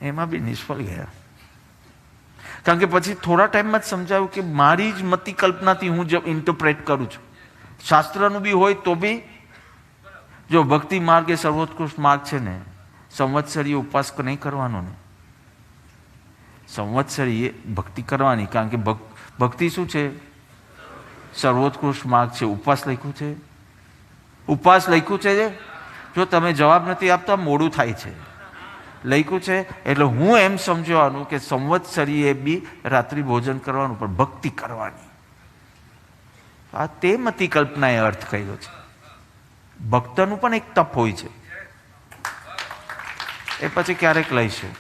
Speaker 6: એમાં બી નિષ્ફળ ગયા. કારણ કે પછી થોડા ટાઈમમાં જ સમજાયું કે મારી જ મતિ કલ્પનાથી હું જે ઇન્ટરપ્રેટ કરું છું, શાસ્ત્રનું બી હોય તો બી. જો ભક્તિ માર્ગ એ સર્વોત્કૃષ્ટ માર્ગ છે ને, સંવત્સરીય ઉપવાસ નહીં કરવાનો ને, સંવત્સરીય ભક્તિ કરવાની. કારણ કે ભક્તિ શું છે? સર્વોત્કૃષ્ટ માર્ગ છે. ઉપવાસ લખ્યું છે, ઉપવાસ લખ્યું છે. જો તમે જવાબ નથી આપતા મોડું થાય છે, લખ્યું છે. એટલે હું એમ સમજવાનું કે સંવત્સરીય બી રાત્રિ ભોજન કરવાનું, પણ ભક્તિ કરવાની. આ તે મતિ કલ્પનાએ અર્થ કર્યો છે. ભક્તનું પણ એક તપ હોય છે, એ પછી ક્યારેક લઈશું.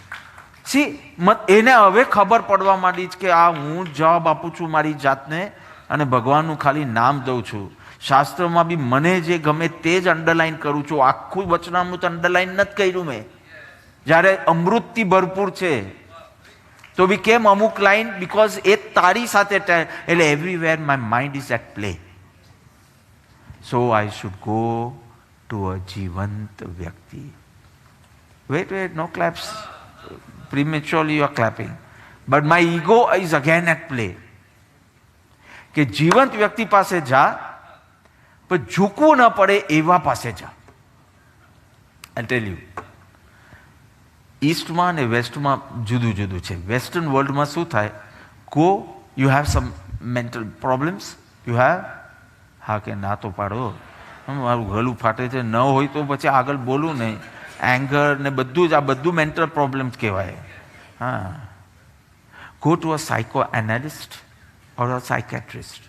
Speaker 6: એને હવે ખબર પડવા માંડી છે કે આ હું જવાબ આપું છું મારી જાતને અને ભગવાનનું ખાલી નામ દઉં છું. શાસ્ત્રમાં બી મને જે ગમે તે જ અંડરલાઈન કરું છું. આખું વચનામૃત અંડરલાઈન નથી કર્યું મેં. જ્યારે અમૃતથી ભરપૂર છે તો બી કેમ અમુક લાઈન? બિકોઝ એ તારી સાથે, એટલે everywhere my mind is at play. So I should go to a જીવંત વ્યક્તિ. Wait, no claps. Prematurely you are clapping. But my ego is again at play. કે જીવંત વ્યક્તિ પાસે જા, પણ ઝૂકવું ન પડે એવા પાસે જા. I'll tell you. ઈસ્ટમાં અને વેસ્ટમાં જુદું જુદું છે. વેસ્ટર્ન વર્લ્ડમાં શું થાય? Go, you have sum mental problems, you have. હા કે ના તો પાડો, મારું ગળું ફાટે છે, ન હોય તો પછી આગળ બોલું નહીં. એંગર ને બધું જ, આ બધું મેન્ટલ પ્રોબ્લેમ્સ કહેવાય. હા, go to a psycho analyst or a psychiatrist.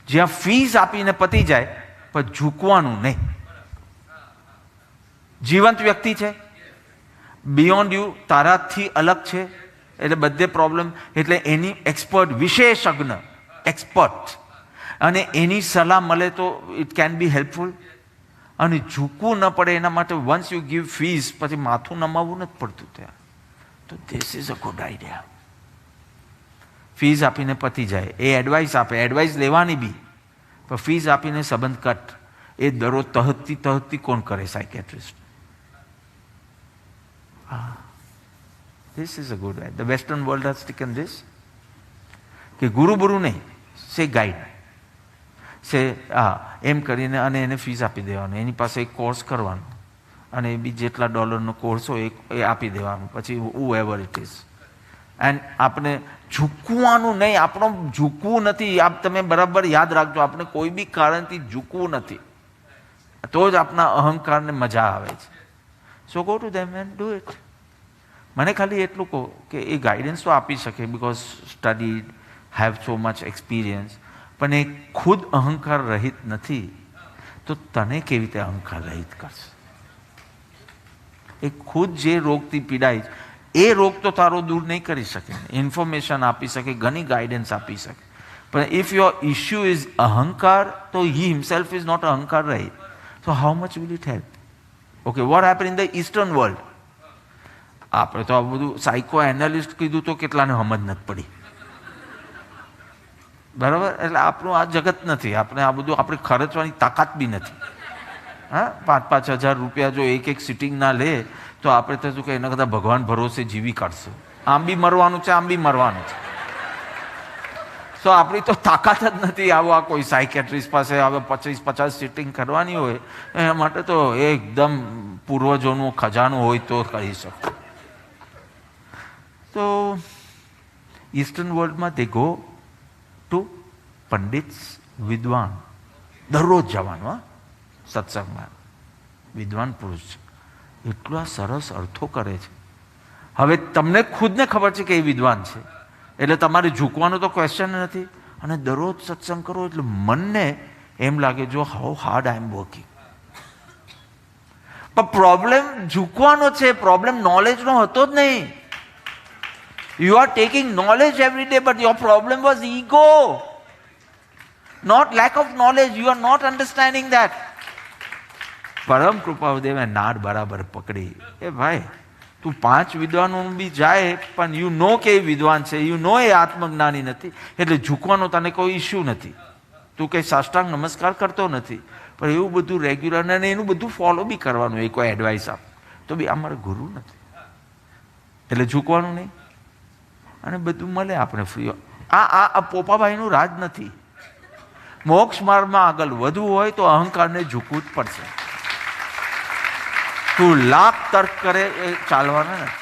Speaker 6: જ્યાં ફીસ આપીને પતી જાય, પણ ઝૂકવાનું નહીં. જીવંત વ્યક્તિ છે, બિયોન્ડ યુ, તારાથી અલગ છે, એટલે બધે પ્રોબ્લેમ. એટલે એની એક્સપર્ટ, વિશેષજ્ઞ, એક્સપર્ટ, અને એની સલાહ મળે તો ઇટ કેન બી હેલ્પફુલ. અને ઝૂકવું ન પડે એના માટે વન્સ યુ ગીવ ફીસ, પછી માથું નમાવવું નથી પડતું ત્યાં. તો this is a good idea. Fees આપીને પતી જાય. એ એડવાઇસ આપે, એડવાઇસ લેવાની બી, પણ ફીસ આપીને સંબંધ કટ. એ દરરોજ તહતી કોણ કરે? Psychiatrist. This is a good idea. The western world has taken this, કે ગુરુ બુરુ નહીં, સે ગાઈડ છે. હા, એમ કરીને અને એને ફીસ આપી દેવાનું. એની પાસે એક કોર્સ કરવાનો, અને એ બી જેટલા ડોલરનો કોર્સ હોય એ આપી દેવાનું. પછી હુ એવર ઇટ ઇઝ. એન્ડ આપણે ઝૂકવાનું નહીં. આપણો ઝૂકવું નથી. આપ તમે બરાબર યાદ રાખજો, આપણે કોઈ બી કારણથી ઝૂકવું નથી, તો જ આપણા અહંકારને મજા આવે છે. So go to them and do it. મને ખાલી એટલું કહો કે એ ગાઈડન્સ તો આપી શકે, because studied, have so much experience, પણ એ ખુદ અહંકાર રહિત નથી, તો તને કેવી રીતે અહંકાર રહિત કરશે? એ ખુદ જે રોગથી પીડાય છે એ રોગ તો તારો દૂર નહીં કરી શકે, ઇન્ફોર્મેશન આપી શકે, ઘણી ગાઈડન્સ આપી શકે. પણ ઇફ યોર ઇશ્યુ ઇઝ અહંકાર, તો હી હિમસેલ્ફ ઇઝ નોટ અહંકાર, right? So how much will it help? Okay, what happened in the Eastern world? આપણે તો આ બધું સાયકો એનાલિસ્ટ કીધું તો કેટલાને સમજ નથી પડી, બરાબર? એટલે આપણું આ જગત નથી, આપણે આ બધું આપણે ખર્ચવાની તાકાત બી નથી. હા, 5,000 રૂપિયા જો એક સિટિંગ ના લે તો આપણે તો શું કે એના કરતાં ભગવાન ભરોસે જીવી કાઢશું. આમ બી મરવાનું છે, આમ બી મરવાનું છે. તો આપણી તો તાકાત જ નથી આવું આ કોઈ સાયકેટ્રિસ્ટ પાસે હવે 50 સિટિંગ કરવાની હોય એના માટે તો એકદમ પૂર્વજોનું ખજાનું હોય તો કરી શકો. તો ઈસ્ટર્ન વર્લ્ડમાં દે ગો ટુ પંડિત્સ, વિદ્વાન, દરરોજ જવાનું. હા, સત્સંગમાં વિદ્વાન પુરુષ છે, એટલા સરસ અર્થો કરે છે. હવે તમને ખુદને ખબર છે કે એ વિદ્વાન છે, એટલે તમારે ઝૂકવાનો તો ક્વેશ્ચન નથી. અને દરરોજ સત્સંગ કરો એટલે મનને એમ લાગે જો how hard I am working. પણ પ્રોબ્લેમ ઝૂકવાનો છે, પ્રોબ્લેમ નોલેજનો હતો જ નહીં. You are taking knowledge every day, but your problem was ego, not lack of knowledge. You are not understanding that. પરમ કૃપાદેવે નાડ બરાબર પકડી. એ ભાઈ, તું 5 વિદ્વાનો બી જાય પણ યુ નો કે એ વિદ્વાન છે, યુ નો એ આત્મજ્ઞાની નથી, એટલે ઝૂકવાનો તને કોઈ ઇશ્યુ નથી. તું કંઈ સાષ્ટાંગ નમસ્કાર કરતો નથી, પણ એવું બધું રેગ્યુલર અને એનું બધું ફોલો બી કરવાનું. એ કોઈ એડવાઇસ આપ તો બી અમારે ગુરુ નથી, એટલે ઝૂકવાનું નહીં અને બધું મળે આપણે ફ્રી. આ પોપાભાઈનું રાજ નથી. મોક્ષ માર્ગમાં આગળ વધવું હોય તો અહંકારને ઝૂકવું જ પડશે. તું લાખ તર્ક કરે એ ચાલવાના નથી.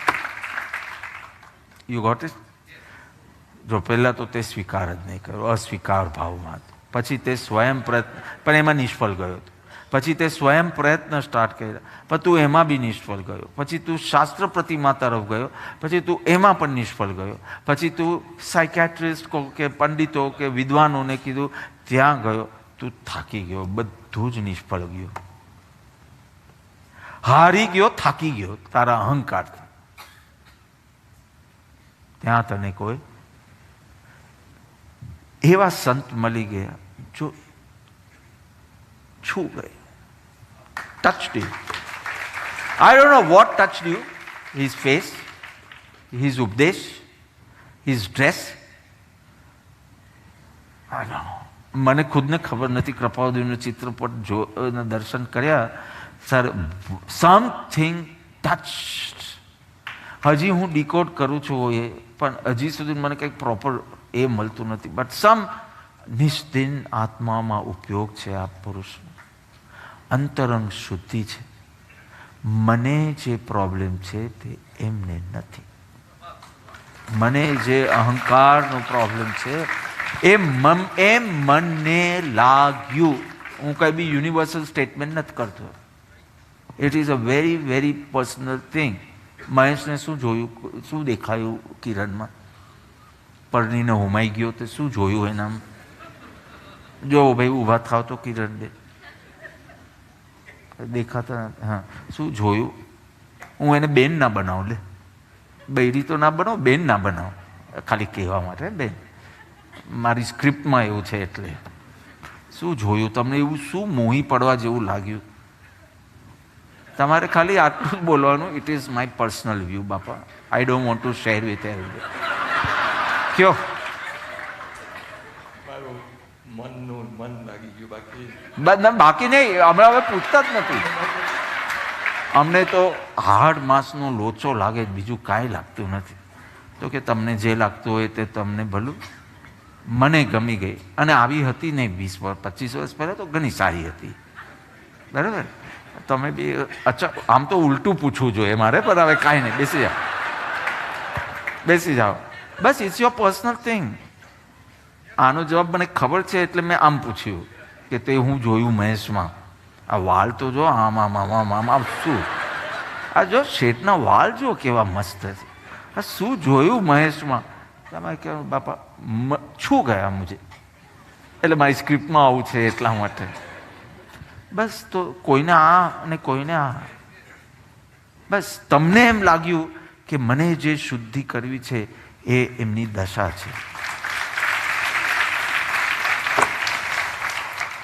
Speaker 6: You got it? જો પહેલાં તો તે સ્વીકાર જ નહીં કર્યો, અસ્વીકાર ભાવમાં હતો. પછી તે સ્વયં પ્રયત્ન, પણ એમાં નિષ્ફળ ગયો હતો. પછી તે સ્વયં પ્રયત્ન સ્ટાર્ટ કર્યા, પણ તું એમાં બી નિષ્ફળ ગયો. પછી તું શાસ્ત્ર પ્રતિમા તરફ ગયો, પછી તું એમાં પણ નિષ્ફળ ગયો. પછી તું સાયકેટ્રિસ્ટ કે પંડિતો કે વિદ્વાનોને કીધું ત્યાં ગયો, તું થાકી ગયો, બધું જ નિષ્ફળ ગયું, હારી ગયો, થાકી ગયો તારા અહંકારથી. ત્યાં તને કોઈ એવા સંત મળી ગયા જો છૂ ગયે, touched you. I don't know what touched you. His face, his ઉપદેશ, his dress. I don't know. મને ખુદને ખબર નથી. કૃપાદેવનું ચિત્રપટ દર્શન કર્યા સર, સમથિંગ ટચ્ડ. હજી હું ડીકોડ કરું છું એ, પણ હજી સુધી મને કંઈક પ્રોપર એ મળતું નથી. બટ સમ નિષ્દિન આત્મામાં ઉપયોગ છે આ પુરુષનો, અંતરંગ શુદ્ધિ છે. મને જે પ્રોબ્લેમ છે તે એમને નથી. મને જે અહંકારનો પ્રોબ્લેમ છે એમ મને લાગ્યું. હું કંઈ બી યુનિવર્સલ સ્ટેટમેન્ટ નથી કરતો. It is a very very personal thing. મહેશને શું જોયું, શું દેખાયું કિરણમાં? પરણીને હોમાઈ ગયો તે શું જોયું એનામાં? જો ભાઈ ઊભા થાવ તો કિરણ દે દેખાતા. હા, શું જોયું? હું એને બેન ના બનાવું, લે બૈરી તો ના બનાવું, બેન ના બનાવું, ખાલી કહેવા માટે. બેન મારી સ્ક્રિપ્ટમાં એવું છે. એટલે શું જોયું તમને? એવું શું મોહી પડવા જેવું લાગ્યું? તમારે ખાલી આટલું જ બોલવાનું. It is my personal view બાપા. I don't want to share with everybody. કયો
Speaker 1: મન લાગી ગયું,
Speaker 6: બાકી નહીં. હમણાં હવે પૂછતા જ નથી. અમને તો હાડ માંસનો લોચો લાગે, બીજું કાંઈ લાગતું નથી. તો કે તમને જે લાગતું હોય તે તમને ભલું. મને ગમી ગઈ અને આવી હતી નહીં 20-25 વર્ષ પહેલાં તો ઘણી સારી હતી, બરાબર? તમે બી આમ તો ઉલટું પૂછવું જોઈએ મારે, પણ હવે કાંઈ નહીં. બેસી જાઓ, બેસી જાઓ. બસ ઇટ્સ યોર પર્સનલ થિંગ. આનો જવાબ મને ખબર છે એટલે મેં આમ પૂછ્યું કે તે હું જોયું મહેશમાં. આ વાળ તો જો આમ આમ આમ આમ આમ આમ શું? આ જો શેઠના વાળ જો કેવા મસ્ત છે. આ શું જોયું મહેશમાં? તમે કહો બાપા છું ગયા મુજે, એટલે મારી સ્ક્રિપ્ટમાં આવું છે એટલા માટે. બસ તો કોઈને આ અને કોઈને આ. બસ તમને એમ લાગ્યું કે મને જે શુદ્ધિ કરવી છે એ એમની દશા છે.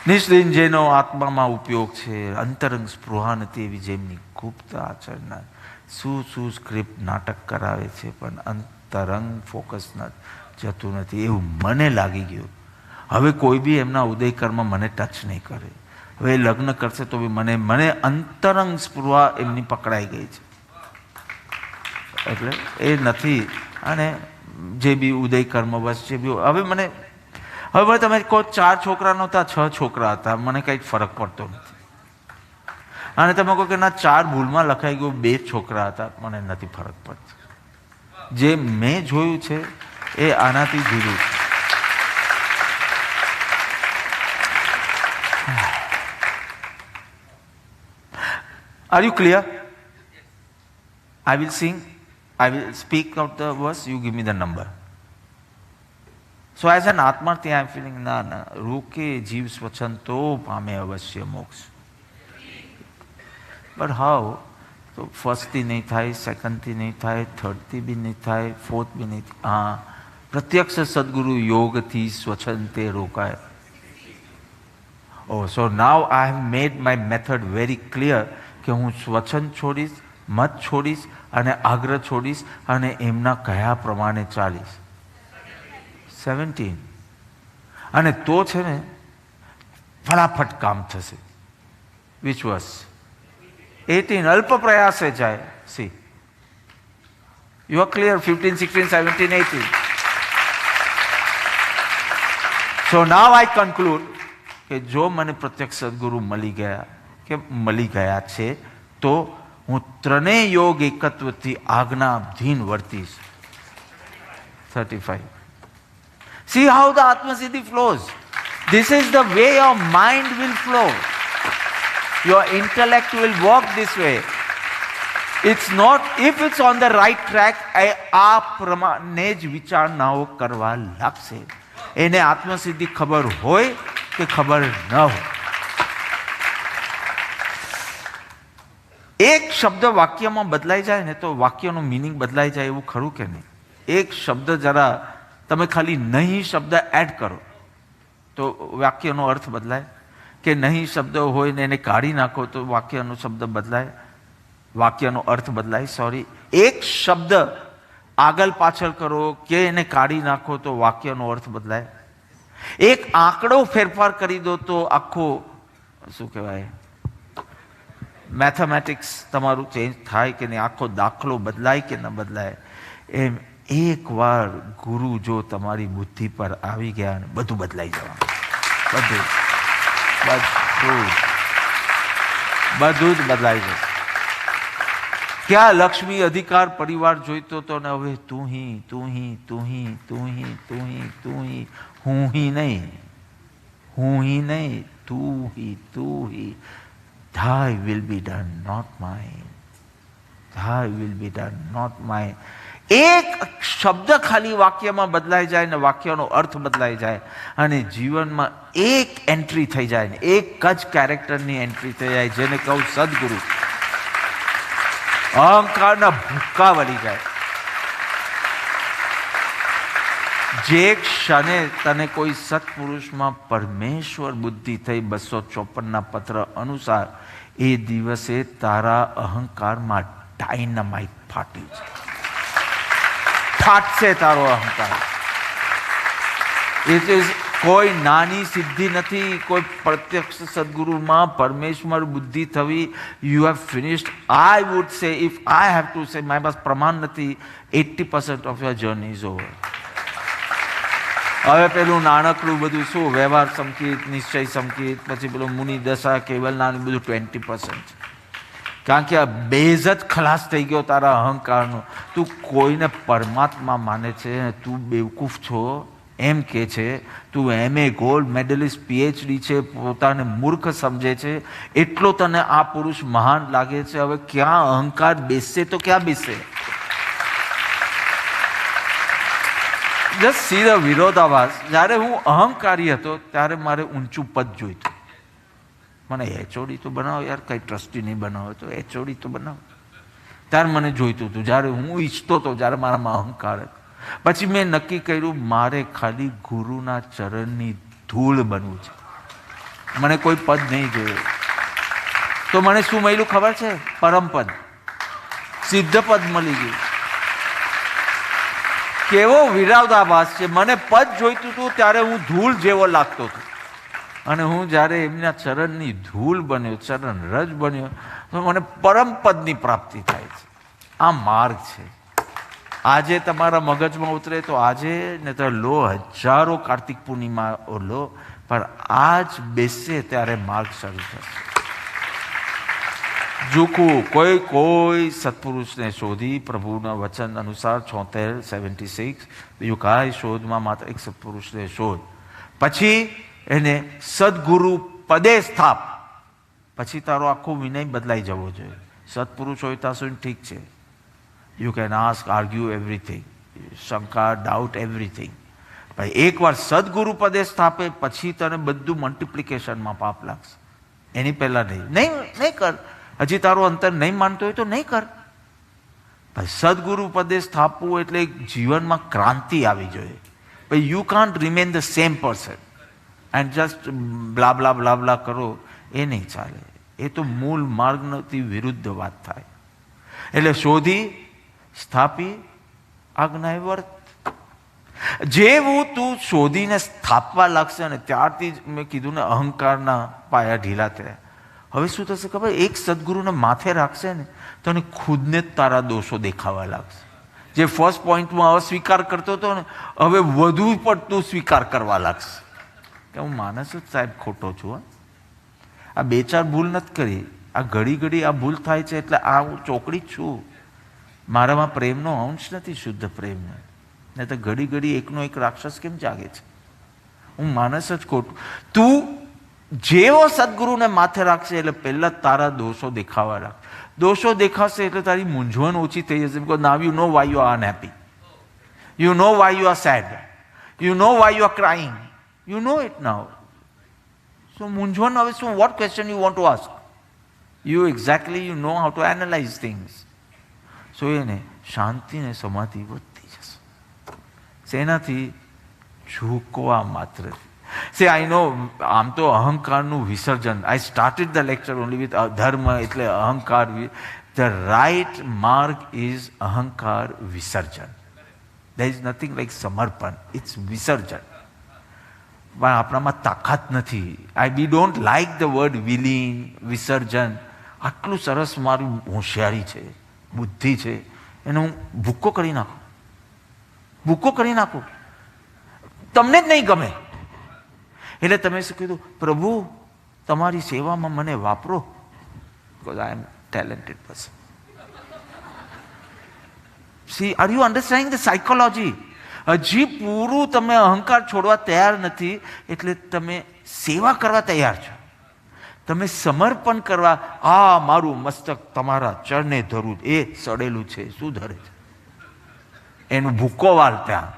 Speaker 6: નિષ્દિન જેનો આત્મામાં ઉપયોગ છે, અંતરંગ સ્પૃહા નથી એવી જેમની ગુપ્ત આચરણા, શું સ્ક્રિપ્ટ નાટક કરાવે છે પણ અંતરંગ ફોકસ જતું નથી, એવું મને લાગી ગયું. હવે કોઈ બી એમના ઉદયકરમાં મને ટચ નહીં કરે. હવે લગ્ન કરશે તો બી મને અંતરંગ સ્પૃહા એમની પકડાઈ ગઈ છે. એટલે એ નથી. અને જે બી ઉદયકર્મ બસ જે બી હવે તમે કહો 4 છોકરા નહોતા, 6 છોકરા હતા, મને કંઈ ફરક પડતો નથી. અને તમે કહો કે ના 4 ભૂલમાં લખાઈ ગયું, 2 છોકરા હતા, મને નથી ફરક પડતો. જે મેં જોયું છે એ આનાથી જુદું છે. Are you clear? I will sing, I will speak out the verse, you give me the number. So as an Atmarthi, I am feeling, na, roke jeev swachanto paame avashya moksha. But how? So first થી નહીં થાય, second થી નહીં થાય, third થી બી નહીં થાય, fourth બી નહીં થાય. પ્રત્યક્ષ સદગુરુ યોગથી સ્વચ્છંતે રોકાય. Oh, so now I have made my method very clear કે હું સ્વચ્છંદ છોડીશ, મત છોડીશ અને આગ્રહ છોડીશ અને એમના કયા પ્રમાણે ચાલીશ. 17 અને તો છે ને ફટાફટ કામ થશે. Which was 18 અલ્પ પ્રયાસે જાય. See, you are clear? 15, 16, 17, 18. So now I conclude કે જો મને પ્રત્યક્ષ સદગુરુ મળી ગયા છે તો હું ત્રણેય યોગ એકત્વથી આજ્ઞાધીન વર્તીશ. 35. See how the Atma-siddhi flows. This is the way your mind will flow. Your intellect will walk this way. It's not, if it's on the right track, આ પ્રમાણે જ વિચારણાઓ કરવા લાગશે. એને આત્મસિદ્ધિ ખબર હોય કે ખબર ન હોય. એક શબ્દ વાક્યમાં બદલાઈ જાય ને તો વાક્યનો મિનિંગ બદલાઈ જાય એવું ખરું કે નહીં? એક શબ્દ જરા તમે ખાલી નહીં શબ્દ એડ કરો તો વાક્યનો અર્થ બદલાય, કે નહીં શબ્દ હોય ને એને કાઢી નાખો તો વાક્યનો શબ્દ બદલાય, વાક્યનો અર્થ બદલાય. સોરી, એક શબ્દ આગળ પાછળ કરો કે એને કાઢી નાખો તો વાક્યનો અર્થ બદલાય. એક આંકડો ફેરફાર કરી દો તો આખો શું કહેવાય મેથેમેટિક્સ તમારું ચેન્જ થાય કે નહીં, આખો દાખલો બદલાય કે ન બદલાય. એમ એકવાર ગુરુ જો તમારી બુદ્ધિ પર આવી ગયા અને બધું બદલાઈ જવાનું. બધું જ બદલાઈ જશે. ક્યાં લક્ષ્મી અધિકાર પરિવાર જોઈતો તો ને હવે તું હી હું હી નહીં તું હી. Thy will be done, not mine. Thy will be done, not mine. એક શબ્દ ખાલી વાક્યમાં બદલાઈ જાય ને વાક્યનો અર્થ બદલાઈ જાય અને જીવનમાં એક એન્ટ્રી થઈ જાય ને એક જ કેરેક્ટરની એન્ટ્રી થઈ જાય, જેને કહું સદગુરુ. અહંકારના ભૂક્કા વળી જાય. જે ક્ષણે તને કોઈ સત્પુરુષમાં પરમેશ્વર બુદ્ધિ થઈ 254 પત્ર અનુસાર, એ દિવસે તારા અહંકારમાં ડાયનામાઇટ ફાટશે તારો અહંકાર. ઇટ ઇઝ કોઈ નાની સિદ્ધિ નથી. કોઈ પ્રત્યક્ષ સદગુરુમાં પરમેશ્વર બુદ્ધિ થવી, you have finished. I would say, if I have to say, મારી પાસે પ્રમાણ નથી, 80% of your journey is over. હવે પેલું નાનકડું બધું શું વ્યવહાર સંકેત, નિશ્ચય સંકેત, પછી પેલું મુનિ દશા, કેવલ નાનું બધું 20%. કારણ કે આ બેઝ જ ખલાસ થઈ ગયો તારા અહંકારનો. તું કોઈને પરમાત્મા માને છે, તું બેવકૂફ છો એમ કે છે, તું MA ગોલ્ડ મેડલિસ્ટ PhD છે, પોતાને મૂર્ખ સમજે છે, એટલો તને આ પુરુષ મહાન લાગે છે. હવે ક્યાં અહંકાર બેસશે તો ક્યાં બેસશે? જસ્ટ સી ધ વિરોધાભાસ. જ્યારે હું અહંકારી હતો ત્યારે મારે ઊંચું પદ જોઈતું. મને HOD તો બનાવો યાર, કંઈ ટ્રસ્ટી નહીં બનાવો તો HOD તો બનાવો. ત્યારે મને જોઈતું હતું, જ્યારે હું ઈચ્છતો હતો, જ્યારે મારામાં અહંકાર હતો. પછી મેં નક્કી કર્યું મારે ખાલી ગુરુના ચરણની ધૂળ બનવું છે, મને કોઈ પદ નહીં જોઈએ. તો મને શું મળ્યું ખબર છે? પરમપદ, સિદ્ધ પદ મળી ગયું. કેવો વિરોધાભાસ છે! મને પદ જોઈતું હતું ત્યારે હું ધૂળ જેવો લાગતો હતો, અને હું જ્યારે એમના ચરણની ધૂળ બન્યો, ચરણ રજ બન્યો, તો મને પરમ પદની પ્રાપ્તિ થાય છે. આ માર્ગ છે. આજે તમારા મગજમાં ઉતરે તો આજે, ને તો લો હજારો કાર્તિક પૂર્ણિમા લો, પણ આજ બેસે ત્યારે માર્ગ શરૂ થશે. ઝૂકવું. કોઈ સત્પુરુષને શોધી પ્રભુના વચન અનુસાર 76 બીજું કાંઈ શોધમાં માત્ર એક સત્પુરુષને શોધ, પછી એને સદગુરુ પદે સ્થાપ, પછી તારો આખો વિનય બદલાઈ જવો જોઈએ. સત્પુરુષ હોય ત્યાં સુધી ઠીક છે, you can ask, argue everything, શંકા, ડાઉટ એવરીથિંગ. ભાઈ એકવાર સદગુરુ પદે સ્થાપે પછી તને બધું મલ્ટિપ્લિકેશનમાં પાપ લાગશે. એની પહેલા નહીં કર. હજી તારો અંતર નહીં માનતો હોય તો નહીં કર. ભાઈ સદગુરુ પદે સ્થાપવું એટલે જીવનમાં ક્રાંતિ આવી જોઈએ. ભાઈ you can't remain the same person and just blah blah blah blah કરો, એ નહીં ચાલે. એ તો મૂળ માર્ગથી વિરુદ્ધ વાત થાય. એટલે શોધી, સ્થાપી, આજ્ઞાએ વર્ત. જેવું તું શોધીને સ્થાપવા લાગશે ને ત્યારથી જ મેં કીધું ને અહંકારના પાયા ઢીલા થયા. હવે શું થશે ખબર? એક સદગુરુને માથે રાખશે ને તો એને ખુદને જ તારા દોષો દેખાવા લાગશે. જે ફર્સ્ટ પોઈન્ટમાં અસ્વીકાર કરતો હતો ને, હવે વધુ પડતું સ્વીકાર કરવા લાગશે કે હું માણસ જ સાહેબ ખોટો છું. આ 2-4 ભૂલ નથી કરી, આ ઘડી આ ભૂલ થાય છે, એટલે આ હું ચોકડી જ છું. મારામાં પ્રેમનો અંશ નથી, શુદ્ધ પ્રેમનો. ને તો ઘડી એકનો એક રાક્ષસ કેમ જાગે છે? હું માણસ જ ખોટું. તું જેવો સદગુરુને માથે રાખશે એટલે પહેલા તારા દોષો દેખાવા લાગશે. દોષો દેખાશે એટલે તારી મૂંઝવણ ઓછી થઈ જશે. Because now you know why you are unhappy, you know why you are sad, you know why you are crying, you know it now. So મૂંઝવણ હવે શું? What question you want to ask? You exactly you know how to analyse things. So એને શાંતિ ને સમાધિ વધતી જશે. શેનાથી? ઝૂકવા માત્ર. See, I know, આમ તો અહંકારનું વિસર્જન. I started the lecture only with ધર્મ એટલે અહંકાર. The right mark is અહંકાર વિસર્જન. There is nothing like સમર્પણ. It's વિસર્જન. પણ આપણામાં તાકાત નથી. We don't like the word વિલીન, વિસર્જન. આટલું સરસ મારું હોશિયારી છે, બુદ્ધિ છે, એને હું ભૂક્કો કરી નાખું. તમને જ નહીં ગમે એટલે તમે શું કીધું? પ્રભુ તમારી સેવામાં મને વાપરો, because I am talented person. See, are you understanding the psychology? હજી પૂરું તમે અહંકાર છોડવા તૈયાર નથી, એટલે તમે સેવા કરવા તૈયાર છો. તમે સમર્પણ કરવા, આ મારું મસ્તક તમારા ચરણે ધરું, એ સડેલું છે, શું ધરે છે? એનું ભૂકો વાલ ત્યાં.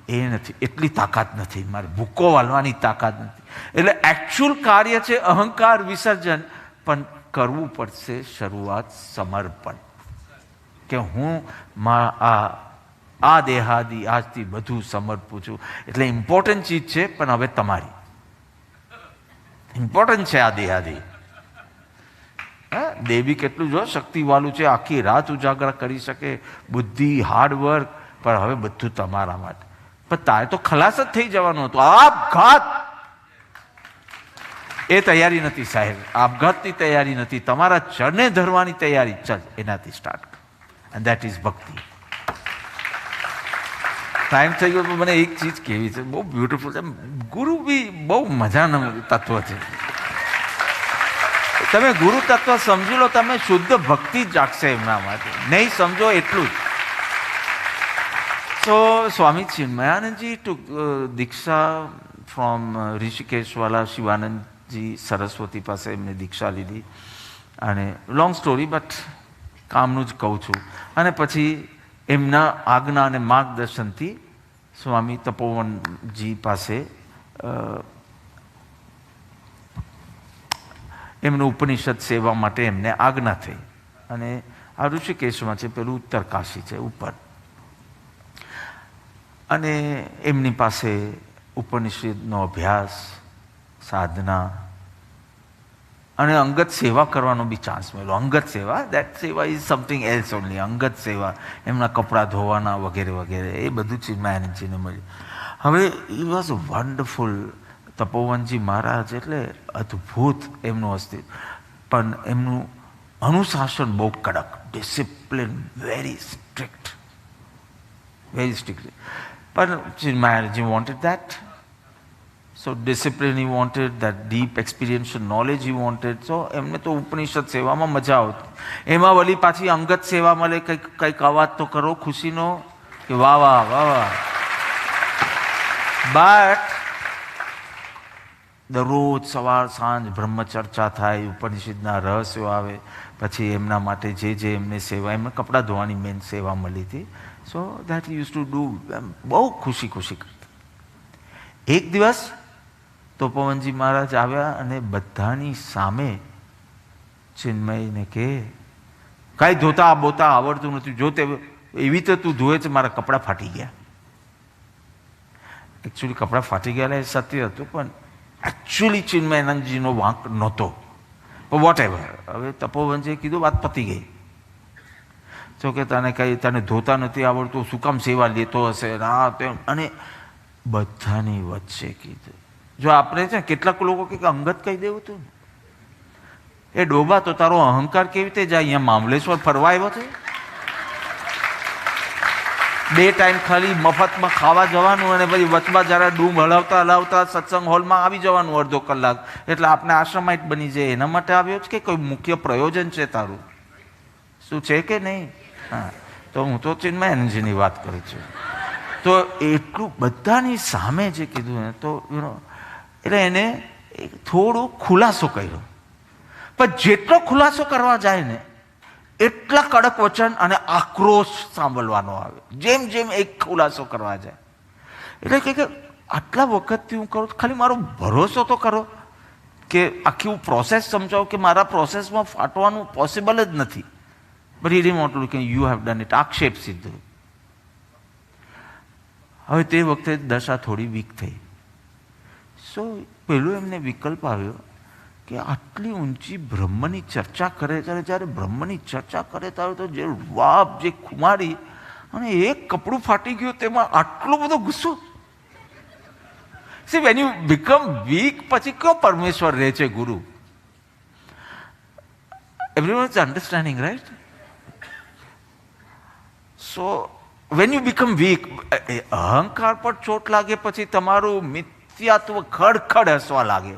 Speaker 6: એ નથી, એટલી તાકાત નથી મારે, ભૂકો વાળવાની તાકાત નથી. એટલે એકચ્યુઅલ કાર્ય છે અહંકાર વિસર્જન, પણ કરવું પડશે શરૂઆત સમર્પણ. કે હું આ દેહાદી આજથી બધું સમર્પું છું. એટલે ઇમ્પોર્ટન્ટ ચીજ છે, પણ હવે તમારી ઇમ્પોર્ટન્ટ છે આ દેહાદી. દેવી કેટલું જો શક્તિવાળું છે, આખી રાત ઉજાગર કરી શકે, બુદ્ધિ, હાર્ડવર્ક, પણ હવે બધું તમારા માટે. પણ તારે તો ખલાસ જ થઈ જવાનું હતું. આપઘાત એ તૈયારી નથી સાહેબ, આપઘાતની તૈયારી નથી, તમારા ચરણે ધરવાની તૈયારી. ચાલ એનાથી સ્ટાર્ટ કર, એન્ડ ધેટ ઇઝ ભક્તિ. ટાઈમ થઈ ગયો. મને એક ચીજ કેવી છે, બહુ બ્યુટીફુલ છે. ગુરુ બી બહુ મજાનું તત્વ છે. તમે ગુરુ તત્વ સમજી લો, તમે શુદ્ધ ભક્તિ જાગશે એમના માટે. નહીં સમજો એટલું જ. So Swami Chinmayanandji took Diksha from Rishikeshwala, Shivanandji Saraswati પાસે એમને દીક્ષા લીધી. અને લોંગ સ્ટોરી, બટ કામનું જ કહું છું. અને પછી એમના આજ્ઞા અને માર્ગદર્શનથી સ્વામી તપોવનજી પાસે એમનું ઉપનિષદ સેવા માટે એમને આજ્ઞા થઈ. અને આ ઋષિકેશમાં છે, પેલું ઉત્તર કાશી છે ઉપર. અને એમની પાસે ઉપનિષદનો અભ્યાસ, સાધના અને અંગત સેવા કરવાનો બી ચાન્સ મળ્યો. અંગત સેવા, દેટ સેવા ઇઝ સમથિંગ એલ્સ ઓનલી. અંગત સેવા, એમના કપડાં ધોવાના વગેરે વગેરે, એ બધું ચિન્મયાનંદજીને મળ્યું. હવે it was wonderful. Tapovanji Maharaj એટલે અદ્ભુત એમનું અસ્તિત્વ, પણ એમનું અનુશાસન બહુ કડક, discipline very strict, very strict. પણ Chinmayanandji wanted that. So discipline he wanted, that deep experiential knowledge he wanted. So એમને તો ઉપનિષદ સેવામાં મજા આવતી. એમાં વળી પાછી અંગત સેવા મળે, કંઈક અવાજ તો કરો ખુશીનો કે વાહ વાહ વાહ વાહ. બટ દરરોજ સવાર સાંજ બ્રહ્મચર્ચા થાય, ઉપનિષદના રહસ્યો આવે, પછી એમના માટે જે એમને સેવા, એમને કપડાં ધોવાની મેન સેવા મળી હતી. So that use to do. બહુ ખુશી કરતા. એક દિવસ તપોવનજી મહારાજ આવ્યા અને બધાની સામે ચિન્મયને કહે, કાંઈ ધોતા બોતા આવડતું નથી, જો તે એવી રીતે તું ધોવે છે, મારા કપડાં ફાટી ગયા. એકચ્યુઅલી કપડાં ફાટી ગયેલા એ સત્ય હતું, પણ એકચ્યુઅલી ચિન્મયાનંદજીનો વાંક નહોતો. પણ વોટ એવર. હવે તપોવનજીએ કીધું, વાત પતી ગઈ. તો કે તને ધોતા નથી આવડતું, શું કામ સેવા લેતો હશે, ના તેમ. અને બધાની વચ્ચે કીધું. જો આપણે છે કેટલાક લોકો કે અંગત કહી દેવું હતું ને, એ ડોબા તો તારો અહંકાર કેવી રીતે જાય? અહીંયા મામલેશ્વર ફરવા આવ્યો છે, 2 ટાઈમ ખાલી મફતમાં ખાવા જવાનું અને પછી વચમાં જરા ડૂમ હલાવતા સત્સંગ હોલમાં આવી જવાનું અડધો કલાક, એટલે આપણે આશ્રમાઇટ બની જાય. એના માટે આવ્યો છે કે કોઈ મુખ્ય પ્રયોજન છે તારું? શું છે કે નહીં? હા, તો હું તો ચિન્મયાનંદજીની વાત કરું છું. તો એટલું બધાની સામે જે કીધું ને, તો એટલે એને થોડો ખુલાસો કર્યો. પણ જેટલો ખુલાસો કરવા જાય ને, એટલા કડક વચન અને આક્રોશ સાંભળવાનો આવે. જેમ જેમ એક ખુલાસો કરવા જાય એટલે કે આટલા વખતથી હું કરું, ખાલી મારો ભરોસો તો કરો કે આખી હું પ્રોસેસ સમજાવું કે મારા પ્રોસેસમાં ફાટવાનું પોસિબલ જ નથી. But A didn't want to કે યુ હેવ ડન ઇટ. આક્ષેપ સીધો. હવે તે વખતે દશા થોડી વીક થઈ. સો પહેલું એમને વિકલ્પ આવ્યો કે આટલી ઊંચી બ્રહ્મની ચર્ચા કરે, જ્યારે બ્રહ્મની ચર્ચા કરે ત્યારે તો જે વાપ, જે ખુમારી, અને એક કપડું ફાટી ગયું તેમાં આટલો બધો ગુસ્સો. See when you become weak, પછી કયો પરમેશ્વર રહે છે guru? Everyone is understanding, right? So when you become weak, અહંકાર પર ચોટ લાગે, પછી તમારું મિથ્યાત્વ ખડખડ હસવા લાગે.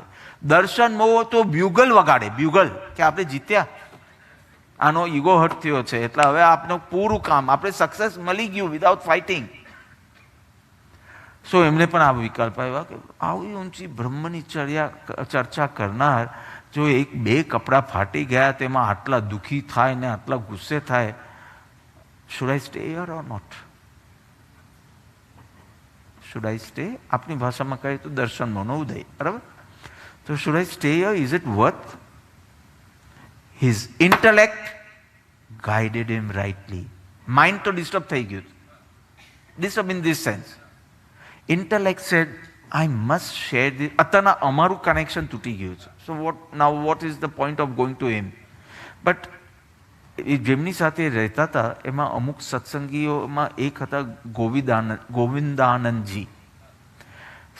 Speaker 6: દર્શન મોહ તો બ્યુગલ વગાડે, બ્યુગલ, કે આપણે જીત્યા, આનો ઈગો હર્ટ થયો છે, એટલે હવે આપનું પૂરું કામ, આપણે સક્સેસ મળી ગયું વિધાઉટ ફાઇટિંગ. સો એમને પણ આ વિકલ્પ આવ્યા કે આવી ઊંચી બ્રહ્મની ચર્ચા કરનાર જો 1-2 કપડાં ફાટી ગયા તેમાં આટલા દુઃખી થાય ને આટલા ગુસ્સે થાય, should I stay here or not? Should I stay? આપની ભાષામાં કહીએ તો દર્શન મોનો ઉદય, બરાબર? તો should I stay here? Is it worth? His intellect guided him rightly. Mind તો ડિસ્ટર્બ થઈ ગયું. Disturb in this sense. Intellect said, I must share this. અત્યારના અમારું કનેક્શન તૂટી ગયું છે. So what is the point of going to him? But જેમની સાથે રહેતા હતા એમાં અમુક સત્સંગીઓમાં એક હતા ગોવિંદાનંદજી.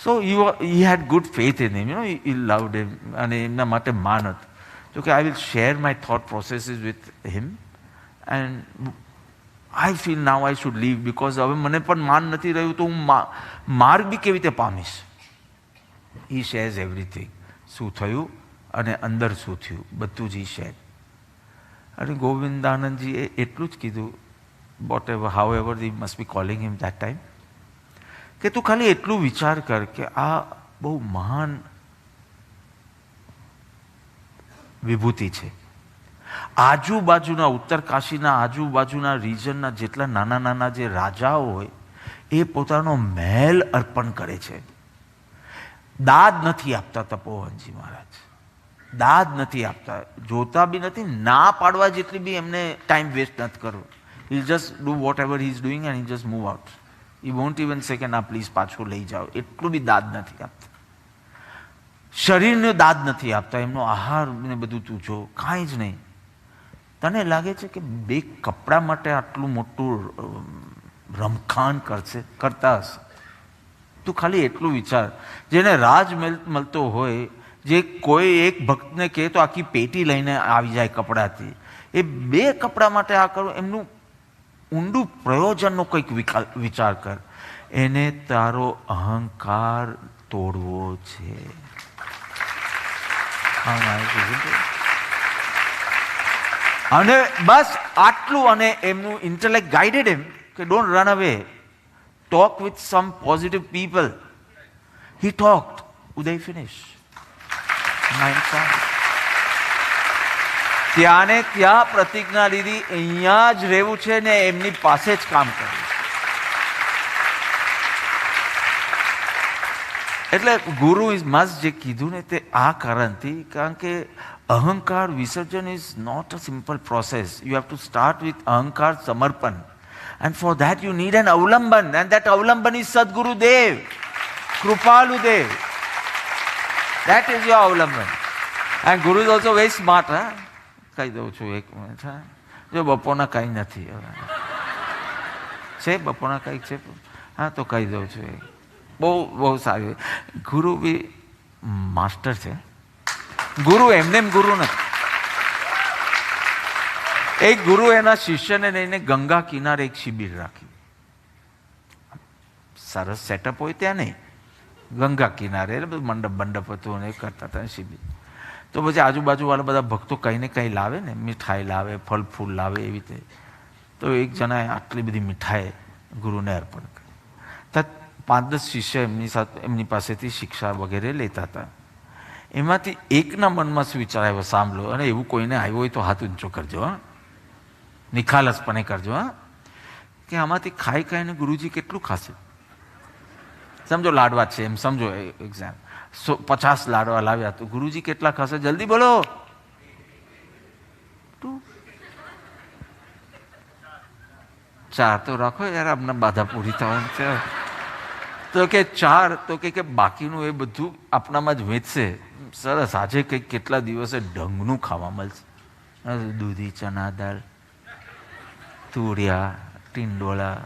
Speaker 6: So he had good faith in him, he loved him, અને એમના માટે માન હતું. So કે I will share my thought processes with him and I feel now I should leave because હવે મને પણ માન નથી રહ્યું તો હું માર્ગ બી કેવી રીતે પામીશ. He shares everything. શું થયું અને અંદર શું થયું બધું જ he shared. અને ગોવિંદાનંદજીએ એટલું જ કીધું, whatever however they must be calling him that time, કે તું ખાલી એટલું વિચાર કર કે આ બહુ મહાન વિભૂતિ છે. આજુબાજુના ઉત્તર કાશીના આજુબાજુના રિજનના જેટલા નાના નાના જે રાજાઓ હોય એ પોતાનો મહેલ અર્પણ કરે છે, દાદ નથી આપતા તપોવનજી મહારાજ. દાદ નથી આપતા, જોતા બી નથી, ના પાડવા જેટલી બી એમને ટાઈમ વેસ્ટ નથી કરવો. He'll just do whatever he's doing and he'll just move out. He won't even say કે ના પ્લીઝ પાછું લઈ જાઓ. એટલું બી દાદ નથી આપતા. શરીરનો દાદ નથી આપતા, એમનો આહાર ને બધું તું જો, કાંઈ જ નહીં. તને લાગે છે કે 2 કપડા માટે આટલું મોટું રમખાણ કરતા હશે? તું ખાલી એટલું વિચાર, જેને રાજ મળતો હોય, જે કોઈ એક ભક્તને કહે તો આખી પેટી લઈને આવી જાય કપડાથી, એ 2 કપડા માટે આ કરું, એમનું ઊંડું પ્રયોજનનો કંઈક વિચાર કર. એને તારો અહંકાર તોડવો છે. અને બસ આટલું. અને એમનું ઇન્ટેલેક્ટ ગાઈડેડ એમ કે ડોન્ટ રન અવે, talk with some positive people. He talked. Uday finished. ત્યાં ને ત્યાં પ્રતિજ્ઞા લીધી, અહીંયા જ રહેવું છે ને એમની પાસે જ કામ કરવું. એટલે ગુરુ ઇઝ મસ્ટ જે કીધું ને તે આ કારણથી, કારણ કે અહંકાર વિસર્જન is not a simple process. You have to start with અહંકાર સમર્પણ. And for that you need an avlamban, and that avlamban is Sadguru Dev, Krupalu Dev. That is your avlamban. And Guru is also very smart. કહી દઉં છું એક minute. જો બપોરના કંઈ નથી છે, બપોરના કંઈક છે, હા તો કહી દઉં છું. બહુ સારી. ગુરુ બી માસ્ટર છે. ગુરુ એમને એમ ગુરુ નથી. એક ગુરુ એના શિષ્યને લઈને ગંગા કિનારે એક શિબિર રાખી. સરસ સેટઅપ હોય ત્યાં નહીં, ગંગા કિનારે એટલે બધું મંડપ હતું અને કરતા હતા શિબિર. તો પછી આજુબાજુવાળા બધા ભક્તો કંઈ ને કંઈ લાવે ને, મીઠાઈ લાવે, ફળ ફૂલ લાવે, એવી રીતે. તો એક જણાએ આટલી બધી મીઠાઈ ગુરુને અર્પણ કરી. તો 5-10 શિષ્ય એમની પાસેથી શિક્ષા વગેરે લેતા હતા. એમાંથી એકના મનમાં શું વિચાર આવ્યો, સાંભળો, અને એવું કોઈને આવ્યો હોય તો હાથ ઊંચો કરજો, હા, નિખાલસપણે કરજો, હા, કે આમાંથી ખાઈ ખાઈને ગુરુજી કેટલું ખાશે? સમજો લાડવા છે એમ સમજો, એક્ઝામ 50 લાડવા લાવ્યા તો ગુરુજી કેટલા ખાશે? જલ્દી બોલો. 4 તો રાખો યાર, આમને બાધા પૂરી થવાની છે. તો કે 4, તો કે બાકીનું એ બધું આપણામાં જ વેચશે. સરસ, આજે કંઈક કેટલા દિવસે ઢંગનું ખાવા મળશે. દૂધી ચણા દાળ, તુરિયા, ટીંડોળા.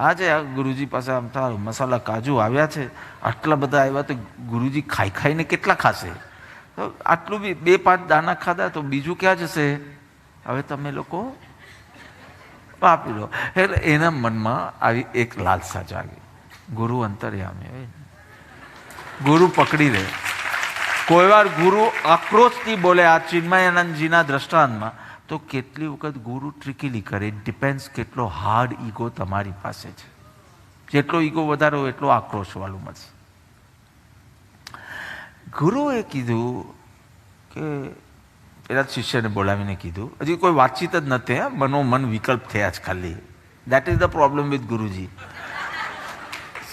Speaker 6: આજે આ ગુરુજી પાસે આમ થાય મસાલા કાજુ આવ્યા છે, આટલા બધા આવ્યા, તો ગુરુજી ખાઈ ખાઈને કેટલા ખાશે? તો આટલું બી 2-5 દાણા ખાધા તો બીજું ક્યાં જશે? હવે તમે લોકો આપી લો. એટલે એના મનમાં આવી એક લાલસા જાગી. ગુરુ અંતર્યામી, ગુરુ પકડી લે. કોઈ વાર ગુરુ આક્રોશથી બોલે. આ ચિન્મયાનંદજીના દ્રષ્ટાંતમાં તો કેટલી વખત ગુરુ ટ્રિકીલી કરે. ઇટ ડિપેન્ડ્સ કેટલો હાર્ડ ઈગો તમારી પાસે છે. જેટલો ઈગો વધારે હોય એટલો આક્રોશવાળું મળશે. ગુરુએ કીધું કે પેલા શિષ્યને બોલાવીને કીધું, હજી કોઈ વાતચીત જ નથી, મનોમન વિકલ્પ થયા જ ખાલી. That is the problem with Guruji.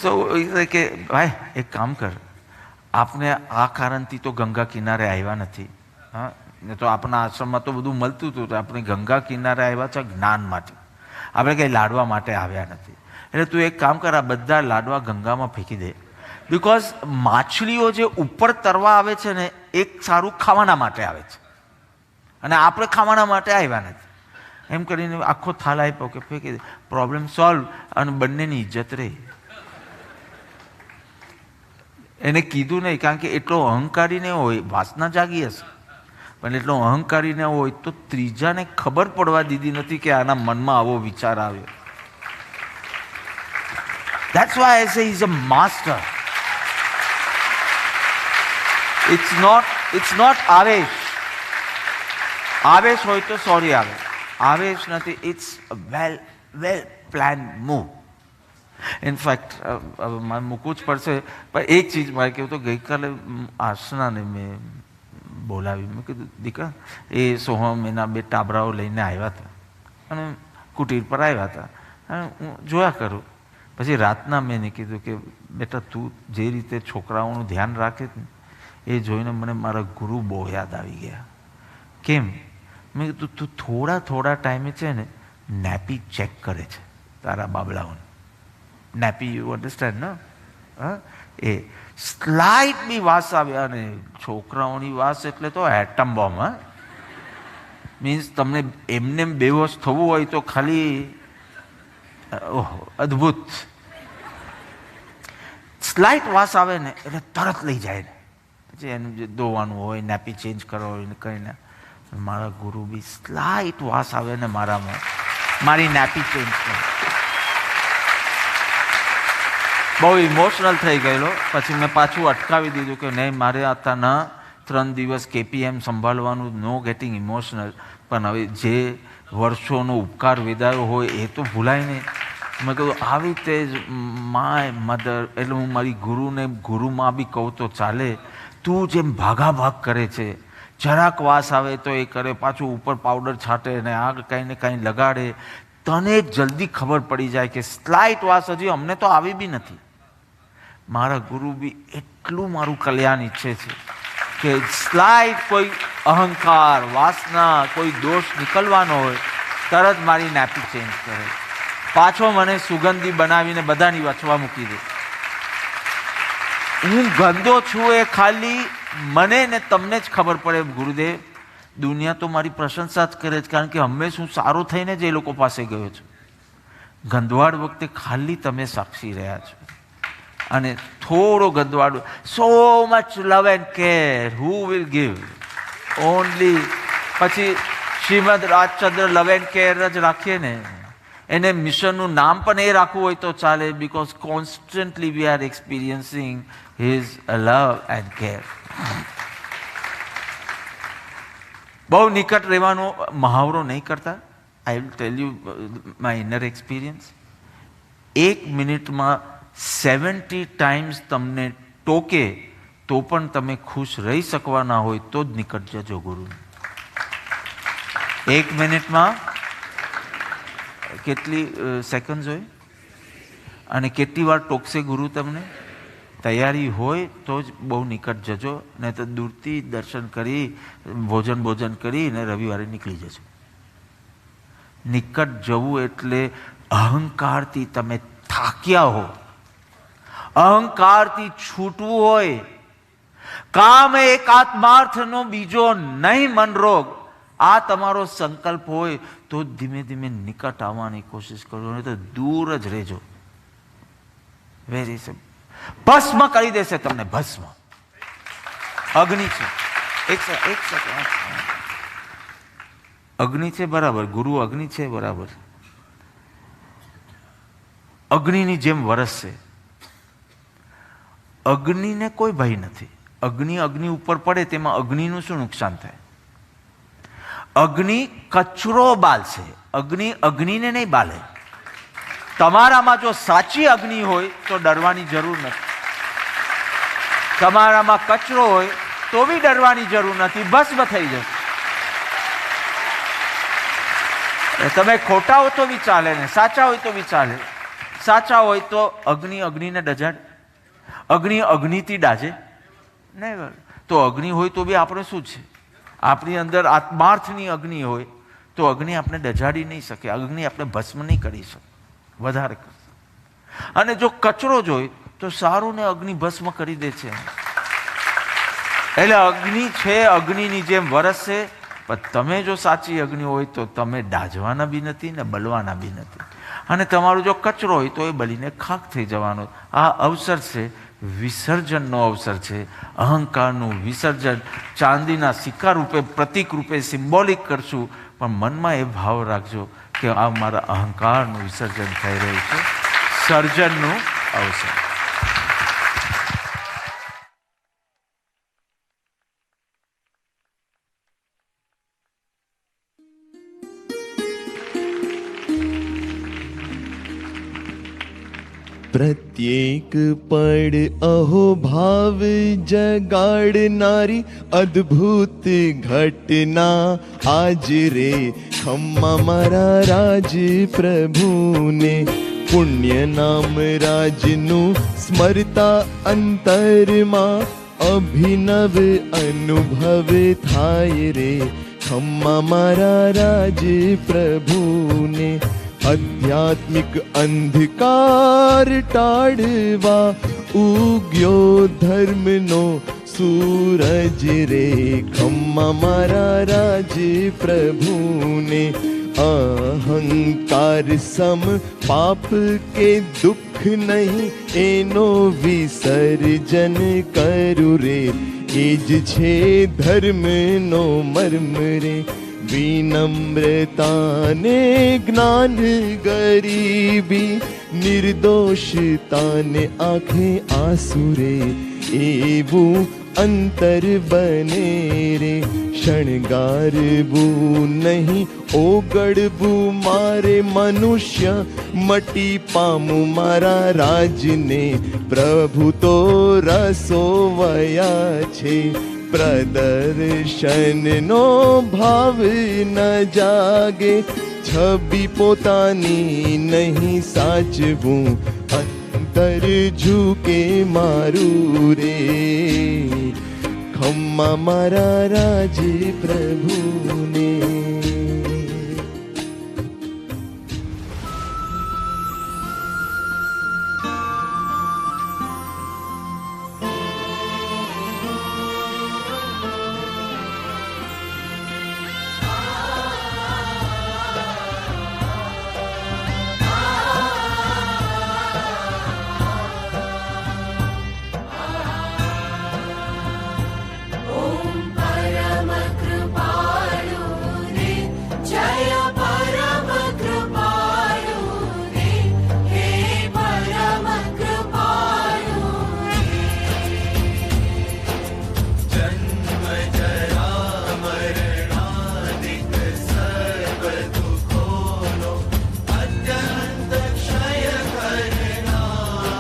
Speaker 6: So કે ભાઈ એક કામ કર, આપને આ કારણથી તો ગંગા કિનારે આવ્યા નથી, હા, ને તો આપણા આશ્રમમાં તો બધું મળતું હતું, તો આપણે ગંગા કિનારે આવ્યા છે જ્ઞાન માટે, આપણે કંઈ લાડવા માટે આવ્યા નથી. એટલે તું એક કામ કર, આ બધા લાડવા ગંગામાં ફેંકી દે. બિકોઝ માછલીઓ જે ઉપર તરવા આવે છે ને, એક સારું ખાવાના માટે આવે છે, અને આપણે ખાવાના માટે આવ્યા નથી. એમ કરીને આખો થાળ આપ્યો કે ફેંકી દે, પ્રોબ્લેમ સોલ્વ, અને બંનેની ઇજ્જત રહી. એને કીધું નહીં, કારણ કે એટલો અહંકારી ન હોય, વાસના જાગી હશે, પણ એટલો અહંકારી ન હોય તો ત્રીજાને ખબર પડવા દીધી નથી કે આના મનમાં આવો વિચાર આવ્યો. That's why I say he's a master. It's not આવેશ. આવેશ હોય તો સોરી આવે, આવેશ નથી. It's a well planned move. In fact મારે મૂકવું જ પડશે, પણ એક ચીજ મારે કહેવું તો, ગઈકાલે આસનાને મેં બોલાવી. મેં કીધું દીકરા, એ સોહમ એના 2 ટાબરાઓ લઈને આવ્યા હતા અને કુટીર પર આવ્યા હતા, અને હું જોયા કરું. પછી રાતના મેં એને કીધું કે બેટા તું જે રીતે છોકરાઓનું ધ્યાન રાખે એ જોઈને મને મારા ગુરુ બહુ યાદ આવી ગયા. કેમ? મેં કીધું તું થોડા ટાઈમે છે ને નેપી ચેક કરે છે તારા બાબલાઓને. નેપી યુ અન્ડરસ્ટેન્ડ ને? હા, એ સ્લાઇટ બી વાસ આવે, અને છોકરાઓની વાસ એટલે તો એટમ બોમ્બ. હા, મીન્સ તમને એમને બેહોશ થવું હોય તો ખાલી અદ્ભુત સ્લાઇટ વાસ આવે ને એટલે તરત લઈ જાય ને, પછી એનું જે ધોવાનું હોય, નેપી ચેન્જ કરવા હોય ને કહીને. મારા ગુરુ બી સ્લાઇટ વાસ આવે ને મારામાં, મારી નેપી ચેન્જ કરે. બહુ ઇમોશનલ થઈ ગયેલો. પછી મેં પાછું અટકાવી દીધું કે નહીં, મારે આતાના 3 દિવસ KPM સંભાળવાનું, નો ગેટિંગ ઇમોશનલ. પણ હવે જે વર્ષોનો ઉપકાર વિદાયો હોય એ તો ભૂલાય નહીં. મેં કહ્યું આવી રીતે જ માય મધર, એટલે હું મારી ગુરુને ગુરુમાં બી કહું તો ચાલે, તું જેમ ભાગાભાગ કરે છે, જરાક વાસ આવે તો એ કરે, પાછું ઉપર પાવડર છાંટે ને આ કંઈ ને કંઈ લગાડે, તને જલ્દી ખબર પડી જાય કે સ્લાઇટ વાસ હજી અમને તો આવી બી નથી. મારા ગુરુ બી એટલું મારું કલ્યાણ ઈચ્છે છે કે સ્લાઇટ કોઈ અહંકાર, વાસના, કોઈ દોષ નીકળવાનો હોય તરત મારી નેપી ચેન્જ કરે, પાછો મને સુગંધી બનાવીને બધાની વચવા મૂકી દે. હું ગંદો છું એ ખાલી મને ને તમને જ ખબર પડે. ગુરુદેવ, દુનિયા તો મારી પ્રશંસા જ કરે છે, કારણ કે હંમેશા હું સારો થઈને જ એ લોકો પાસે ગયો છું. ગંદવાડ વખતે ખાલી તમે સાક્ષી રહ્યા છો. અને થોડો ગંદવાડ, so much love and care, who will give only. પછી Shrimad Rajchandra love and care જ રાખીએ ને, એને મિશનનું નામ પણ એ રાખવું હોય તો ચાલે, because constantly we are experiencing his love and care. બહુ નિકટ રહેવાનો મહાવરો નહીં કરતા. I will tell you my inner experience. 1 મિનિટમાં 70 ટાઈમ્સ તમને ટોકે તો પણ તમે ખુશ રહી શકવાના હોય તો જ નિકટ જજો ગુરુ. 1 મિનિટમાં કેટલી સેકન્ડ હોય અને કેટલી વાર ટોકશે ગુરુ તમને? તૈયારી હોય તો જ બહુ નિકટ જજો, નહીં તો દૂરથી દર્શન કરી ભોજન કરીને રવિવારે નીકળી જજો. નિકટ જવું એટલે અહંકારથી તમે થાક્યા હો, અહંકારથી છૂટવું હોય, કામ એક આત્માર્થનો બીજો નહીં મનરોગ, આ તમારો સંકલ્પ હોય તો ધીમે ધીમે નિકટ આવવાની કોશિશ કરો, નહીં તો દૂર જ રહેજો. Very simple. ભસ્મ કરી દેશે તમને, ભસ્મ. અગ્નિ છે, એક સેકન્ડ, અગ્નિ છે બરાબર, ગુરુ અગ્નિ છે બરાબર, અગ્નિની જેમ વરસશે. અગ્નિને કોઈ ભય નથી. અગ્નિ ઉપર પડે તેમાં અગ્નિનું શું નુકસાન થાય? અગ્નિ કચરો બાલશે, અગ્નિને નહીં બાલે. તમારામાં જો સાચી અગ્નિ હોય તો ડરવાની જરૂર નથી. તમારામાં કચરો હોય તો બી ડરવાની જરૂર નથી, ભસ્મ થઈ જશે. તમે ખોટા હો તો બી ચાલે ને સાચા હોય તો બી ચાલે. સાચા હોય તો અગ્નિને ડજાડે, અગ્નિથી ડાજે નહીં. તો અગ્નિ હોય તો બી આપણે શું છે, આપણી અંદર આત્માર્થની અગ્નિ હોય તો અગ્નિ આપણે ડજાડી નહીં શકે, અગ્નિ આપણે ભસ્મ નહીં કરી શકે, વધારે કરશે. અને જો કચરો જ હોય તો સારું ને અગ્નિ ભસ્મ કરી દે છે. એટલે અગ્નિ છે, અગ્નિની જેમ વરસશે. પણ તમે જો સાચી અગ્નિ હોય તો તમે ડાજવાના બી નથી ને બલવાના બી નથી. અને તમારો જો કચરો હોય તો એ બલીને ખાક થઈ જવાનો. આ અવસર છે, વિસર્જનનો અવસર છે. અહંકારનું વિસર્જન ચાંદીના સિક્કા રૂપે, પ્રતીક રૂપે સિમ્બોલિક કરશું, પણ મનમાં એ ભાવ રાખજો કે આ મારા અહંકારનું વિસર્જન થઈ રહ્યું છે, સર્જનનું અવસર.
Speaker 2: प्रत्येक पड़ अहो भाव जगाड़नारी अद्भुत घटना आज रे खम्मा मारा राज प्रभुने पुण्य नाम राजनु स्मरता अंतरमा અભિનવ અનુભવ થાય રે ખમ્મા મારા રાજ પ્રભુને આધ્યાત્મિક અંધકાર ટાળવા ઉગ્યો ધર્મનો સૂરજ રે ખમ્મા મારા રાજ પ્રભુને અહંકાર સમ પાપ કે દુઃખ નહીં એનો વિસર્જન કરું રે એ જ છે ધર્મનો મર્મ રે વિનમ્રતાને જ્ઞાન ગરીબી નિર્દોષતાને આંખે આસુરે એવું અંતર બને રે શણગારવું નહીં ઓગળવું મારે મનુષ્ય મટી પામું મારા રાજને પ્રભુ તો રસોવયા છે પ્રદર્શનનો ભાવ ન જાગે છબી પોતાની નહીં સાચવું અંતર ઝૂકે મારું રે ખમ્મા મારા રાજ પ્રભુને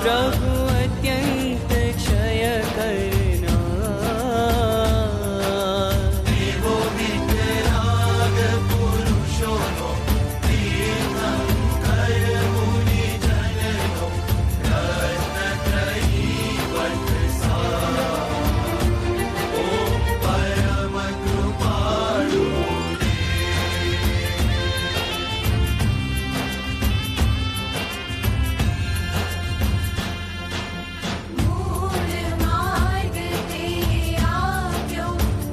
Speaker 3: प्रभु अत्यंत क्षय करना
Speaker 1: देवो वितराग पुरुषोनो तीर्थंकर मुनि जननो रत्नत्रयी वत्सा ओम परम कृपालु
Speaker 4: मूल मार्ग ते आव्यो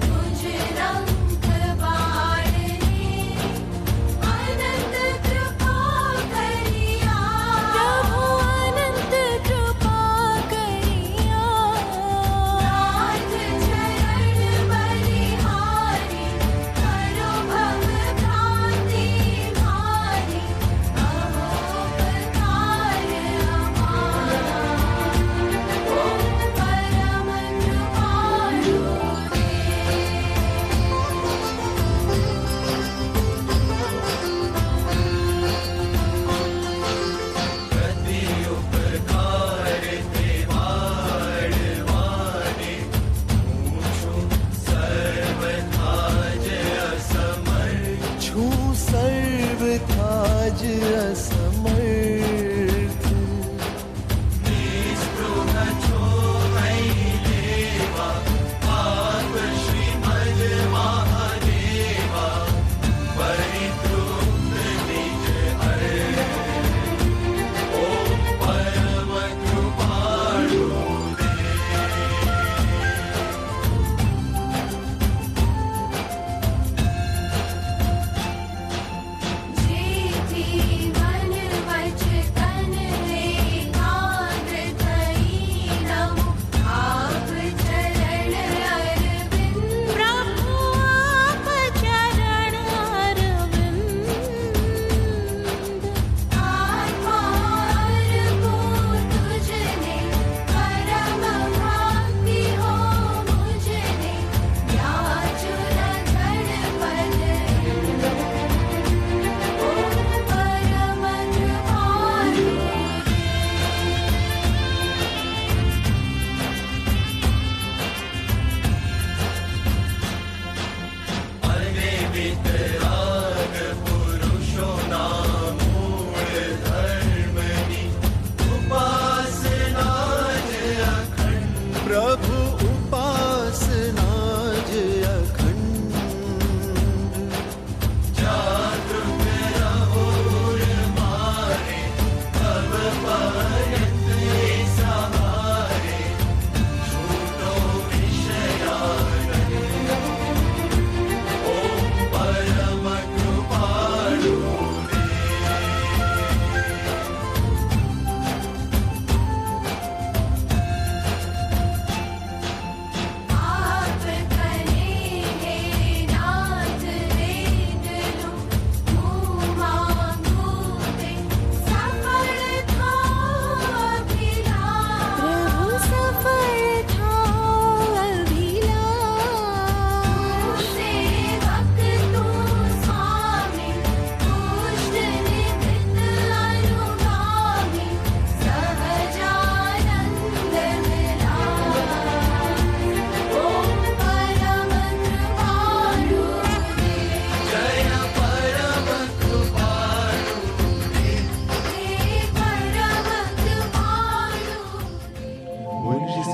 Speaker 4: तुझ रंग बाळने अनंत कृपा करिया प्रभु अनंत कृपा करिया नाथ चरण बलिहारी करो भव भ्रांति मारी अहोपकार हमारा ओम परम कृपालु
Speaker 1: प्रति उपकार ते वाळवाने पूछो सर्वथा जय असमर्थ
Speaker 2: છું સર્વથા જ અસમર્થ
Speaker 1: निस्पृह छो मयि देवा आप श्रीमद् महादेवा परितृप्त निज हर ओम परम कृपालु
Speaker 4: जेठी मन वच तन एकाग्र थई नमो आप चरण अरविंद प्रभु आप चरण अरविंद आत्मा अर्पो तुझने परम भक्ति हो मुझने व्याचुर धन पद ओम परम कृपालु
Speaker 1: अने वितराग पुरुषोना मूल धर्मनि उपासना ज अखंड
Speaker 2: પ્રભુ ઉપા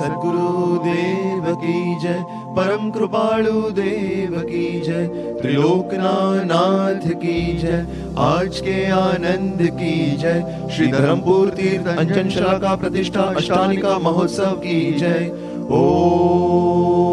Speaker 2: सद्गुरु देव की जय, परम कृपालु देव की जय, त्रिलोकनाथ की जय, आज के आनंद की जय, श्री धर्मपुर तीर्थ अंजन शाखा प्रतिष्ठा अष्टानिका महोत्सव की जय। ओम